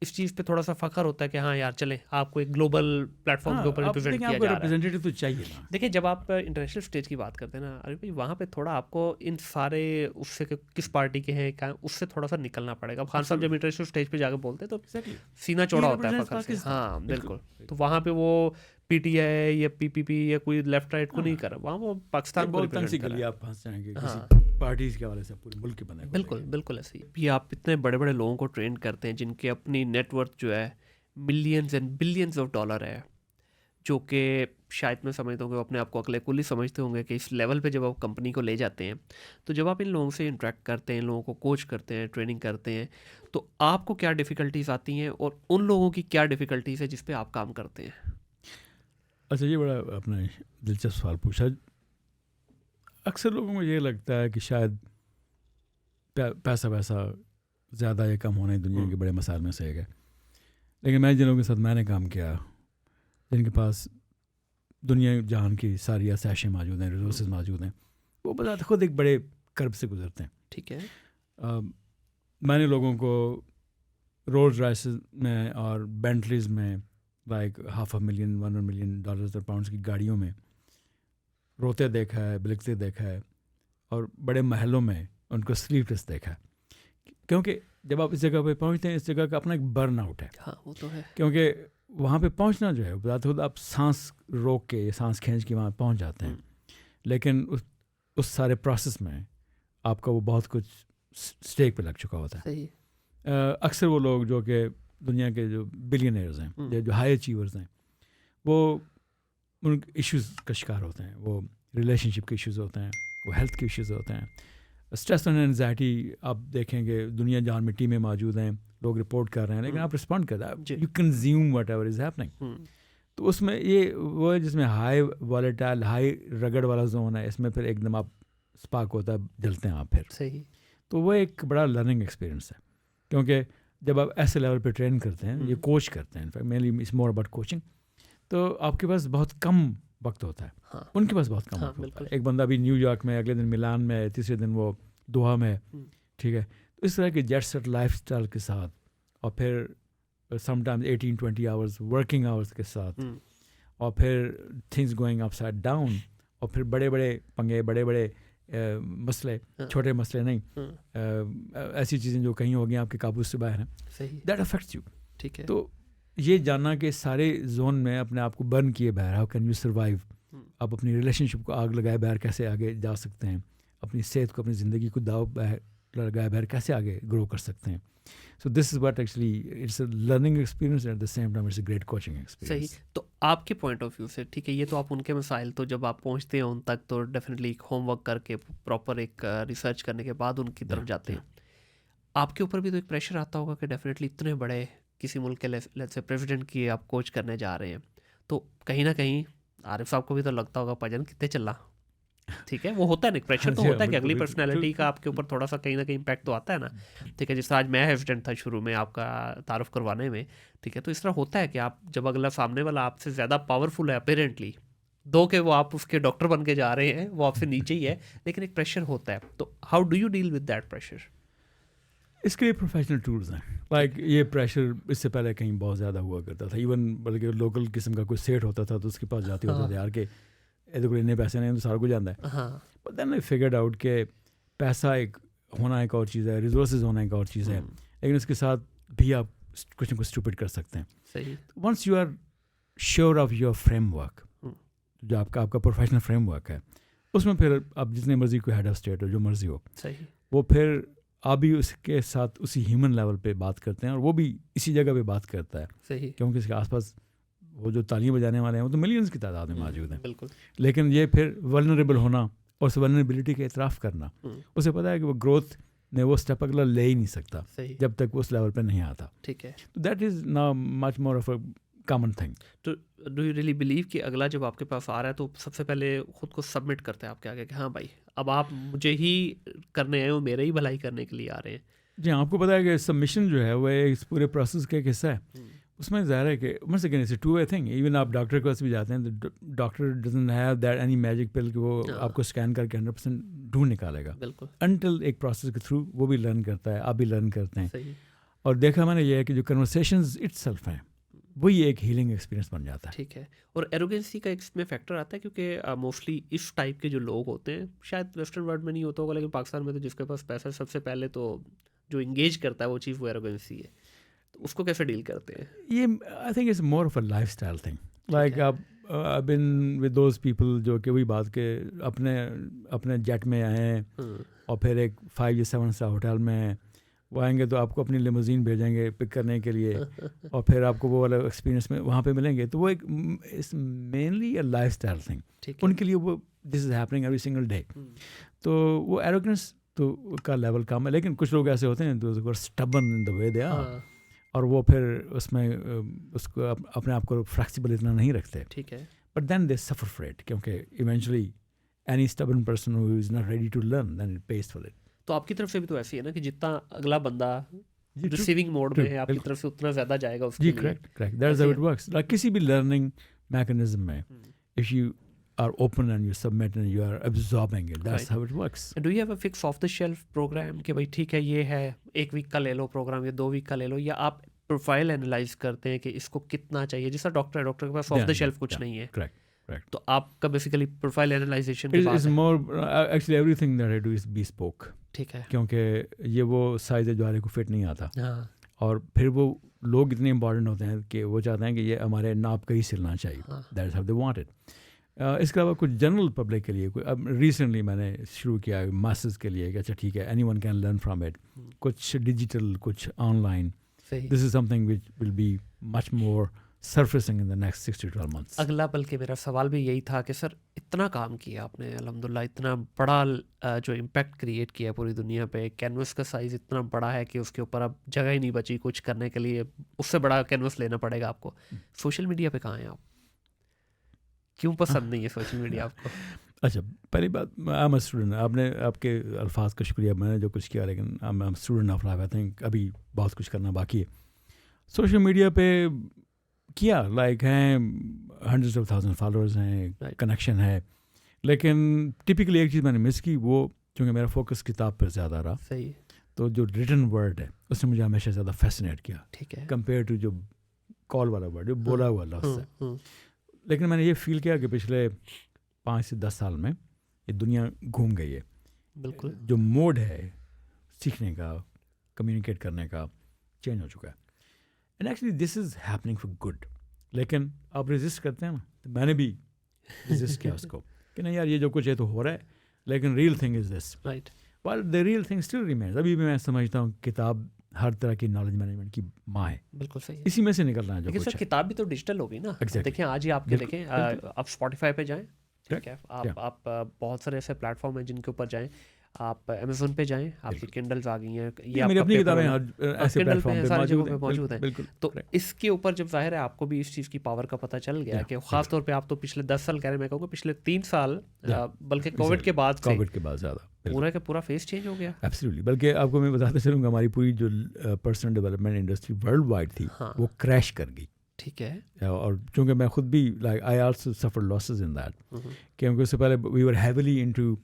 اس چیز پہ تھوڑا سا فخر ہوتا ہے کہ ہاں یار چلیں آپ کو ایک گلوبل پلیٹ فارم کے اوپر ریپرزینٹ کیا جا رہا ہے. تو چاہیے نا. دیکھیں جب آپ انٹرنیشنل اسٹیج کی بات کرتے ہیں نا, ارے بھائی وہاں پہ تھوڑا آپ کو ان سارے اس سے کس پارٹی کے ہیں اس سے تھوڑا سا نکلنا پڑے گا. خان صاحب جب انٹرنیشنل اسٹیج پہ جا کے بولتے ہیں تو سینہ چوڑا ہوتا ہے فخر سے. ہاں بالکل. تو وہاں پہ وہ پی ٹی آئی یا پی پی پی یا کوئی لیفٹ رائٹ کو نہیں کر رہا, وہاں وہ پاکستان کو ریپرزینٹ کر رہا ہے. آپ پھنس جائیں گے پارٹیز کے حوالے سے, پورے ملک کے بنے. بالکل بالکل ایسے ہی. آپ اتنے بڑے بڑے لوگوں کو ٹرین کرتے ہیں جن کے اپنی نیٹ ورتھ جو ہے millions and billions of dollar ہے, جو کہ شاید میں سمجھتا ہوں کہ وہ اپنے آپ کو عقل کلی سمجھتے ہوں گے کہ اس لیول پہ جب آپ کمپنی کو لے جاتے ہیں, تو جب آپ ان لوگوں سے انٹریکٹ کرتے ہیں, لوگوں کو کوچ کرتے ہیں, ٹریننگ کرتے ہیں, تو آپ کو کیا ڈیفیکلٹیز آتی ہیں اور ان لوگوں کی کیا ڈیفیکلٹیز ہے جس پہ آپ کام کرتے ہیں؟ اچھا, یہ بڑا اپنا دلچسپ سوال پوچھا. اکثر لوگوں کو یہ لگتا ہے کہ شاید پیسہ زیادہ یا کم ہونے دنیا کے بڑے مسائل میں سے ایک ہے, لیکن میں جن لوگوں کے ساتھ میں نے کام کیا, جن کے پاس دنیا جہان کی ساری آسائشیں موجود ہیں, ریسورسز موجود ہیں, وہ بذات خود ایک بڑے کرب سے گزرتے ہیں. ٹھیک ہے. میں نے لوگوں کو رولز رائسز میں اور بینٹلیز میں لائک $500,000 $1 million اور پاؤنڈس کی گاڑیوں میں روتے دیکھا ہے, بلکتے دیکھا ہے, اور بڑے محلوں میں ان کو سلیپ لیس دیکھا ہے. کیونکہ جب آپ اس جگہ پہ پہنچتے ہیں, اس جگہ کا اپنا ایک برن آؤٹ ہے. ہاں وہ تو ہے. کیونکہ وہاں پہ پہنچنا جو ہے بذات خود آپ سانس روک کے, سانس کھینچ کے وہاں پہنچ جاتے ہیں, لیکن اس سارے پروسیس میں آپ کا وہ بہت کچھ اسٹیک پہ لگ چکا ہوتا ہے. اکثر وہ لوگ جو کہ دنیا کے جو بلینئرز ہیں, جو ہائی اچیورز ہیں, وہ ان ایشوز کا شکار ہوتے ہیں. وہ ریلیشن شپ کے ایشوز ہوتے ہیں, وہ ہیلتھ کے ایشوز ہوتے ہیں, اسٹریس اینڈ اینزائٹی. آپ دیکھیں گے دنیا جہان میں ٹیمیں موجود ہیں, لوگ رپورٹ کر رہے ہیں, لیکن آپ رسپونڈ کر رہے ہیں, you consume what ever is happening. تو اس میں یہ وہ ہے جس میں ہائی والیٹائل, ہائی رگڑ والا زون ہے, اس میں پھر ایک دم آپ اسپارک ہوتا ہے, جلتے ہیں آپ پھر. صحیح. تو وہ ایک بڑا لرننگ ایکسپیرئنس ہے, کیونکہ جب آپ ایسے لیول پہ ٹرین کرتے ہیں, یہ کوچ کرتے ہیں, in fact mainly it's more about coaching, تو آپ کے پاس بہت کم وقت ہوتا ہے. ان کے پاس بہت کم وقت ہوتا ہے. ایک بندہ بھی نیو یارک میں, اگلے دن ملان میں, تیسرے دن وہ دوحہ میں. ٹھیک ہے. تو اس طرح کے جیٹ سیٹ لائف اسٹائل کے ساتھ, اور پھر some times 18-20 hours working hours کے ساتھ, اور پھر things going up side down, اور پھر بڑے بڑے پنگے, بڑے بڑے مسئلے چھوٹے مسئلے نہیں, ایسی چیزیں جو کہیں ہو گئی آپ کے قابو سے باہر ہیں, صحیح, دیٹ افیکٹس یو. ٹھیک ہے. تو یہ جاننا کہ سارے زون میں اپنے آپ کو برن کیے باہر, ہاؤ کین یو سروائیو, آپ اپنی ریلیشن شپ کو آگ لگائے باہر کیسے آگے جا سکتے ہیں, اپنی صحت کو, اپنی زندگی کو داؤ لگائے باہر کیسے آگے گرو کر سکتے ہیں. So this is what actually it's a learning experience, at the same time it's a great coaching experience. صحیح. تو آپ کے پوائنٹ آف ویو سے ٹھیک ہے, یہ تو آپ ان کے مسائل تو جب آپ پہنچتے ہیں ان تک تو ڈیفینیٹلی ایک ہوم ورک کر کے پراپر ایک ریسرچ کرنے کے بعد ان کی طرف جاتے ہیں. آپ کے اوپر بھی تو ایک پریشر آتا ہوگا کہ ڈیفینیٹلی اتنے بڑے کسی ملک کے لیٹس سے پریزیڈنٹ کی آپ کوچ کرنے جا رہے ہیں, تو کہیں نہ کہیں عارف صاحب کو بھی تو لگتا ہوگا پجن کتنے چل رہا. ٹھیک ہے, وہ ہوتا ہے نا, ایک پریشر تو ہوتا ہے کہ اگلی پرسنالٹی کا آپ کے اوپر تھوڑا سا کہیں نہ کہیں امپیکٹ تو آتا ہے نا. ٹھیک ہے, جس طرح آج میں ہیزیٹنٹ تھا شروع میں آپ کا تعارف کروانے میں. ٹھیک ہے, تو اس طرح ہوتا ہے کہ آپ جب اگلا سامنے والا آپ سے زیادہ پاورفل ہے اپیرنٹلی, دو کہ وہ آپ اس کے ڈاکٹر بن کے جا رہے ہیں, وہ آپ سے نیچے ہی ہے, لیکن ایک پریشر ہوتا ہے. تو how do you deal with that pressure? اس کے لیے پروفیشنل ٹولز ہیں. لائک یہ پریشر اس سے پہلے کہیں بہت زیادہ ہوا کرتا تھا, ایون بلکہ لوکل قسم کا کوئی سیٹ ہوتا تھا تو اس کے پاس جاتے ہوتے تھے یار کہ ادھر کوئی اتنے پیسے نہیں تو سارا کچھ جانتا ہے. But then I figured out کہ پیسہ ایک ہونا ایک اور چیز ہے, ریسورسز ہونا ایک اور چیز ہے, لیکن اس کے ساتھ بھی آپ کچھ نہ کچھ اسٹوپڈ کر سکتے ہیں. صحیح. Once you are sure of your framework, جو آپ کا پروفیشنل فریم ورک ہے, اس میں پھر آپ جتنے مرضی کوئی ہیڈ آف اسٹیٹ ہو, جو مرضی ہو, صحیح, وہ پھر آپ بھی اس کے ساتھ اسی ہیومن لیول پہ بات کرتے ہیں اور وہ بھی اسی جگہ پہ بات کرتا ہے. صحیح, کیونکہ اس کے آس پاس وہ جو تعلیم بجانے والے ہیں وہ تو ملینز کی تعداد میں موجود ہیں. بالکل. لیکن یہ پھر ولنریبل ہونا اور اس ولنریبلٹی کا اعتراف کرنا, اسے پتہ ہے کہ وہ گروتھ میں وہ اسٹیپ اگلا لے ہی نہیں سکتا جب تک وہ اس لیول پہ نہیں آتا. ٹھیک ہے, تو دیٹ از نا much more of a common thing. تو ڈو یو ریئلی بلیو کہ اگلا جب آپ کے پاس آ رہا ہے تو سب سے پہلے خود کو سبمٹ کرتے ہیں آپ کے آگے کہ ہاں بھائی اب آپ مجھے ہی کرنے آئے ہو, میرے ہی بھلائی کرنے کے لیے آ رہے ہیں؟ جی, آپ کو پتہ ہے کہ سبمیشن جو ہے وہ اس پورے پروسیس کا ایک حصہ ہے. اس میں ظاہر ہے کہ it's two way thing. Even آپ ڈاکٹر کے پاس بھی جاتے ہیں تو doctor doesn't have that any magic pill کہ وہ آپ کو اسکین کر کے 100% ڈھونڈ نکالے گا. بالکل. انٹل ایک پروسیس کے تھرو وہ بھی لرن کرتا ہے, آپ بھی لرن کرتے ہیں. صحیح. اور دیکھا میں نے یہ ہے کہ جو کنورسیشنز اٹ سیلف ہیں وہی ایک ہیلنگ ایکسپیرینس بن جاتا ہے. ٹھیک ہے, اور ایروگینسی کا اس میں فیکٹر آتا ہے کیونکہ موسٹلی اس ٹائپ کے جو لوگ ہوتے ہیں, شاید ویسٹرن ورلڈ میں نہیں ہوتا ہوگا لیکن پاکستان میں تو جس کے پاس پیسہ سب سے پہلے تو جو انگیج کرتا ہے وہ چیز وہ ایروگینسی ہے. تو اس کو کیسے ڈیل کرتے ہیں؟ یہ I think it's more of a lifestyle thing. Like آپ بن ود دوز پیپل جو کہ وہی بات کہ اپنے جیٹ میں آئے ہیں اور پھر ایک 5 یا 7 اسٹار ہوٹل میں وہ آئیں گے تو آپ کو اپنی لیموزین بھیجیں گے پک کرنے کے لیے اور پھر آپ کو وہ والا ایکسپیرینس میں وہاں پہ ملیں گے. تو وہ ایک it's mainly a lifestyle thing. ان کے لیے وہ this is happening every single day. تو وہ ایروگنس تو کا لیول کم ہے. لیکن کچھ لوگ ایسے ہوتے ہیں جو stubborn in the way they are, اور وہ پھر اس میں اس کو اپنے آپ کو فلیکسیبل اتنا نہیں رکھتے. ٹھیک ہے, but then they suffer for it, کیونکہ eventually any stubborn person who is not ready to learn then it pays for it. تو آپ کی طرف سے بھی تو ایسی ہے نا کہ جتنا اگلا بندہ ریسیونگ موڈ میں ہے آپ کی طرف سے اتنا زیادہ جائے گا اس کے لیے. جی, correct, that is how it works. Like کسی بھی لرننگ میکینزم میں if you are open and you submit and you are absorbing it, that's how it works. Do you have a fix off the shelf program کہ بھائی ٹھیک ہے یہ ہے 1 week کا لے لو پروگرام یا 2 ویک کا لے لو, یا آپ پروفائل اینالائز کرتے ہیں کہ اس کو کتنا چاہیے؟ جیسا ڈاکٹر ہے, ڈاکٹر کے پاس آف دا شیلف کچھ نہیں ہے. Correct. تو آپ کا بیسیکلی پروفائل اینالائزیشن کے بعد is more actually everything that I do is bespoke. ٹھیک ہے, کیونکہ یہ وہ سائز ہے جو ہر کو فٹ نہیں آتا, اور پھر وہ لوگ اتنے امپورٹنٹ ہوتے ہیں کہ وہ چاہتے ہیں کہ یہ ہمارے ناپ کا ہی سلنا چاہیے. That's how they want it. اس کے علاوہ کچھ جنرل پبلک کے لیے اب ریسنٹلی میں نے شروع کیا ماسز کے لیے کہ اچھا ٹھیک ہے anyone can learn from it. کچھ ڈیجیٹل, کچھ online. This is something which will be much more surfacing in the next 6 to 12 months. اگلا بلکہ میرا سوال بھی یہی تھا کہ سر اتنا کام کیا آپ نے الحمدللہ, اتنا بڑا جو امپیکٹ کریٹ کیا پوری دنیا پہ, کینوس کا سائز اتنا بڑا ہے کہ اس کے اوپر اب جگہ ہی نہیں بچی کچھ کرنے کے لیے, اس سے بڑا کینوس لینا پڑے گا آپ کو. سوشل میڈیا پہ کہاں ہیں آپ؟ کیوں پسند نہیں ہے سوشل میڈیا آپ کو؟ اچھا, پہلی بات آئی ایم اے اسٹوڈنٹ. آپ نے آپ کے الفاظ کا شکریہ, میں نے جو کچھ کیا, لیکن I am student of life. I think ابھی بہت کچھ کرنا باقی ہے. سوشل میڈیا پہ کیا لائک ہیں ہنڈریڈ آف تھاؤزینڈ فالوورز ہیں, کنیکشن ہے, لیکن ٹپکلی ایک چیز میں نے مس کی, وہ چونکہ میرا فوکس کتاب پر زیادہ رہا. صحیح. تو جو ریٹن ورڈ ہے اس نے مجھے ہمیشہ زیادہ فیسنیٹ کیا. ٹھیک ہے, کمپیئر ٹو جو کال والا ورڈ, جو بولا ہوا لفظ ہے. لیکن میں نے یہ فیل کیا کہ پچھلے 5 سے 10 سال میں یہ دنیا گھوم گئی ہے. بالکل جو موڈ ہے سیکھنے کا کمیونیکیٹ کرنے کا چینج ہو چکا ہے. And actually this is happening for good. لیکن آپ ریزسٹ کرتے ہیں نا, تو میں نے بھی ریزسٹ کیا اس کو کہ نہیں یار یہ جو کچھ ہے تو ہو رہا ہے, لیکن real thing is this. Right. Well the real thing still remains. ابھی بھی میں سمجھتا ہوں کتاب ہر طرح کی نالج مینجمنٹ کی ماں ہے. بالکل صحیح. اسی میں سے نکلنا ہے جو لیکن کچھ سر ہے. کتاب بھی تو ڈیجیٹل ہوگی نا. دیکھیں آج ہی آپ کے دیکھیں آپ اسپوٹیفائی پہ جائیں, ٹھیک ہے, آپ بہت سارے ایسے پلیٹ فارم ہیں جن کے اوپر جائیں, آپ امیزون پہ جائیں, آپ کی کنڈلز آ گئی ہیں, یہ میری اپنی کتابیں ایسے کنڈل پلیٹ پہ فارم پہ ساری جگہوں پہ موجود موجود ہیں. ہیں. تو اس کے اوپر جب ظاہر ہے آپ کو بھی اس چیز کی پاور کا پتہ چل گیا کہ خاص طور پہ آپ تو پچھلے 10 سال کہہ رہے ہیں, میں کہوں گا پچھلے 3 سال بلکہ کووڈ کے بعد سے کووڈ کے بعد زیادہ پورا کا پورا فیس چینج ہو گیا. ایبسلیوٹلی. بلکہ آپ کو میں بتاتا چلوں گا ہماری پوری جو personal development industry worldwide تھی وہ کریش کر گئی. ٹھیک ہے. اور چونکہ میں خود بھی like I also suffer losses in that, کیونکہ اس سے پہلے وی ور ہیویلی انٹو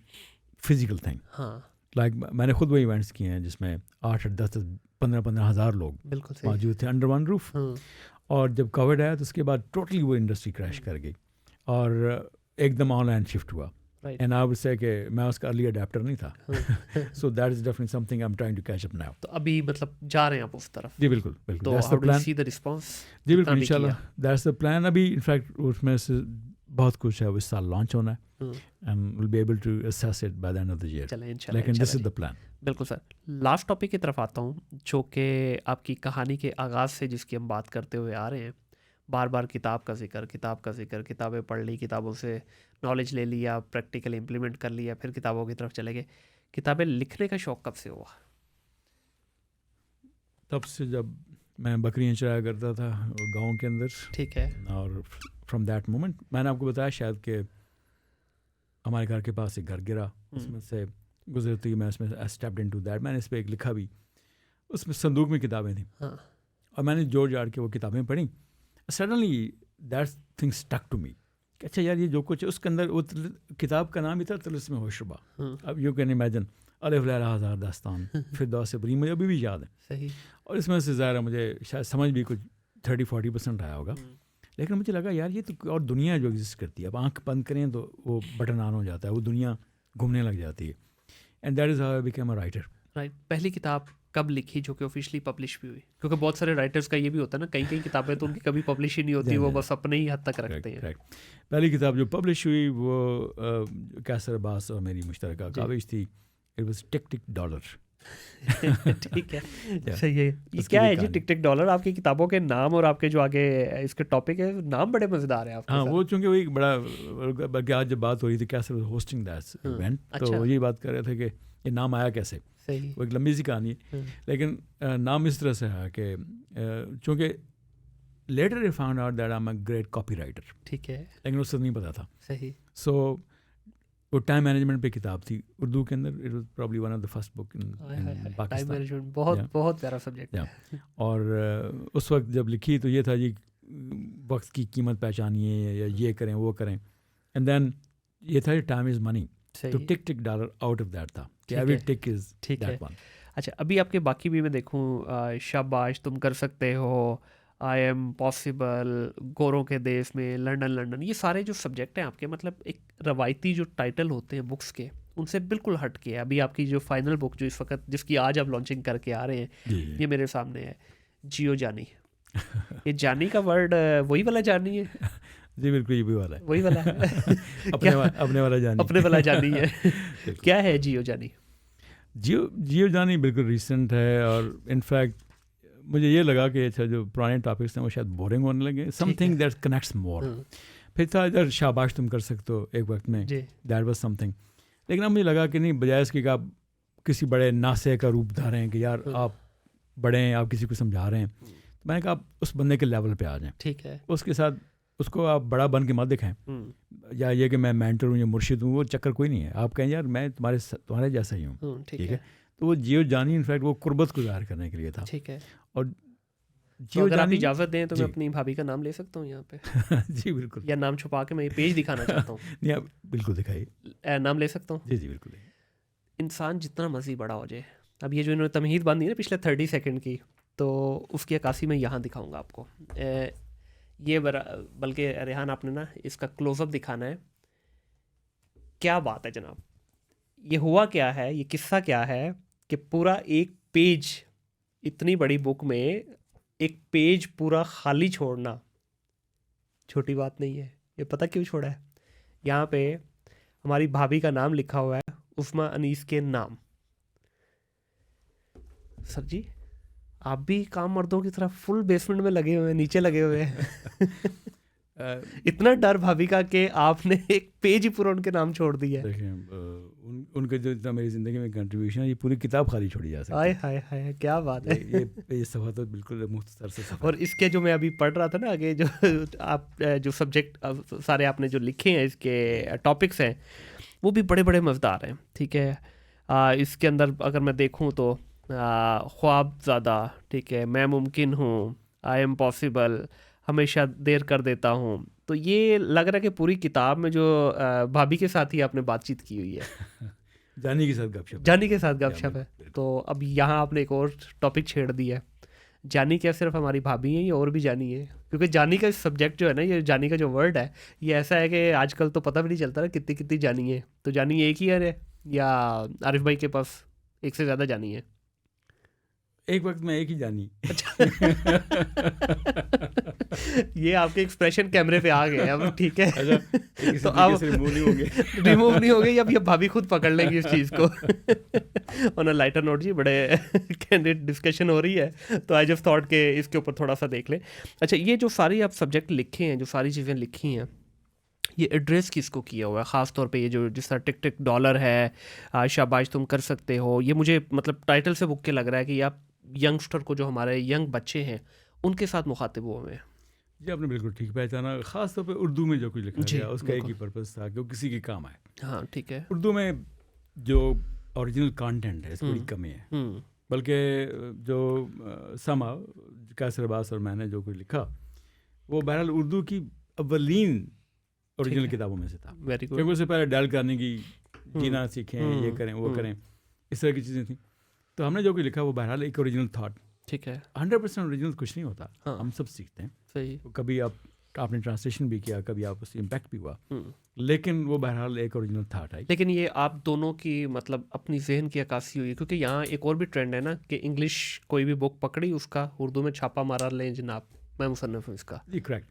فزیکل تھنگ. ہاں لائک میں نے خود وہ ایونٹس کیے ہیں جس میں 8 10 15 ہزار لوگ بالکل موجود تھے انڈر ون روف. اور جب کووڈ آیا تو اس کے بعد ٹوٹلی وہ انڈسٹری کریش کر گئی اور ایک دم آن لائن شفٹ ہوا. اینڈ آئی وڈ سے کہ میں اس کا ارلی اڈیپٹر نہیں تھا. So that is definitely something I am trying to catch up now. تو ابھی مطلب جا رہے ہیں آپ اس طرف. جی بالکل بالکل. تو how do you see the response. جی بالکل ان شاء اللہ دیٹس دا پلان. ابھی انفیکٹ اس میں سے بہت کچھ ہے وہ اس سال لانچ ہونا ہے and will be able to access it by the end of the year. چلیں انشاءاللہ. لیکن دس از دا پلان. بالکل سر. لاسٹ ٹاپک کی طرف آتا ہوں جو کہ آپ کی کہانی کے آغاز سے جس کی ہم بات کرتے ہوئے آ رہے ہیں, بار بار کتاب کا ذکر, کتابیں پڑھ لی, کتابوں سے نالج لے لیا, پریکٹیکل امپلیمنٹ کر لیا, پھر کتابوں کی طرف چلے گئے. کتابیں لکھنے کا شوق کب سے ہوا؟ تب سے جب میں بکریاں چرایا کرتا تھا گاؤں کے اندر. ٹھیک ہے. اور فرام دیٹ مومنٹ میں نے آپ کو بتایا شاید کہ ہمارے گھر کے پاس ایک گھر گرا, اس میں سے گزرتی میں اس میں اسٹیپڈ انٹو دیٹ. میں نے اس پہ ایک لکھا بھی, اس میں صندوق میں کتابیں تھیں اور میں نے جوڑ جاڑ کے وہ کتابیں پڑھیں. Suddenly that thing stick to me کہ اچھا یار یہ جو کچھ ہے اس کے اندر, وہ کتاب کا نام ہی تھا طلسم ہوشربا. اب یو کین امیجن الف لیلہ ہزار داستان فردوس بری, مجھے ابھی بھی یاد ہے. صحیح. اور اس میں سے ظاہر ہے مجھے شاید سمجھ بھی کچھ 30-40% آیا ہوگا, لیکن مجھے لگا یار یہ تو اور دنیا جو ایگزسٹ کرتی ہے, اب آنکھ بند کریں تو وہ بٹن آن ہو جاتا ہے, وہ دنیا گھومنے لگ جاتی ہے. And that is how I became a writer. Right. پہلی کتاب کب لکھی جو کہ آفیشلی پبلش بھی ہوئی؟ کیونکہ بہت سارے رائٹرز کا یہ بھی ہوتا ہے نا, کئی کتابیں تو ان کی کبھی پبلش ہی نہیں ہوتی, وہ بس اپنے ہی حد تک رکھتے ہیں. پہلی کتاب جو پبلش ہوئی وہ کیسر عباس اور میری مشترکہ کاوش تھی. It was tick tick dollar. ٹھیک ہے, صحیح ہے. یہ کیا ہے جی ٹک ٹک ڈالر؟ آپ کی کتابوں کے نام اور آپ کے جو آگے اس کے ٹاپک ہے, نام بڑے مزیدار ہیں آپ کے. ہاں وہ چونکہ وہ ایک بڑا, بلکہ آج جب بات ہو رہی تھی کیسر ہوسٹنگ دیٹ ایونٹ, تو یہی بات کر رہے تھے کہ یہ نام آیا کیسے. وہ ایک لمبی سی کہانی ہے, لیکن نام اس طرح سے ہے کہ چونکہ later I found out that I am a great copywriter. ٹھیک ہے. لیکن اس سے نہیں پتا تھا. صحیح. سو وہ ٹائم مینجمنٹ پہ کتاب تھی اردو کے اندر. It was probably one of the first book in Pakistan. Time management بہت پیارا سبجیکٹ ہے. اور اس وقت جب لکھی تو یہ تھا جی وقت کی قیمت پہچانیے یا یہ کریں وہ کریں. اینڈ دین یہ تھا ٹائم از منی, تو tick tick dollar out of that تھا. Every tick is that one. اچھا, ابھی آپ کے باقی بھی میں دیکھوں, شاباش تم کر سکتے ہو, آئی ایم پاسبل, گوروں کے دیس میں, لنڈن, یہ سارے جو سبجیکٹ ہیں آپ کے, مطلب ایک روایتی جو ٹائٹل ہوتے ہیں بکس کے ان سے بالکل ہٹ کے. ابھی آپ کی جو فائنل بک جو اس وقت جس کی آج آپ لانچنگ کر کے آ رہے ہیں, یہ میرے سامنے ہے, جیو جانی. یہ جانی کا ورڈ وہی والا جانی ہے؟ جی بالکل یہ بھی والا ہے, وہی والا ہے, اپنے والا جانی, اپنے والا جانی ہے. کیا ہے جیو جانی؟ جیو جانی بالکل ریسنٹ ہے, اور انفیکٹ مجھے یہ لگا کہ اچھا جو پرانے ٹاپکس ہیں وہ شاید بورنگ ہونے لگے. سم تھنگ دیٹ کنیکٹس مور. پھر تھا ادھر شاباش تم کر سکتے ہو ایک وقت میں, دیٹ واز سم تھنگ. لیکن اب مجھے لگا کہ نہیں, بجائے اس کی کہ آپ کسی بڑے ناسے کا روپ دھاریں کہ یار آپ بڑے ہیں, آپ کسی کو سمجھا رہے ہیں, تو میں نے کہا آپ اس بندے کے لیول پہ آ جائیں. ٹھیک ہے. اس کے ساتھ اس کو آپ بڑا بن کے مت دکھائیں, یا یہ کہ میں مینٹر ہوں یا مرشد ہوں, وہ چکر کوئی نہیں ہے. آپ کہیں یار میں تمہارے جیسا ہی ہوں. ٹھیک ہے. تو وہ جیو جانی انفیکٹ وہ قربت کو ظاہر کرنے کے لیے تھا. ٹھیک ہے. اور جیو اگر آپ اجازت دیں تو میں اپنی بھابھی کا نام لے سکتا ہوں یہاں پہ؟ جی بالکل. یا نام چھپا کے میں یہ پیج دکھانا چاہتا ہوں. نہیں آپ بالکل دکھائیے. نام لے سکتا ہوں؟ جی جی بالکل. انسان جتنا مرضی بڑا ہو جائے, اب یہ جو انہوں نے تمہید باندھی نا پچھلے 30 سیکنڈ کی, تو اس کی عکاسی میں یہاں دکھاؤں گا آپ کو. یہ بلکہ ریحان آپ نے نا اس کا کلوز اپ دکھانا ہے. کیا بات ہے جناب, یہ ہوا کیا ہے, یہ قصہ کیا ہے کہ پورا ایک پیج, اتنی بڑی بک میں ایک پیج پورا خالی چھوڑنا چھوٹی بات نہیں ہے. یہ پتہ کیوں چھوڑا ہے؟ یہاں پہ ہماری بھابھی کا نام لکھا ہوا ہے, عثمہ انیس کے نام. سر جی آپ بھی کام مردوں کی طرح فل بیسمنٹ میں لگے ہوئے ہیں, نیچے لگے ہوئے ہیں. اتنا ڈر بھابھی کا کہ آپ نے ایک پیج ہی پورا ان کے نام چھوڑ دیا ہے. دیکھیں ان کے جو اتنا میری زندگی میں کنٹریبیوشن ہے, یہ پوری کتاب خالی چھوڑی جا سکتی ہے. ہائے ہائے ہائے, کیا بات ہے. یہ صفحہ تو بالکل مختصر سے صفحہ. اور اس کے جو میں ابھی پڑھ رہا تھا نا آگے, جو آپ جو سبجیکٹ سارے آپ نے جو لکھے ہیں, اس کے ٹاپکس ہیں, وہ بھی بڑے بڑے مزیدار ہیں. ٹھیک ہے, اس کے اندر اگر میں دیکھوں تو خواب زیادہ, ٹھیک ہے, میں ممکن ہوں, آئی ایم پاسبل, ہمیشہ دیر کر دیتا ہوں. تو یہ لگ رہا ہے کہ پوری کتاب میں جو بھابھی کے ساتھ ہی آپ نے بات چیت کی ہوئی ہے, جانی کے ساتھ گپ شپ, جانی کے ساتھ گپ شپ ہے. تو اب یہاں آپ نے ایک اور ٹاپک چھیڑ دیا ہے. جانی کیا صرف ہماری بھابھی ہیں, یہ اور بھی جانی ہے؟ کیونکہ جانی کا سبجیکٹ جو ہے نا, یہ جانی کا جو ورڈ ہے, یہ ایسا ہے کہ آج کل تو پتہ بھی نہیں چلتا نا کتنی کتنی جانی ہے. تو جانی ایک ہی ہے یا عارف بھائی کے پاس ایک سے زیادہ جانی ہے؟ ایک وقت میں ایک ہی جانی. یہ آپ کے ایکسپریشن کیمرے پہ آ گئے اب, ٹھیک ہے, تو اب ریموو نہیں ہو گئے, اب یہ بھابھی خود پکڑ لیں گی اس چیز کو. آن اے لائٹر نوٹ جی, بڑے کینڈیڈ ڈسکشن ہو رہی ہے, تو آئی جسٹ تھاٹ کہ اس کے اوپر تھوڑا سا دیکھ لیں. اچھا, یہ جو ساری آپ سبجیکٹ لکھے ہیں, جو ساری چیزیں لکھی ہیں, یہ ایڈریس کس کو کیا ہوا ہے؟ خاص طور پہ یہ جو جس طرح ٹک ٹک ڈالر ہے, شاباش تم کر سکتے ہو, یہ مجھے مطلب ٹائٹل سے بک کے لگ رہا ہے کہ یہ آپ ینگسٹر کو, جو ہمارے ینگ بچے ہیں, ان کے ساتھ مخاطب ہوئے ہیں. جی آپ نے بالکل ٹھیک پہچانا. خاص طور پہ اردو میں جو کچھ لکھا گیا اس کا ایک ہی پرپز تھا کہ وہ کسی کے کام آئے. ہاں ٹھیک ہے. اردو میں جو اوریجنل کانٹینٹ ہے اس کی بڑی کمی ہے, بلکہ جو سما قیصر عباس اور میں نے جو کچھ لکھا وہ بہرحال اردو کی اولین اوریجنل کتابوں میں سے تھا. کیونکہ اس سے پہلے ڈیل کرنے کی, جینا سیکھیں, یہ کریں وہ کریں, اس طرح کی چیزیں تھیں. تو ہم نے جو کچھ لکھا وہ بہرحال ایک اوریجنل تھاٹ. ٹھیک ہے, 100% اوریجنل کچھ نہیں ہوتا, ہم سب سیکھتے ہیں. صحیح. کبھی آپ نے ٹرانسلیشن بھی کیا, کبھی آپ اس سے امپیکٹ بھی ہوا, لیکن وہ بہرحال ایک اوریجنل تھاٹ ہے. لیکن یہ آپ دونوں کی مطلب اپنی ذہن کی عکاسی ہوئی ہے, کیونکہ یہاں ایک اور بھی ٹرینڈ ہے نا کہ انگلش کوئی بھی بک پکڑی, اس کا اردو میں چھاپا مارا, لیں جناب میں مصنف ہوں اس کا. جی کریکٹ.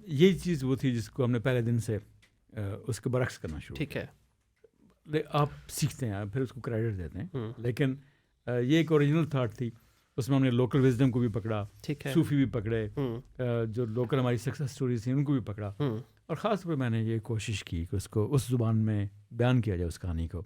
یہی چیز وہ تھی جس کو ہم نے پہلے دن سے اس کے برعکس کرنا شروع. ٹھیک ہے, آپ سیکھتے ہیں, پھر اس کو کریڈٹ دیتے ہیں, لیکن یہ ایک اوریجنل تھاٹ تھی. اس میں ہم نے لوکل وزڈم کو بھی پکڑا, صوفی بھی پکڑے, جو لوکل ہماری سکسیس اسٹوریز تھیں ان کو بھی پکڑا, اور خاص طور پہ میں نے یہ کوشش کی کہ اس کو اس زبان میں بیان کیا جائے, اس کہانی کو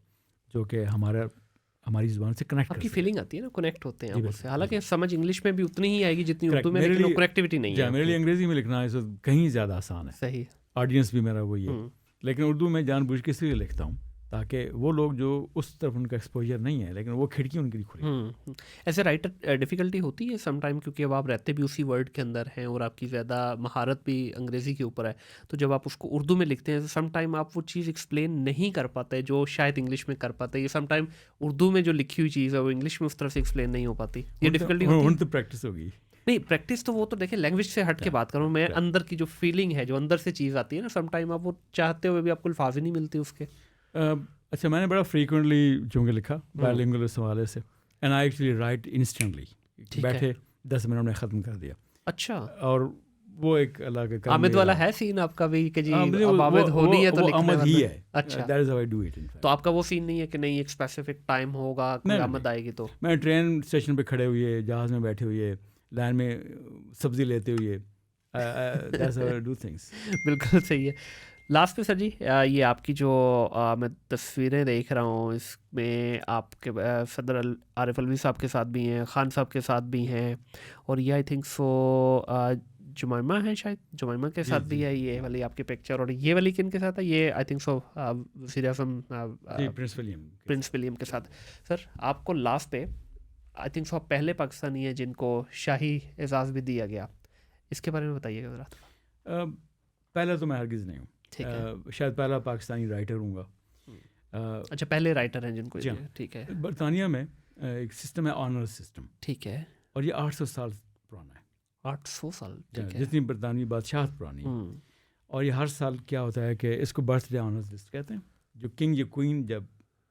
جو کہ ہماری زبان سے کنیکٹ. آپ کی فیلنگ آتی ہے نا, کنیکٹ ہوتے ہیں آپ اس سے. حالانکہ سمجھ انگلش میں بھی اتنی ہی آئے گی جتنی اردو میں, لیکن کنیکٹیوٹی نہیں ہے. میرے لیے انگریزی میں لکھنا ہے کہیں زیادہ آسان ہے. صحیح. آڈینس بھی میرا وہی ہے, لیکن اردو میں جان بوجھ کے اس لیے لکھتا ہوں تاکہ وہ لوگ جو اس طرف ان کا ایکسپوجر نہیں ہے, لیکن وہ کھڑکی ان کی کھلی. ایسے رائٹر ڈیفیکلٹی ہوتی ہے سم ٹائم, کیونکہ اب آپ رہتے بھی اسی ورڈ کے اندر ہیں اور آپ کی زیادہ مہارت بھی انگریزی کے اوپر ہے, تو جب آپ اس کو اردو میں لکھتے ہیں سم ٹائم آپ وہ چیز ایکسپلین نہیں کر پاتے جو شاید انگلش میں کر پاتے. یہ سم ٹائم اردو میں جو لکھی ہوئی چیز ہے وہ انگلش میں اس طرح سے ایکسپلین نہیں ہو پاتی. یہ ڈیفیکلٹی ہوتی ہے. پریکٹس ہوگی. نہیں پریکٹس تو وہ تو دیکھیں لینگویج سے ہٹ کے بات کروں میں, اندر کی جو فیلنگ ہے, جو اندر سے چیز آتی ہے نا, سم ٹائم آپ وہ چاہتے ہوئے بھی آپ کو الفاظ ہی نہیں ملتے اس کے. اچھا, میں نے بڑا فریکوینٹلی چونکہ لکھا بائلنگول اس حوالے سے, and I actually write instantly, بیٹھے 10 منٹ میں ختم کر دیا. اچھا. اور وہ ایک اللہ کے کام. آمد والا ہے سین آپ کا بھی کہ جی اب آمد ہونی ہے تو لکھنا ہی ہے. اچھا, that is how I do it. تو آپ کا وہ سین نہیں ہے کہ نہیں ایک اسپیسیفک ٹائم ہوگا کوئی آمد آئے گی؟ تو میں ٹرین اسٹیشن پہ کھڑے ہوئے, جہاز میں بیٹھے ہوئے, لائن میں سبزی لیتے ہوئے, that's how I do things. بالکل صحیح ہے. لاسٹ پہ سر جی, یہ آپ کی جو میں تصویریں دیکھ رہا ہوں, اس میں آپ کے صدر عارف الوی صاحب کے ساتھ بھی ہیں, خان صاحب کے ساتھ بھی ہیں, اور یہ آئی تھنک سو جمائمہ ہے, شاید جمائمہ کے ساتھ بھی ہے یہ والی آپ کی پکچر. اور یہ والی کن کے ساتھ ہے؟ یہ آئی تھنک سو وزیر اعظم پرنس ولیم کے ساتھ. سر آپ کو لاسٹ پہ آئی تھنک سو آپ پہلے پاکستانی ہیں جن کو شاہی اعزاز بھی دیا گیا, اس کے بارے میں بتائیے گا ذرا. پہلے تو میں ہرگز نہیں ہوں, شاید پہلا پاکستانی رائٹر ہوں گا. اچھا, پہلے رائٹر ہیں جن کو. ٹھیک ہے. برطانیہ میں ایک سسٹم ہے, آنر سسٹم. ٹھیک ہے. اور یہ 800 سال پرانا ہے. 800 سال. جتنی برطانوی بادشاہت پرانی ہے. اور یہ ہر سال کیا ہوتا ہے کہ اس کو برتھ ڈے آنرز لسٹ کہتے ہیں. جو کنگ یا کوئین جب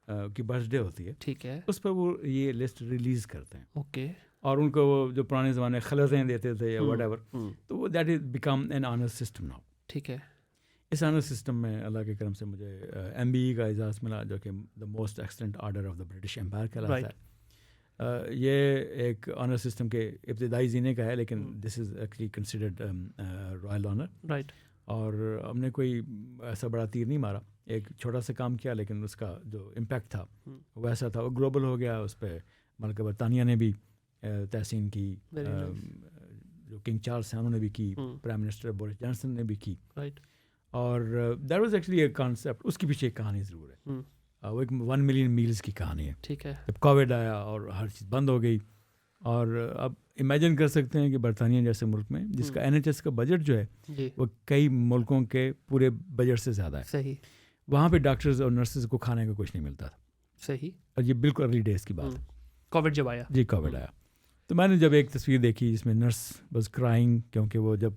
کی برتھ ڈے ہوتی ہے ٹھیک ہے. اس پر وہ یہ لسٹ ریلیز کرتے ہیں. اوکے. اور ان کو وہ جو پرانے زمانے خلطیں دیتے تھے یا واٹ ایور, تو وہ that is become an honour system now. ٹھیک ہے. اس آنر سسٹم میں اللہ کے کرم سے مجھے ایم بی ای کا اعزاز ملا, جو کہ the most excellent order of the British umpire کہلاتا ہے. یہ ایک آنر سسٹم کے ابتدائی زینے کا ہے, لیکن this is actually considered royal honour. Right. اور ہم نے کوئی ایسا بڑا تیر نہیں مارا, ایک چھوٹا سا کام کیا, لیکن اس کا جو امپیکٹ تھا وہ ایسا تھا, وہ گلوبل ہو گیا. اس پہ ملکہ برطانیہ نے بھی تحسین کی, جو کنگ چارلس ہیں انہوں نے بھی کی, پرائم منسٹر بورس جانسن نے بھی کی. رائٹ. اور that was actually a concept. اس کے پیچھے ایک کہانی ضرور ہے, وہ ایک 1 ملین میلز کی کہانی ہے. ٹھیک ہے. جب کووڈ آیا اور ہر چیز بند ہو گئی, اور اب امیجن کر سکتے ہیں کہ برطانیہ جیسے ملک میں جس کا NHS کا بجٹ جو ہے وہ کئی ملکوں کے پورے بجٹ سے زیادہ ہے. صحیح. وہاں پہ ڈاکٹرز اور نرسز کو کھانے کا کچھ نہیں ملتا تھا. صحیح. اور یہ بالکل ارلی ڈیز کی بات ہے, کووڈ جب آیا. جی کووڈ آیا. تو میں نے جب ایک تصویر دیکھی جس میں نرس واز کرائنگ, کیونکہ وہ جب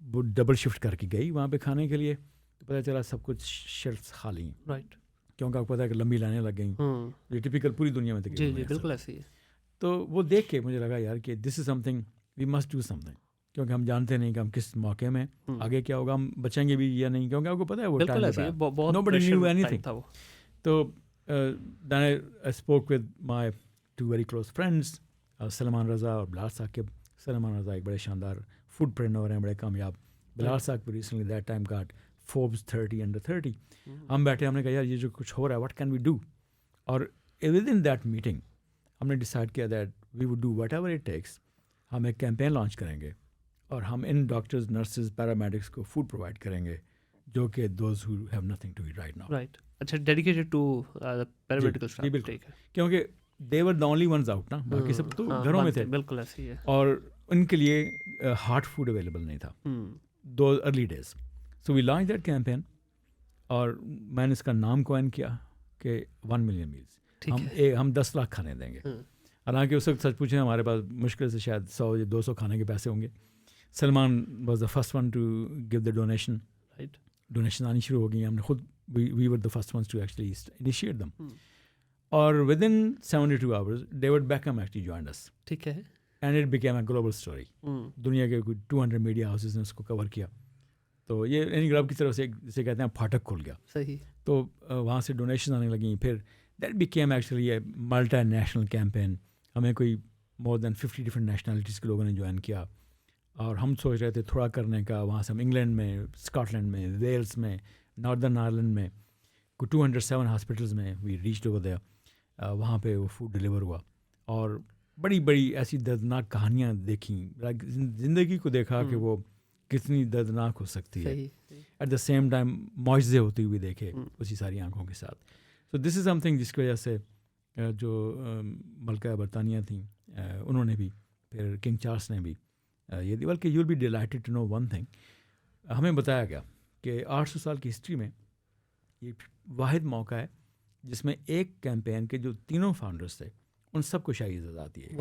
وہ ڈبل شفٹ کر کے گئی وہاں پہ کھانے کے لیے, تو پتہ چلا سب کچھ شیلفس خالی ہیں. رائٹ. کیونکہ آپ کو پتہ ہے کہ لمبی لائنیں لگ گئیں, یہ ٹپیکل پوری دنیا میں تقریباً. جی جی بالکل ایسی ہے. تو وہ دیکھ کے مجھے لگا یار کہ this is something we must do something, کیونکہ ہم جانتے نہیں کہ ہم کس موقع میں آگے کیا ہوگا, ہم بچیں گے بھی یا نہیں, کیونکہ آپ کو پتہ ہے وہ بالکل ایسی ہے, بہت nobody knew anything. تھا وہ. تو then I spoke with my 2 very close friends, Salman رضا اور بلال ثاقب. سلمان رضا ایک بڑے شاندار فوڈ پرینور ہیں, بڑے کامیاب. Bilal Saqib recently that time got Forbes 30 under 30. ہم بیٹھے, ہم نے کہا یار یہ جو کچھ ہو رہا ہے واٹ کین وی ڈو, اور ود ان دیٹ میٹنگ ہم نے ڈیسائڈ کیا that we would do whatever it takes. ہم ایک کیمپین لانچ کریں گے اور ہم ان ڈاکٹرز, نرسز, پیرامیڈکس کو فوڈ پرووائڈ کریں گے, جو کہ those who have nothing to eat right now. Right. اچھا, ڈیڈیکیٹڈ ٹو پیرامیڈیکل اسٹاف. بالکل, کیونکہ they were the only ones out نا, باقی سب تو گھروں میں تھے. بالکل ایسی ہے. اور ان کے لیے ہارٹ فوڈ اویلیبل نہیں تھا those early days. So we launch that campaign, اور میں نے اس کا نام کوائن کیا کہ 1 ملین میلز, ہم 10 لاکھ کھانے دیں گے. حالانکہ اس وقت سچ پوچھیں ہمارے پاس مشکل سے شاید 100 یا 200 کھانے کے پیسے ہوں گے. Salman was the first one to give the donation. Donation آنی شروع ہو گئی, ہم نے خود we were the first ones to actually initiate them. اور within 72 hours David Beckham actually joined us. ٹھیک ہے. And it became a global story. دنیا کے کوئی 200 میڈیا ہاؤسز نے اس کو کور کیا. تو یہ اینی گلوب کی طرف سے جسے کہتے ہیں پھاٹک کھل گیا. صحیح. تو وہاں سے ڈونیشن آنے لگیں. پھر that became actually a multi national campaign. ہمیں کوئی مور دین 50 ڈفرینٹ نیشنلٹیز کے لوگوں نے جوائن کیا, اور ہم سوچ رہے تھے تھوڑا کرنے کا. وہاں سے ہم انگلینڈ میں, اسکاٹ لینڈ میں, ویلس میں, ناردرن آئرلینڈ میں, کوئی 207 ہاسپٹلز میں وی ریچڈ اوور دیئر. وہاں پہ وہ فوڈ ڈلیور ہوا, اور بڑی بڑی ایسی دردناک کہانیاں دیکھیں, زندگی کو دیکھا کہ وہ کتنی دردناک ہو سکتی ہے. ایٹ دا سیم ٹائم معجزے ہوتے ہوئے دیکھے اسی ساری آنکھوں کے ساتھ. سو دس از سم تھنگ جس کی وجہ سے جو ملکہ برطانیہ تھیں انہوں نے بھی, پھر کنگ چارلس نے بھی یہ دی. بلکہ you will be delighted to know one thing, ہمیں بتایا گیا کہ 800 سال کی ہسٹری میں یہ واحد موقع ہے جس میں ایک کیمپین کے جو تینوں فاؤنڈرز تھے ان سب کو شاہی عزت آتی ہے.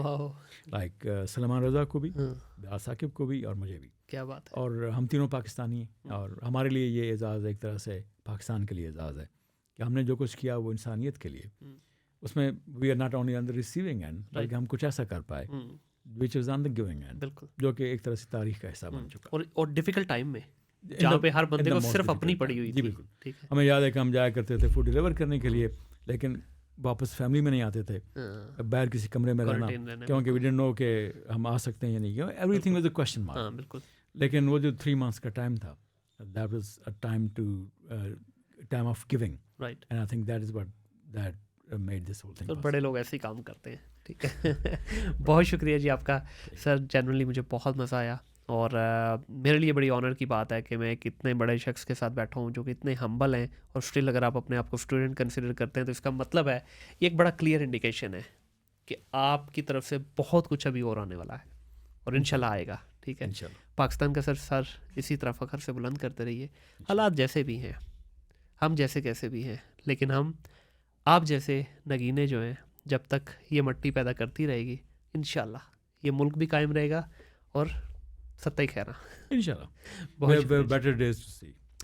لائک سلمان رضا کو بھی, بلال ثاقب کو بھی, اور مجھے بھی. کیا بات ہے. اور ہم تینوں پاکستانی ہیں, اور ہمارے لیے یہ اعزاز ایک طرح سے پاکستان کے لیے اعزاز ہے کہ ہم نے جو کچھ کیا وہ انسانیت کے لیے. اس میں we are not only on the receiving end, بلکہ ہم کچھ ایسا کر پائے وچ از آن دا گیونگ اینڈ, جو کہ ایک طرح سے تاریخ کا حصہ بن چکا. اور ڈیفیکلٹ ٹائم میں جہاں پہ ہر بندے کو صرف اپنی پڑی ہوئی. جی بالکل. ہمیں یاد ہے کہ ہم جایا کرتے تھے فوڈ ڈلیور کرنے کے لیے, لیکن واپس فیملی میں نہیں آتے تھے, باہر کسی کمرے میں رہنا, کیونکہ وی ڈنٹ نو کہ ہم آ سکتے ہیں یا نہیں. Every thing was a question mark. بالکل. لیکن وہ جو 3 months کا ٹائم تھا, that was a time of giving. Right. And I think that is what that made this whole thing. تو بڑے لوگ ایسے ہی کام کرتے ہیں. ٹھیک ہے. بہت شکریہ جی آپ کا سر, جنرلی مجھے بہت مزہ آیا, اور میرے لیے بڑی آنر کی بات ہے کہ میں ایک اتنے بڑے شخص کے ساتھ بیٹھا ہوں جو کہ اتنے ہمبل ہیں, اور اسٹل اگر آپ اپنے آپ کو اسٹوڈنٹ کنسیڈر کرتے ہیں تو اس کا مطلب ہے یہ ایک بڑا کلیئر انڈیکیشن ہے کہ آپ کی طرف سے بہت کچھ ابھی اور آنے والا ہے, اور انشاءاللہ آئے گا. ٹھیک ہے. پاکستان کا سر اسی طرح فخر سے بلند کرتے رہیے. حالات جیسے بھی ہیں, ہم جیسے کیسے بھی ہیں, لیکن ہم آپ جیسے نگینے جو ہیں جب تک یہ مٹی پیدا کرتی رہے گی, انشاءاللہ یہ ملک بھی قائم رہے گا, اور ستائی خیرہ انشاءاللہ. Better days to C.